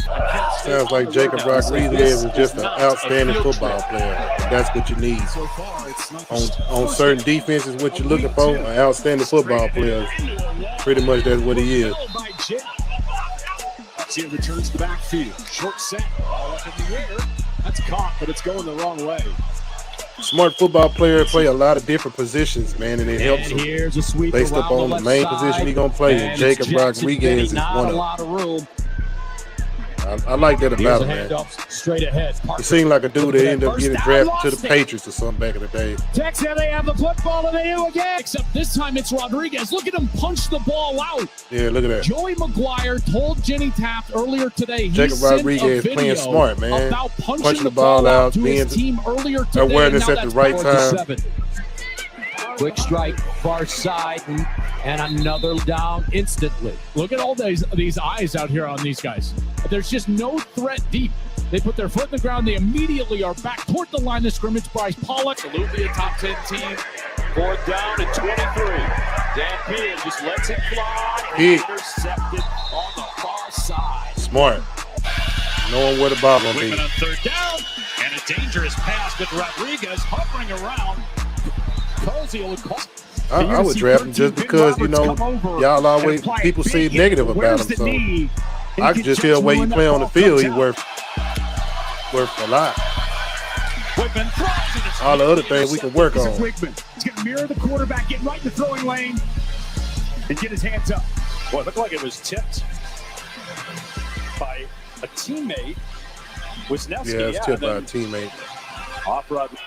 Sounds like Jacob Rodriguez is just an outstanding football player. That's what you need. On certain defenses, what you're looking for, an outstanding football player. Pretty much that's what he is. See, it returns to the backfield. Short set. Ball up in the air. That's caught, but it's going the wrong way. Smart football players play a lot of different positions, man, and it helps them based upon the main position he's going to play. And Jacob Rodriguez is one of them. I like that Here's about a him, man. handoff straight ahead. He seemed like a dude that ended up getting drafted to the Patriots or something back in the day. Texas, they have the football, and they do again. Except this time it's Rodriguez. Look at him punch the ball out. Yeah, look at that. Joey McGuire told Jenny Taft earlier today Jacob Rodriguez playing smart, man. About punching the ball out, to being his team earlier today. awareness at the right time. Quick strike, far side, and another down instantly. Look at all these eyes out here on these guys. There's just no threat deep. They put their foot in the ground. They immediately are back toward the line of scrimmage. Bryce Pollock. Absolutely a top 10 team. 4th down and 23. Dan Peter just lets it fly. And intercepted on the far side. Smart. Knowing where the ball going to be. On 3rd down, and a dangerous pass with Rodriguez hovering around. I would draft him just because, you know, y'all always, people say negative about him. So I can just tell where you play on the field, he's worth a lot. All the other things we can work on. He's going to mirror the quarterback, get right in the throwing lane, and get his hands up. Boy, it looked like it was tipped by a teammate. Wisniewski. Yeah, it's tipped by a teammate. Off Rodriguez.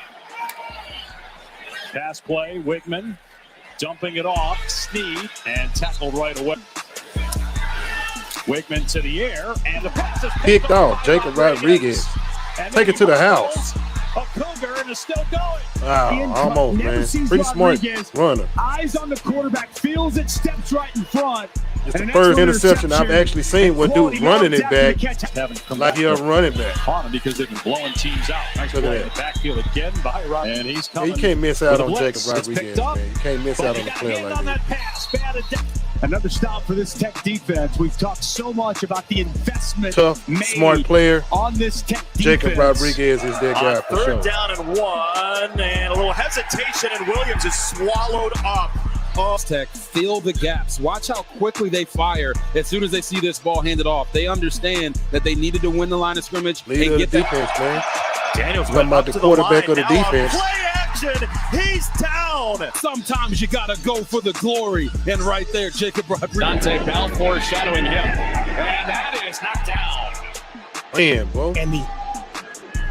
Pass play, Wickman dumping it off, Snead, and tackled right away. Wickman to the air, and the pass is picked off. Jacob Rodriguez. Take it to the house. A Cougar and is still going. Wow, almost, man. Pretty smart runner. Eyes on the quarterback, feels it, steps right in front. It's the first interception I've actually seen where dude's running it back like he's a running back. On him because they've been blowing teams out. Nice play in the backfield again by Rodriguez. And he's coming. You can't miss out on Jacob Rodriguez, man. You can't miss out on a player like that. Another stop for this Tech defense. We've talked so much about the investment tough, smart player on this Tech defense. Jacob Rodriguez is that guy for sure. 3rd down and 1, and a little hesitation, and Williams is swallowed up. Tech fill the gaps. Watch how quickly they fire as soon as they see this ball handed off. They understand that they needed to win the line of scrimmage and get the defense, man. Daniels talking about the quarterback of the defense. Play action, he's down. Sometimes you gotta go for the glory, and right there, Jacob Rodriguez. Dante Bell foreshadowing him, and that is knocked down. Man, bro. And the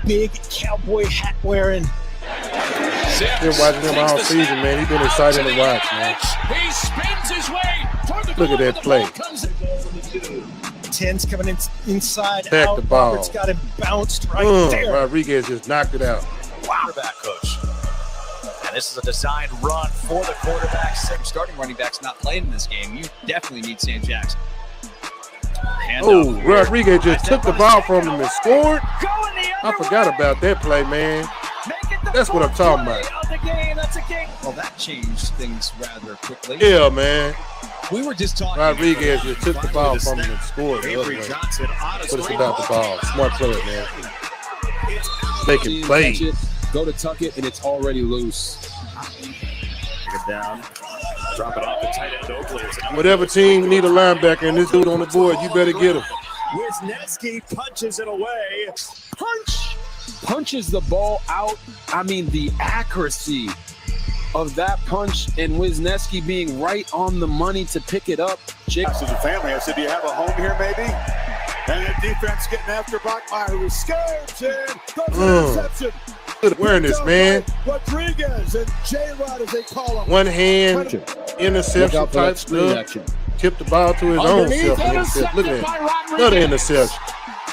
big cowboy hat wearing. Been watching him all season, man. He's been exciting to watch, man. He spins his way toward the Look at that play. 10's coming inside Back out. the ball. Roberts got him bounced right there. Rodriguez just knocked it out. Quarterback coach. And this is a designed run for the quarterback. Starting running back's not playing in this game. You definitely need Sam Jackson. Rodriguez just took the ball from him and scored. I forgot about that play, man. That's what I'm talking about. Well, that changed things rather quickly. Yeah, man. We were just talking. Rodriguez just took the ball from him and scored. But it's about the ball. Smart player, man. Making plays. Go to tuck it, and it's already loose. Take it down. Drop it off the tight end Oakley. Whatever team need a linebacker and this dude on the board, you better get him. Wisniewski punches it away. Punches the ball out. I mean, the accuracy of that punch and Wisniewski being right on the money to pick it up. As a family, I said, do you have a home here, maybe? And the defense getting after Bachmeyer, who escapes and goes interception. Good awareness, man. Rodriguez and J-Rod, as they call him. One hand interception type stuff. Tipped the ball to his own self. Look at that. Another interception.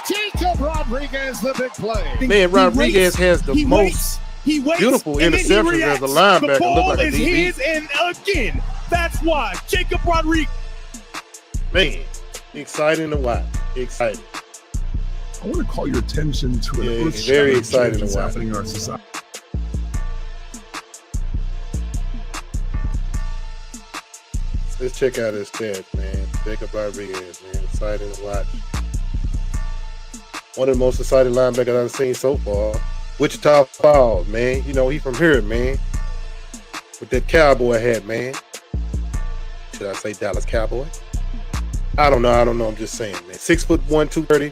Jacob Rodriguez, the big play. Man, Rodriguez has the most beautiful interceptions as a linebacker. Look like a DB. And again, that's why Jacob Rodriguez. Man, exciting to watch. Exciting. I want to call your attention to an very exciting to watch. Happening in our society. Let's check out his stats, man. Jacob Rodriguez, man. Exciting to watch. One of the most exciting linebackers I've seen so far. Wichita Falls, man. You know, he from here, man. With that cowboy hat, man. Should I say Dallas Cowboy? I don't know. I'm just saying, man. 6'1", 230.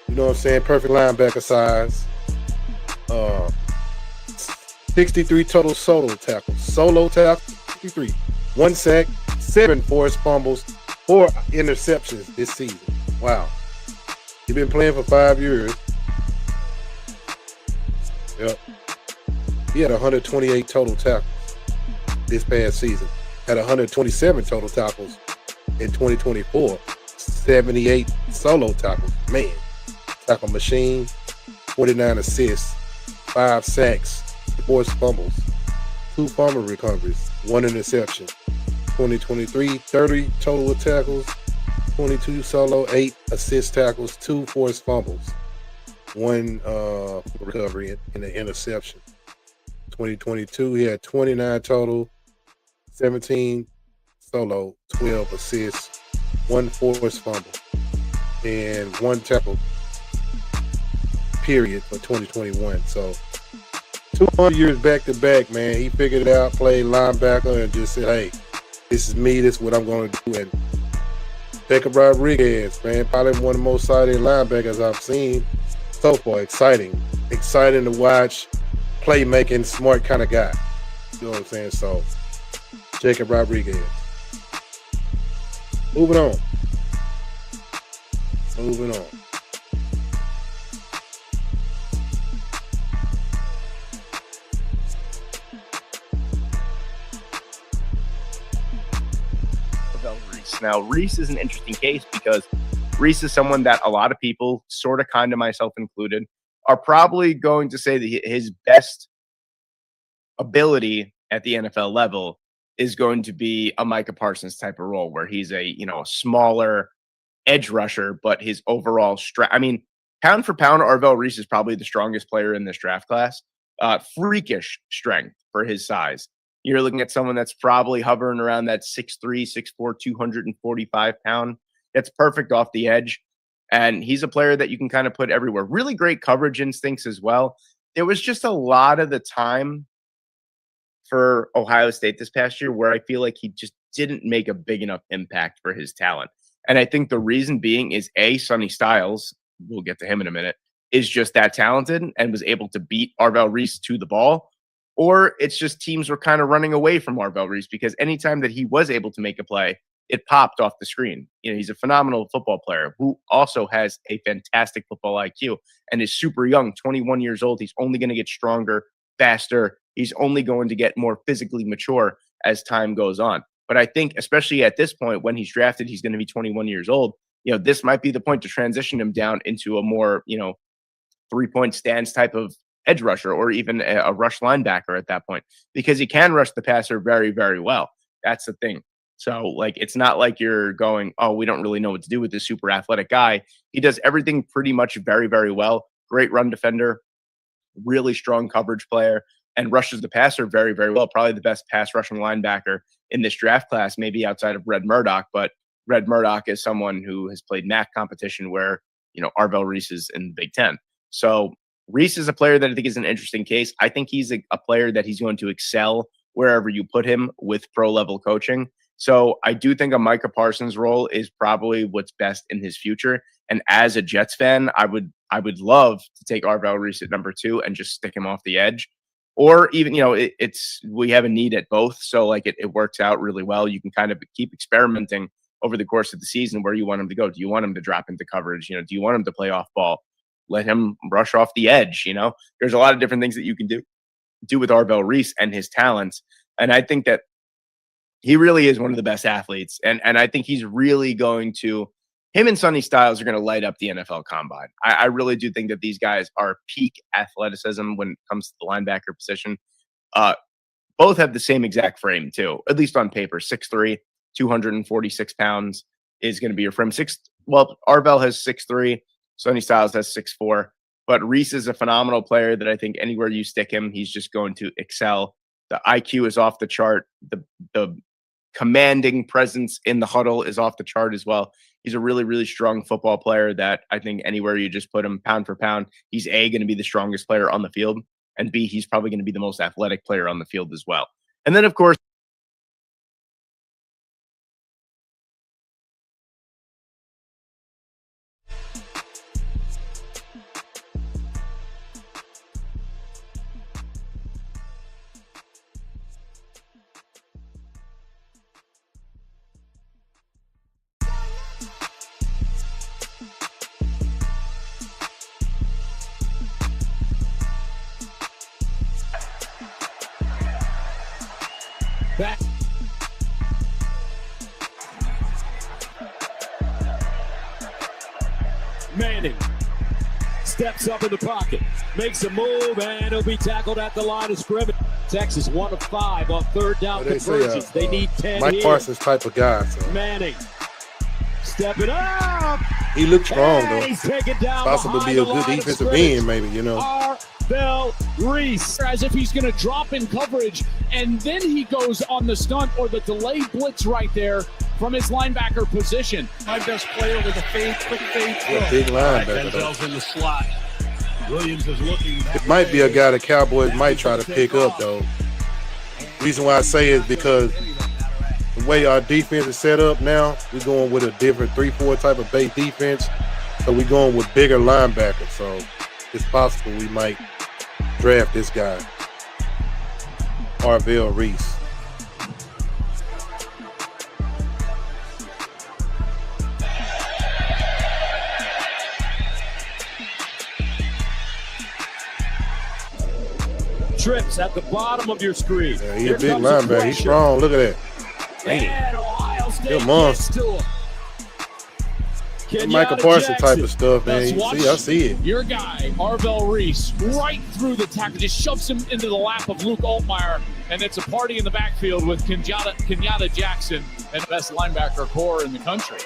You know what I'm saying? Perfect linebacker size. 63 total solo tackles. 63. 1 sack, 7 forced fumbles, 4 interceptions this season. Wow. He's been playing for 5 years. Yep. He had 128 total tackles this past season. Had 127 total tackles in 2024. 78 solo tackles. Man, tackle machine. 29 assists, 5 sacks, 4 fumbles, 2 fumble recoveries, 1 interception. 2023, 30 total tackles, 22 solo, 8 assist tackles, 2 forced fumbles, 1 recovery in the interception. 2022, he had 29 total, 17 solo, 12 assists, 1 forced fumble, and 1 tackle period for 2021. So 200 years back to back, man. He figured it out, played linebacker, and just said, hey, this is me, this is what I'm going to do. And Jacob Rodriguez, man, probably one of the most exciting linebackers I've seen so far. Exciting to watch, playmaking, smart kind of guy. You know what I'm saying? So Jacob Rodriguez. Moving on. Now, Reese is an interesting case because Reese is someone that a lot of people, sort of, kind of, myself included, are probably going to say that his best ability at the NFL level is going to be a Micah Parsons type of role where he's a smaller edge rusher, but his overall strength. I mean, pound for pound, Arvell Reese is probably the strongest player in this draft class. Freakish strength for his size. You're looking at someone that's probably hovering around that 6'3", 6'4", 245 pound. That's perfect off the edge. And he's a player that you can kind of put everywhere. Really great coverage instincts as well. There was just a lot of the time for Ohio State this past year where I feel like he just didn't make a big enough impact for his talent. And I think the reason being is Sonny Styles, we'll get to him in a minute, is just that talented and was able to beat Arvell Reese to the ball. Or it's just teams were kind of running away from Arvell Reese because anytime that he was able to make a play, it popped off the screen. He's a phenomenal football player who also has a fantastic football IQ and is super young, 21 years old. He's only going to get stronger, faster. He's only going to get more physically mature as time goes on. But I think, especially at this point, when he's drafted, he's going to be 21 years old. This might be the point to transition him down into a more, 3-point stance type of edge rusher or even a rush linebacker at that point, because he can rush the passer very, very well. That's the thing. So, it's not like you're going, oh, we don't really know what to do with this super athletic guy. He does everything pretty much very, very well. Great run defender, really strong coverage player, and rushes the passer very, very well. Probably the best pass rushing linebacker in this draft class, maybe outside of Red Murdoch. But Red Murdoch is someone who has played MAC competition where, Arvell Reese is in the Big Ten. So Reese is a player that I think is an interesting case. I think he's a player that he's going to excel wherever you put him with pro level coaching. So I do think a Micah Parsons role is probably what's best in his future. And as a Jets fan, I would love to take Arvell Reese at number 2 and just stick him off the edge. Or even, we have a need at both. So it works out really well. You can kind of keep experimenting over the course of the season where you want him to go. Do you want him to drop into coverage? Do you want him to play off ball? Let him rush off the edge. There's a lot of different things that you can do with Arvell Reese and his talents. And I think that he really is one of the best athletes. And I think he's really going to, him and Sonny Styles are going to light up the NFL combine. I really do think that these guys are peak athleticism when it comes to the linebacker position. Both have the same exact frame too, at least on paper. 6'3", 246 pounds is going to be your frame. Arvell has 6'3", Sonny Styles has 6'4", but Reese is a phenomenal player that I think anywhere you stick him, he's just going to excel. The IQ is off the chart. The commanding presence in the huddle is off the chart as well. He's a really, really strong football player that I think anywhere you just put him pound for pound, he's A, going to be the strongest player on the field, and B, he's probably going to be the most athletic player on the field as well. And then, of course, Back. Manning steps up in the pocket, makes a move, and he'll be tackled at the line of scrimmage. Texas 1 of 5 on third down conversions. They need 10 Mike here. Parsons type of guy. So. Manning stepping up. He looked strong, though. He's taken down Possible to be a good defensive end, maybe, you know. Arvell Reese, as if he's going to drop in coverage, and then he goes on the stunt or the delayed blitz right there from his linebacker position. My best player with a fade, quick fade throw. Yeah, big linebacker. Denzel's in the slot. Williams is looking. It might be a guy the Cowboys might try to pick up, though. Reason why I say is because the way our defense is set up now, we're going with a different 3-4 type of base defense. So we're going with bigger linebackers. So it's possible we might draft this guy, Arvell Reese. Trips at the bottom of your screen. Yeah, he's a big linebacker. He's strong. Look at that. And Ohio State Good monster. Michael Parsons type of stuff, man. I see it. Your guy, Arvell Reese, right through the tackle, just shoves him into the lap of Luke Altmaier, and it's a party in the backfield with Kenyatta Jackson and the best linebacker core in the country.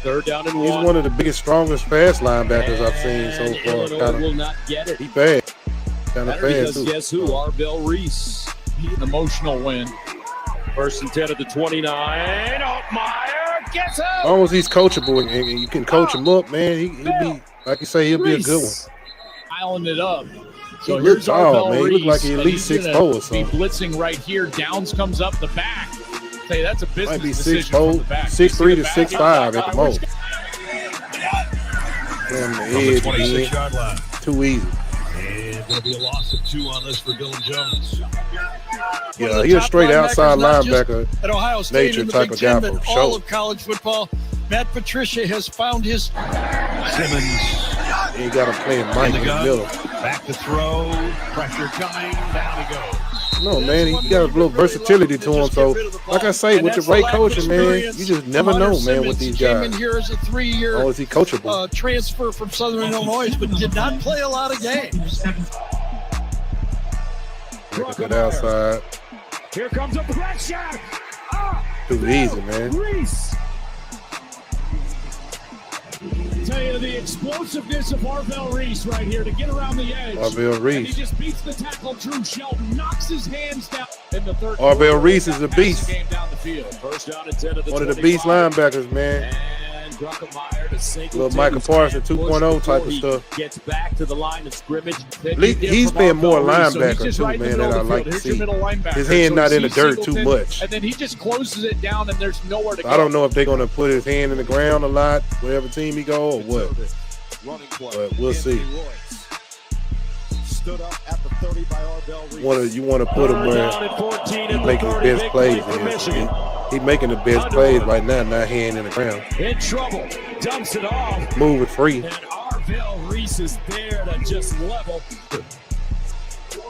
Third down and 1. He's one of the biggest, strongest fast linebackers I've seen so far. Illinois will not get it. He fast. Kind of fast, Because too. guess who? Arvell Reese. An emotional win. First and 10 at the 29. Altmaier gets out. As long as he's coachable and you can coach him up, man, he'll be, like you say, he'll be a good one. Piling it up. So he looks tall, man. He look like he's at least 6'4" or something. Be blitzing right here. Downs comes up the back. Say that's a business Might be decision 6'4", from the back. 6'3" to 6'5" at the most. Damn the edge, 26-yard line. Too easy. And going to be a loss of 2 on this for Dylan Jones. Yeah, he's a straight outside linebacker, At Ohio State nature in the type Big of guy Ten, for but all sure. of college football. Matt Patricia has found his Simmons. He got him playing Mike in the middle. Back to throw. Pressure coming. Down he goes. No, man, he got a little versatility to him. So, like I say, with the right coaching, man, you just never know, man, with these Came in guys. here as a 3-year Oh, is he coachable? transfer from Southern Illinois, but did not play a lot of games. Good outside. Here comes a pressure. Too easy, man. Reese. Tell you the explosiveness of Arvell Reese right here to get around the edge. Arvell Reese. And he just beats the tackle. Drew Shelton knocks his hands down in the third. Arvell Reese is a beast. Game down the field. First down and 10 of the One of the beast linebackers, man. And Druckenmeier to single. Little Michael Parsons 2.0 type of stuff. Gets back to the line of scrimmage. He's been more linebacker too, man, that I like to see. His hand not in the dirt too much. And then he just closes it down, and there's nowhere to go. I don't know if they're going to put his hand in the ground a lot, whatever team he go, or what. But we'll see. Stood up at the 30 by Arvell Reese. You want to put him where he's making the best plays. He's making the best plays right now, not hand in the ground. In trouble, dumps it off. Move it free. And Arvell Reese is there to just level.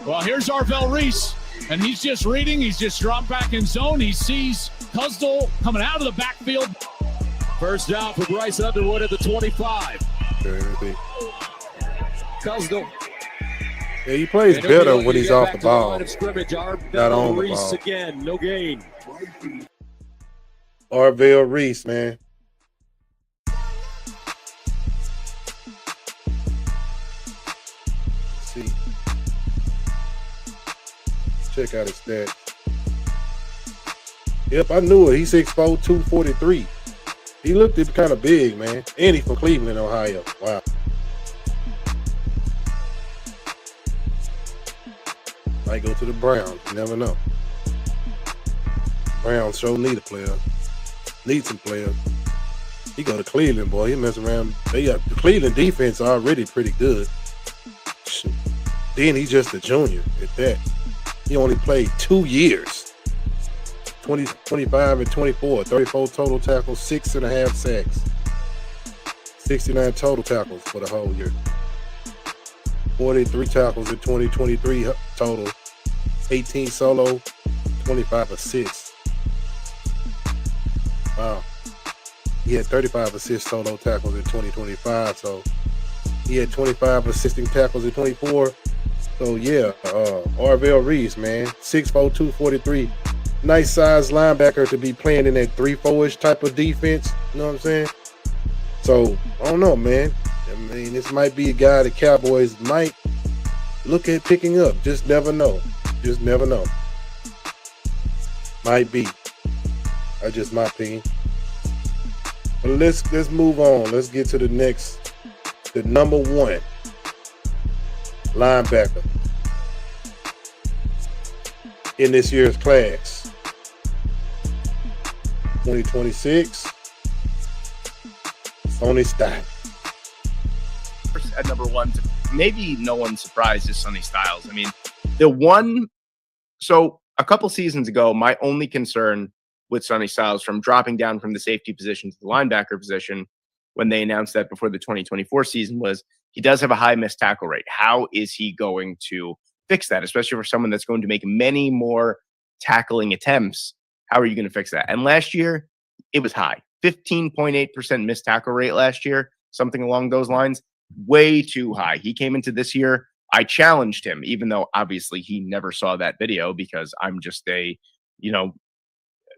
Well, here's Arvell Reese, and he's just reading. He's just dropped back in zone. He sees Cusdell coming out of the backfield. First down for Bryce Underwood at the 25. Cusdell. Yeah, he plays better when he's off the ball. Not on the Reese ball. again, no gain. Arvell Reese, man. Let's see. Check out his stats. Yep, I knew it. He's 6'4", 243. He looked kind of big, man. And he's from Cleveland, Ohio. Wow. Might go to the Browns. You never know. Browns sure need a player. Need some players. He go to Cleveland, boy. He mess around. They got the Cleveland defense already pretty good. Shoot. Then he's just a junior at that. He only played 2 years. 25 and 24. 34 total tackles, 6.5 sacks. 69 total tackles for the whole year. 43 tackles in 2023 total. 18 solo, 25 assists. Wow. He had 35 assist solo tackles in 2025. So he had 25 assisting tackles in 24. So yeah, Arvell Reese, man, 6'4", 243. Nice size linebacker to be playing in that 3-4-ish type of defense. You know what I'm saying? So I don't know, man. I mean, this might be a guy the Cowboys might look at picking up. Just never know. Just never know. Might be. That's just my opinion. But let's move on. Let's get to the number 1 linebacker in this year's class. 2026. Sonny Styles. At number 1, maybe no one's surprised is Sonny Styles. I mean, so a couple seasons ago, my only concern with Sonny Styles from dropping down from the safety position to the linebacker position when they announced that before the 2024 season was he does have a high missed tackle rate. How is he going to fix that, especially for someone that's going to make many more tackling attempts? How are you going to fix that? And last year, it was high. 15.8% missed tackle rate last year, something along those lines. Way too high. He came into this year. I challenged him, even though obviously he never saw that video because I'm just a,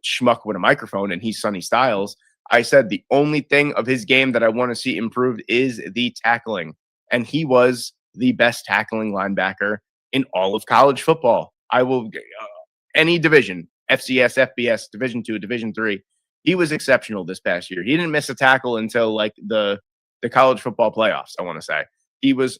schmuck with a microphone and he's Sonny Styles. I said the only thing of his game that I want to see improved is the tackling. And he was the best tackling linebacker in all of college football. I will, any division, FCS, FBS, Division II, Division III, he was exceptional this past year. He didn't miss a tackle until like the college football playoffs, I want to say. He was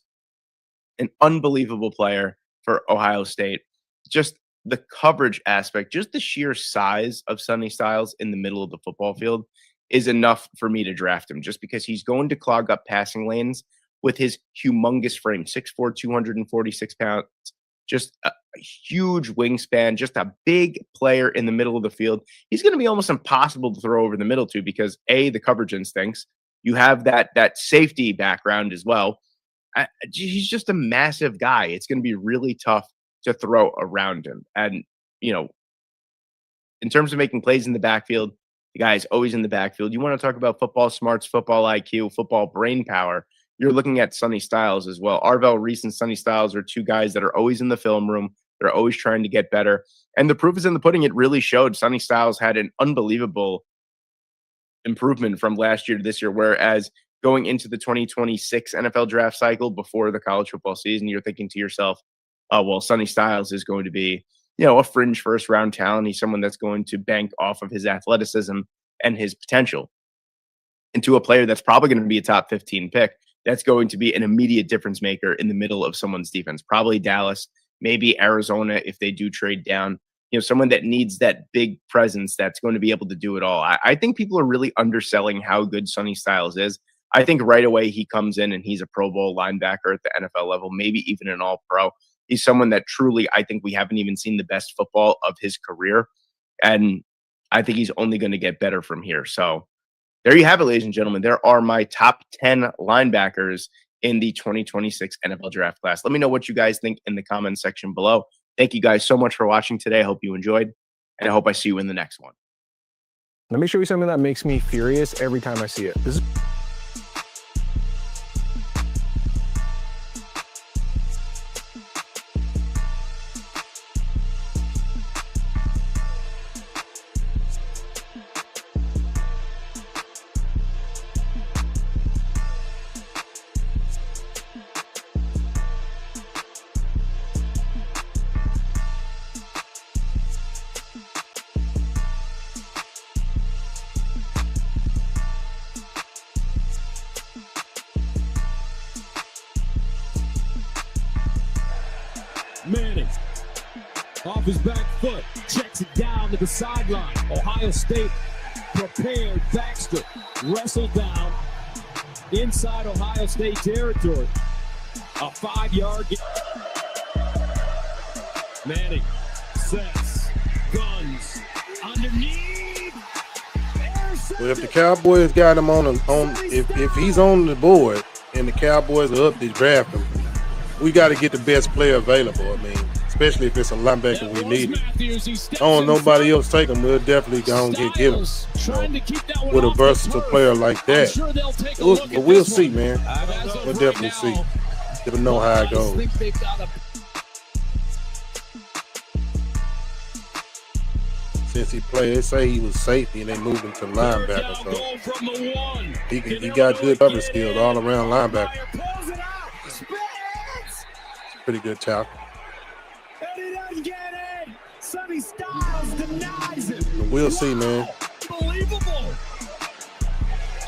an unbelievable player for Ohio State. Just the coverage aspect, just the sheer size of Sonny Styles in the middle of the football field is enough for me to draft him just because he's going to clog up passing lanes with his humongous frame, 6'4", 246 pounds, just a huge wingspan, just a big player in the middle of the field. He's going to be almost impossible to throw over the middle to because A, the coverage instincts, you have that safety background as well. He's just a massive guy. It's going to be really tough to throw around him. And, in terms of making plays in the backfield, the guy is always in the backfield. You want to talk about football smarts, football IQ, football brain power. You're looking at Sonny Styles as well. Arvell Reese and Sonny Styles are two guys that are always in the film room. They're always trying to get better. And the proof is in the pudding. It really showed. Sonny Styles had an unbelievable improvement from last year to this year, whereas going into the 2026 NFL draft cycle before the college football season, you're thinking to yourself, oh, well, Sonny Styles is going to be, a fringe first-round talent. He's someone that's going to bank off of his athleticism and his potential into a player that's probably going to be a top 15 pick. That's going to be an immediate difference maker in the middle of someone's defense. Probably Dallas, maybe Arizona if they do trade down. Someone that needs that big presence that's going to be able to do it all. I think people are really underselling how good Sonny Styles is. I think right away he comes in and he's a Pro Bowl linebacker at the NFL level, maybe even an All-Pro. He's someone that truly, I think we haven't even seen the best football of his career. And I think he's only going to get better from here. So there you have it, ladies and gentlemen. There are my top 10 linebackers in the 2026 NFL draft class. Let me know what you guys think in the comments section below. Thank you guys so much for watching today. I hope you enjoyed, and I hope I see you in the next one. Let me show you something that makes me furious every time I see it. This is Manning, off his back foot, checks it down to the sideline. Ohio State prepared. Baxter wrestled down inside Ohio State territory. A 5-yard gain. Manning sets, guns, underneath. Well, if the Cowboys got him if he's on the board and the Cowboys are up to draft him, we got to get the best player available. I mean, especially if it's a linebacker we need it. I don't know nobody else take him. We'll definitely go and get him. With a versatile player like that. But we'll see, man. We'll definitely see. Never know how it goes. Since he played, they say he was safety and they moved him to linebacker. So he got good cover skills all around linebacker. Pretty good tackle. We'll see, man. Unbelievable.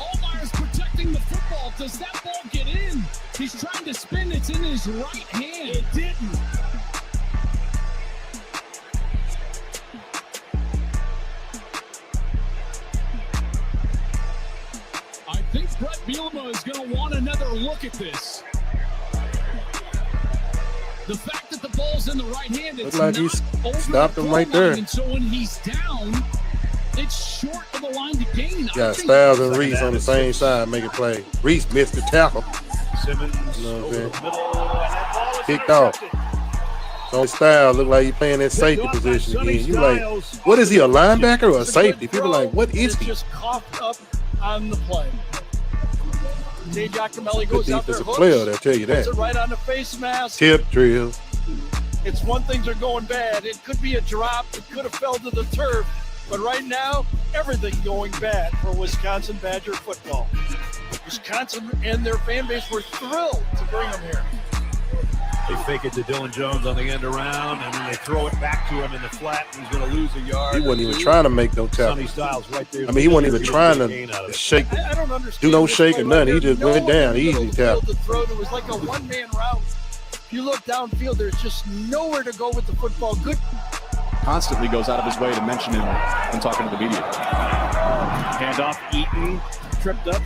Allmeyer's protecting the football. Does that ball get in? He's trying to spin. It's in his right hand. It didn't. I think Brett Bielema is going to want another look at this. The fact that the ball's in the right hand, it's like he stopped him right there. And so when he's down, it's short of the line to gain. Got Styles and Reese on the same side making play. Reese missed the tackle. Simmons you know what I'm saying? Kicked off. So Styles look like he playing that safety position again. You like, what is he, a linebacker or a safety? People like, what is he? Just coughed up on the play. Jay Giacomelli Good goes out there, defensive player, they'll tell you puts that. it right on the face mask. Tip drill. It's when things are going bad. It could be a drop. It could have fell to the turf. But right now, everything going bad for Wisconsin Badger football. Wisconsin and their fan base were thrilled to bring them here. They fake it to Dylan Jones on the end around, and then they throw it back to him in the flat. He's going to lose a yard. He wasn't even trying to make no tackle. Sonny Styles right there. I mean, he wasn't even trying to shake, I don't understand. do no shake or nothing. He just went down, easy tackle. To throw. It was like a one-man route. If you look downfield, there's just nowhere to go with the football. Good. Constantly goes out of his way to mention him when talking to the media. Handoff, Eaton, tripped up,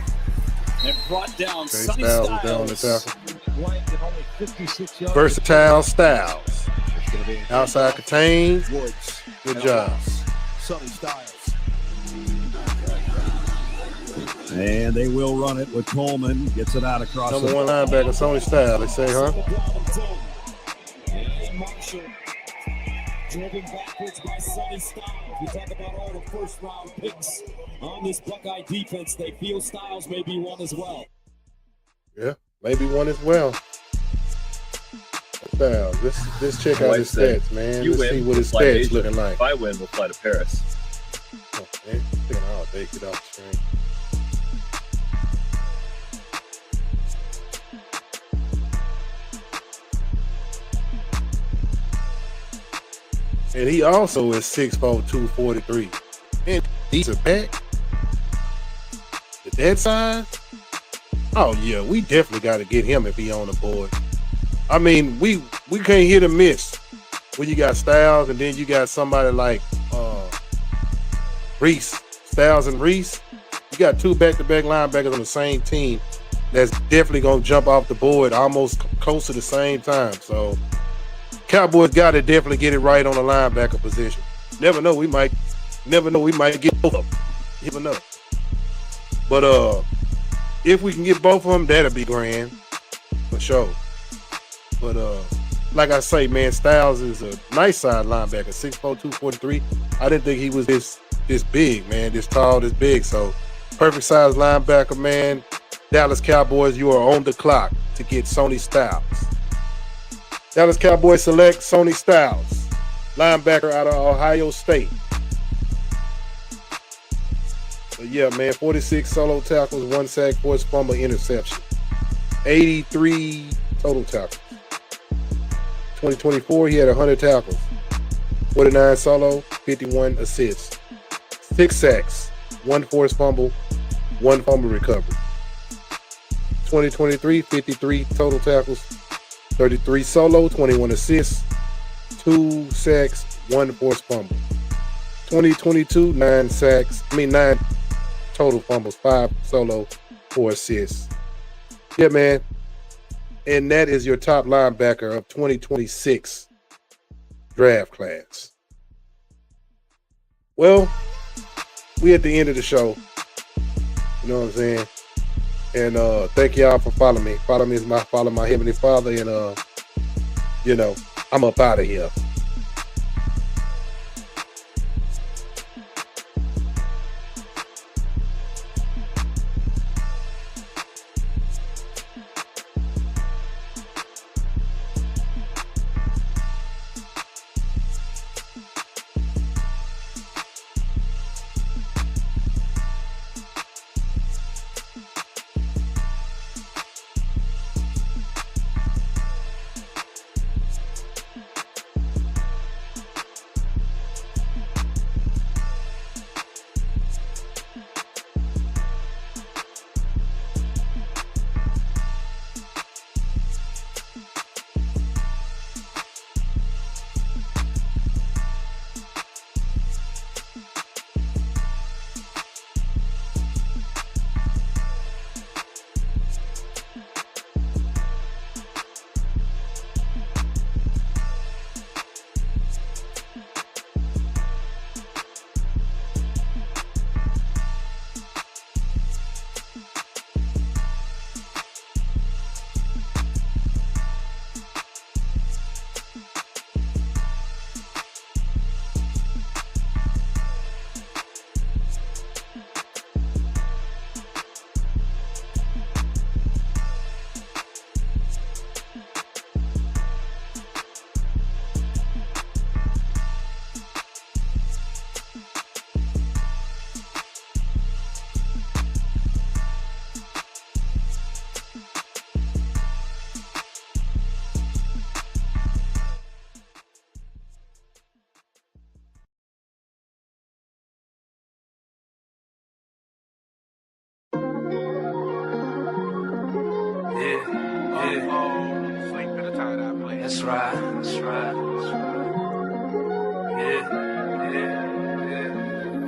and brought down. Sonny Styles was down on the tackle. Only 56 yards. Versatile Styles. Outside contain. Good job. Sonny Styles. And they will run it with Coleman. Gets it out across Number one linebacker, Sonny Styles, they say, huh? Driven backwards by Sonny Styles. We talk about all the first-round picks on this Buckeye defense. They feel Styles may be one as well. Yeah, maybe one as well. Styles, let's check out his stats, man. Let's see what his stats looking like. If I win, we'll fly to Paris. Oh, man, taking all day, get off the screen. And he also is 6'4", 243. And he's a back. At that size? Oh, yeah, we definitely got to get him if he on the board. I mean, we can't hit or miss when you got Styles and then you got somebody like Reese. Styles and Reese. You got two back-to-back linebackers on the same team that's definitely going to jump off the board almost close to the same time. So Cowboys got to definitely get it right on the linebacker position. Never know, we might get both of them. You never know. But if we can get both of them, that'll be grand for sure. But like I say, man, Styles is a nice side linebacker, 6'4", 243. I didn't think he was this big, man, this tall, this big. So perfect size linebacker, man. Dallas Cowboys, you are on the clock to get Sonny Styles. Dallas Cowboys select Sonny Styles, linebacker out of Ohio State. But yeah, man, 46 solo tackles, 1 sack, forced fumble, interception. 83 total tackles. 2024, he had 100 tackles, 49 solo, 51 assists, 6 sacks, 1 forced fumble, 1 fumble recovery. 2023, 53 total tackles, 33 solo, 21 assists, 2 sacks, 1 forced fumble. 2022, 9 total fumbles, 5 solo, 4 assists. Yeah, man. And that is your top linebacker of 2026 draft class. Well, we at the end of the show. You know what I'm saying? And thank y'all for following me. Follow me as follow my Heavenly Father. And I I'm up out of here. That's right.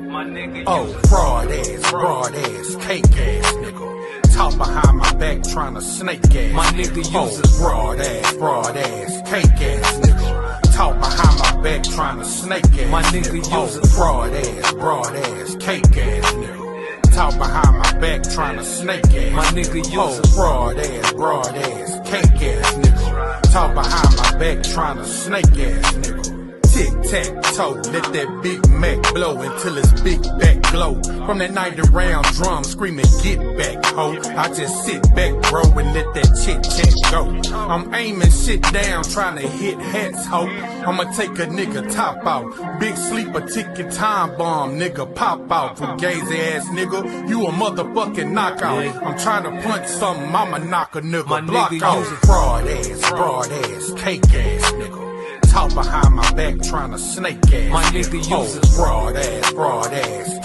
My nigga, fraud ass, cake ass nigga. Talk behind my back tryna snake ass. My nigga uses broad ass, cake ass nigga. Talk behind my back tryna snake ass. My nigga uses broad ass, cake ass nigga. Talk behind my back tryna snake ass. My nigga uses broad ass, cake ass nigga. Talk behind my back tryna snake ass nigga. Tic-tac-toe, let that Big Mac blow until it's big back glow. From that 90-round drum screaming, get back, ho. I just sit back, bro, and let that chit-chat go. I'm aiming shit down, trying to hit hats, ho. I'ma take a nigga top out. Big sleeper, ticket time bomb, nigga, pop out. Fugazi ass nigga, you a motherfucking knockout. I'm trying to punch something, I'ma knock a nigga, block out. Broad ass, cake ass nigga. Talk behind my back tryna snake ass. My nigga uses broad ass,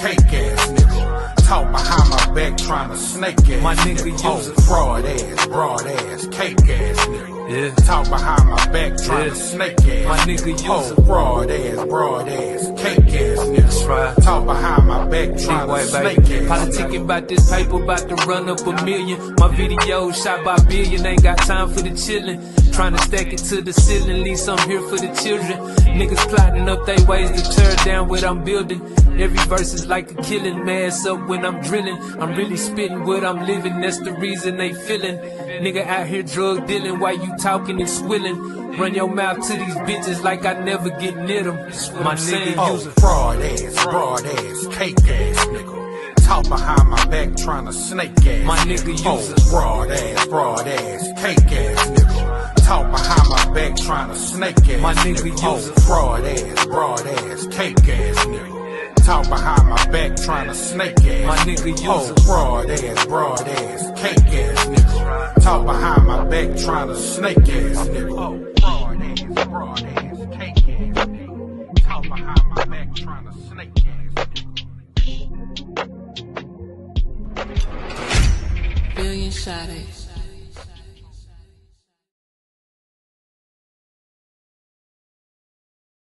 cake ass nigga. Talk behind my back tryna snake ass. My nigga uses broad ass, cake ass nigga. Yeah. Talk behind my back tryna snake ass. My nigga uses broad ass, cake ass nigga. Right. Talk behind my back tryna snake ass. Politicking about this paper, about to run up $1 million. My video shot by billion, ain't got time for the chillin'. Tryna stack it to the ceiling, at least I'm here for the children. Niggas plotting up they ways to tear down what I'm building. Every verse is like a killing, mass up when I'm drilling. I'm really spitting what I'm living, that's the reason they feeling. Nigga out here drug dealing while you talking and swilling. Run your mouth to these bitches like I never get near them. My nigga use a broad ass, cake ass nigga. Talk behind my back tryna snake ass. My nigga uses broad ass, cake ass nigga. Talk behind my back tryna snake ass. My nigga uses broad ass, cake ass nigga. Talk behind my back tryna snake ass. My nigga uses broad ass, cake ass nigga. Talk behind my back tryna snake ass nigga. Broad ass, cake ass nigga. Talk behind my back tryna snake ass nigga. Billion shot it.